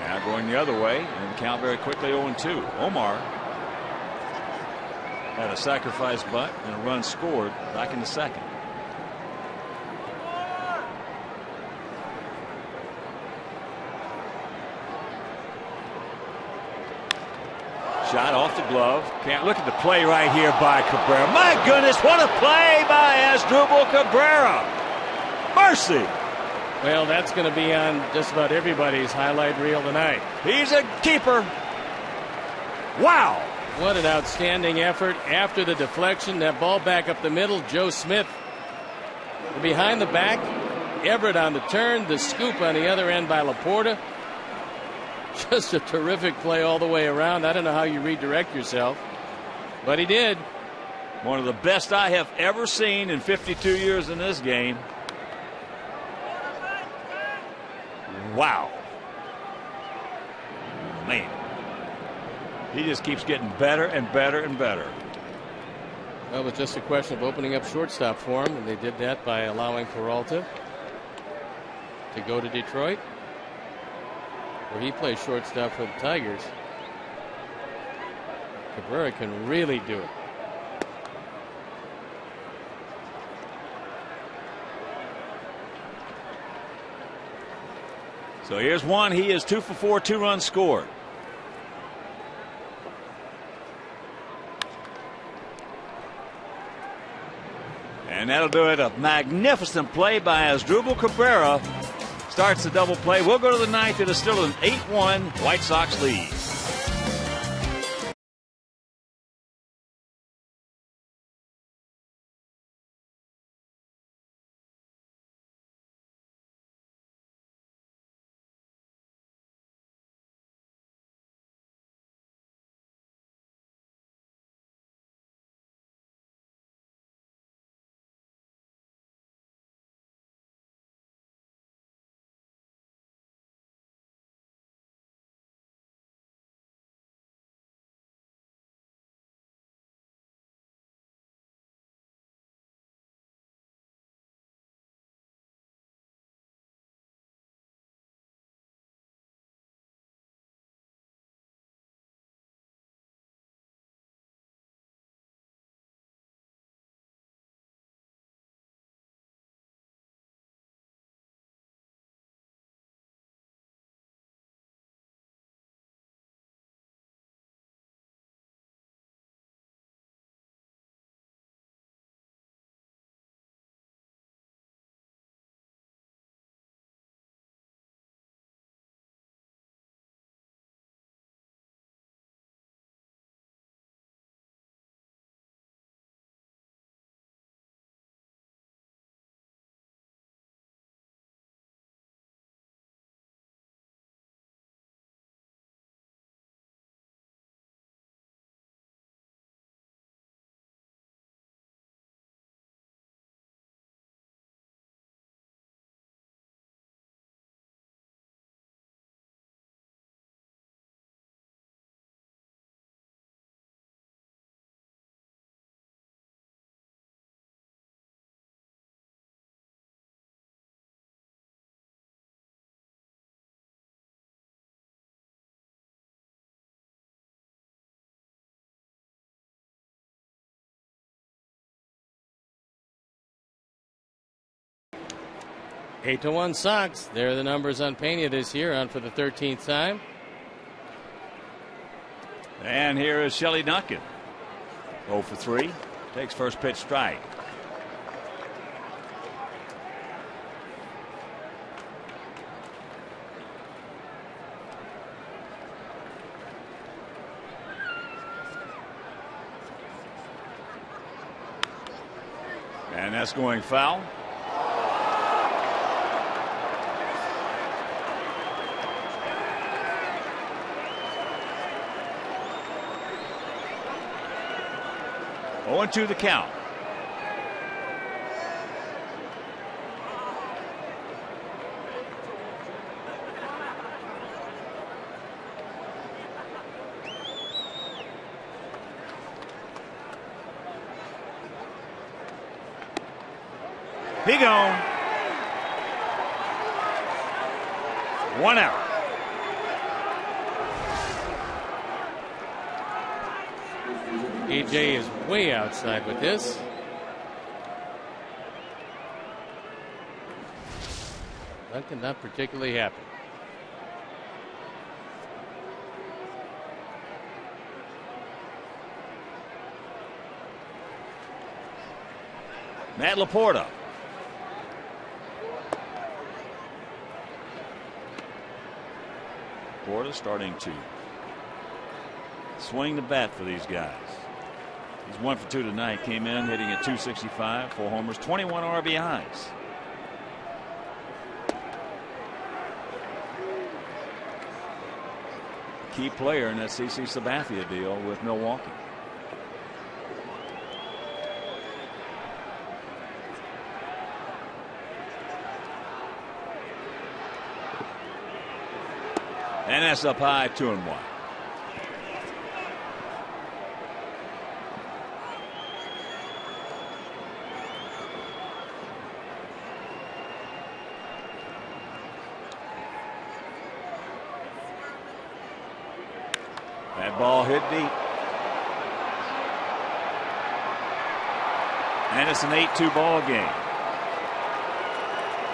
Now going the other way, and count very quickly 0-2. Omar had a sacrifice bunt and a run scored back in the 2nd. Shot off the glove. Can't look at the play right here by Cabrera. My goodness, what a play by Asdrubal Cabrera. Mercy. Well, that's going to be on just about everybody's highlight reel tonight. He's a keeper. Wow. What an outstanding effort. After the deflection, that ball back up the middle. Joe Smith behind the back. Everett on the turn. The scoop on the other end by Laporta. Just a terrific play all the way around. I don't know how you redirect yourself, but he did. One of the best I have ever seen in 52 years in this game. Wow. Man. He just keeps getting better and better and better. Well, it was just a question of opening up shortstop for him, and they did that by allowing Peralta to go to Detroit, where he plays shortstop for the Tigers. Cabrera can really do it. So here's one. He is 2 for 4, 2 runs scored. And that'll do it. A magnificent play by Asdrubal Cabrera starts the double play. We'll go to the ninth. It is still an 8-1 White Sox lead. Eight to 1 Sox. There are the numbers on Pena this year, on for the 13th time. And here is Shelley Duncan. 0 for 3. Takes first pitch strike. And that's going foul. Oh, 0-2 the count. Big on. 1 out. AJ is way outside with this. Duncan not particularly happy. Matt Laporta. Laporta starting to swing the bat for these guys. He's 1 for 2 tonight. Came in hitting at .265, 4 homers, 21 RBIs. Key player in that CC Sabathia deal with Milwaukee. And that's up high, 2-1. That ball hit deep. And it's an 8-2 ball game.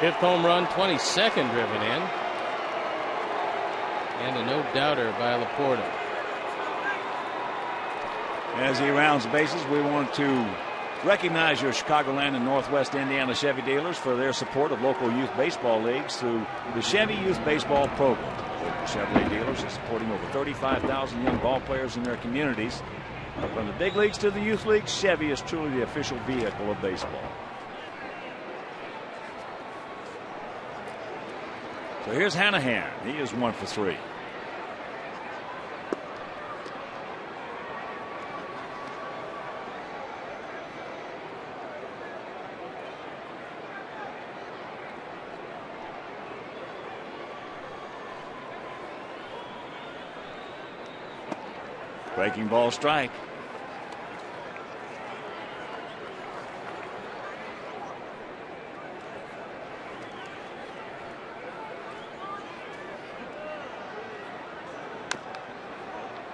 5th home run, 22nd driven in. And a no-doubter by Laporta. As he rounds the bases, we want to recognize your Chicagoland and Northwest Indiana Chevy dealers for their support of local youth baseball leagues through the Chevy Youth Baseball Program. Local Chevrolet dealers are supporting over 35,000 young ball players in their communities. From the big leagues to the youth leagues, Chevy is truly the official vehicle of baseball. So here's Hanahan. He is 1 for 3. Breaking ball, strike.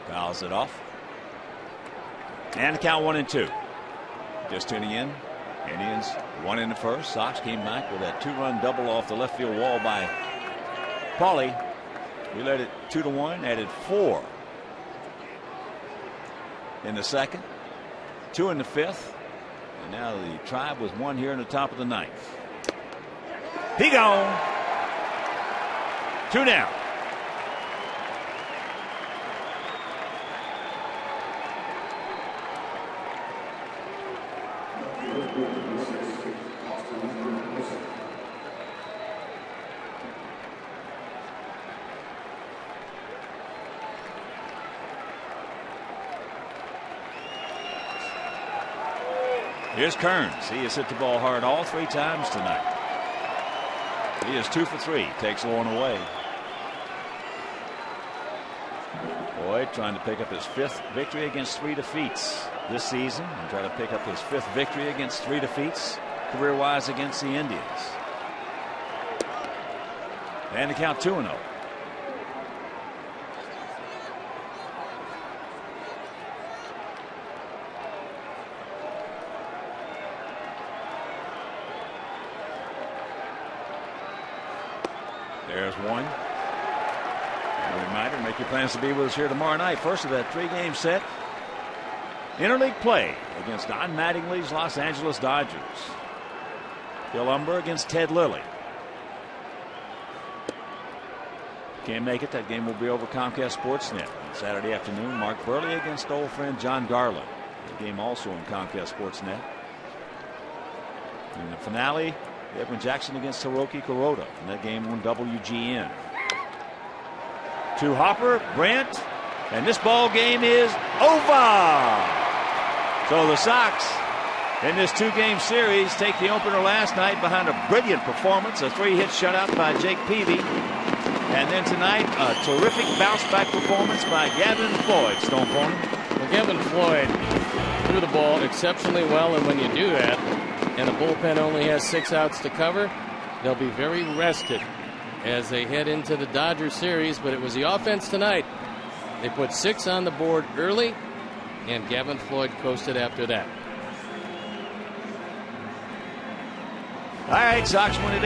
Fouls it off. And the count 1-2. Just tuning in. Indians 1 in the first. Sox came back with that 2-run double off the left field wall by Paulie. We led it 2-1, added 4 in the second, 2 in the fifth, and now the Tribe was 1 here in the top of the ninth. He gone. 2 down. Here's Kearns. He has hit the ball hard all 3 times tonight. He is 2 for 3. Takes one away. Boyd trying to pick up his 5th victory against 3 defeats this season, and try to pick up his 5th victory against 3 defeats career-wise against the Indians. And the count 2-0. There's one. A reminder, make your plans to be with us here tomorrow night. First of that 3-game set. Interleague play against Don Mattingly's Los Angeles Dodgers. Bill Umber against Ted Lilly. Can't make it. That game will be over Comcast Sportsnet. On Saturday afternoon, Mark Burley against old friend John Garland. The game also on Comcast Sportsnet. In the finale, Edwin Jackson against Hiroki Kuroda. And that game on WGN. To Hopper, Brent, and this ball game is over. So the Sox in this 2-game series take the opener last night behind a brilliant performance, a 3-hit shutout by Jake Peavy. And then tonight, a terrific bounce-back performance by Gavin Floyd, Stone Pony. Well, Gavin Floyd threw the ball exceptionally well, and when you do that, and the bullpen only has 6 outs to cover, they'll be very rested as they head into the Dodgers series. But it was the offense tonight. They put 6 on the board early, and Gavin Floyd coasted after that. All right, Sox win it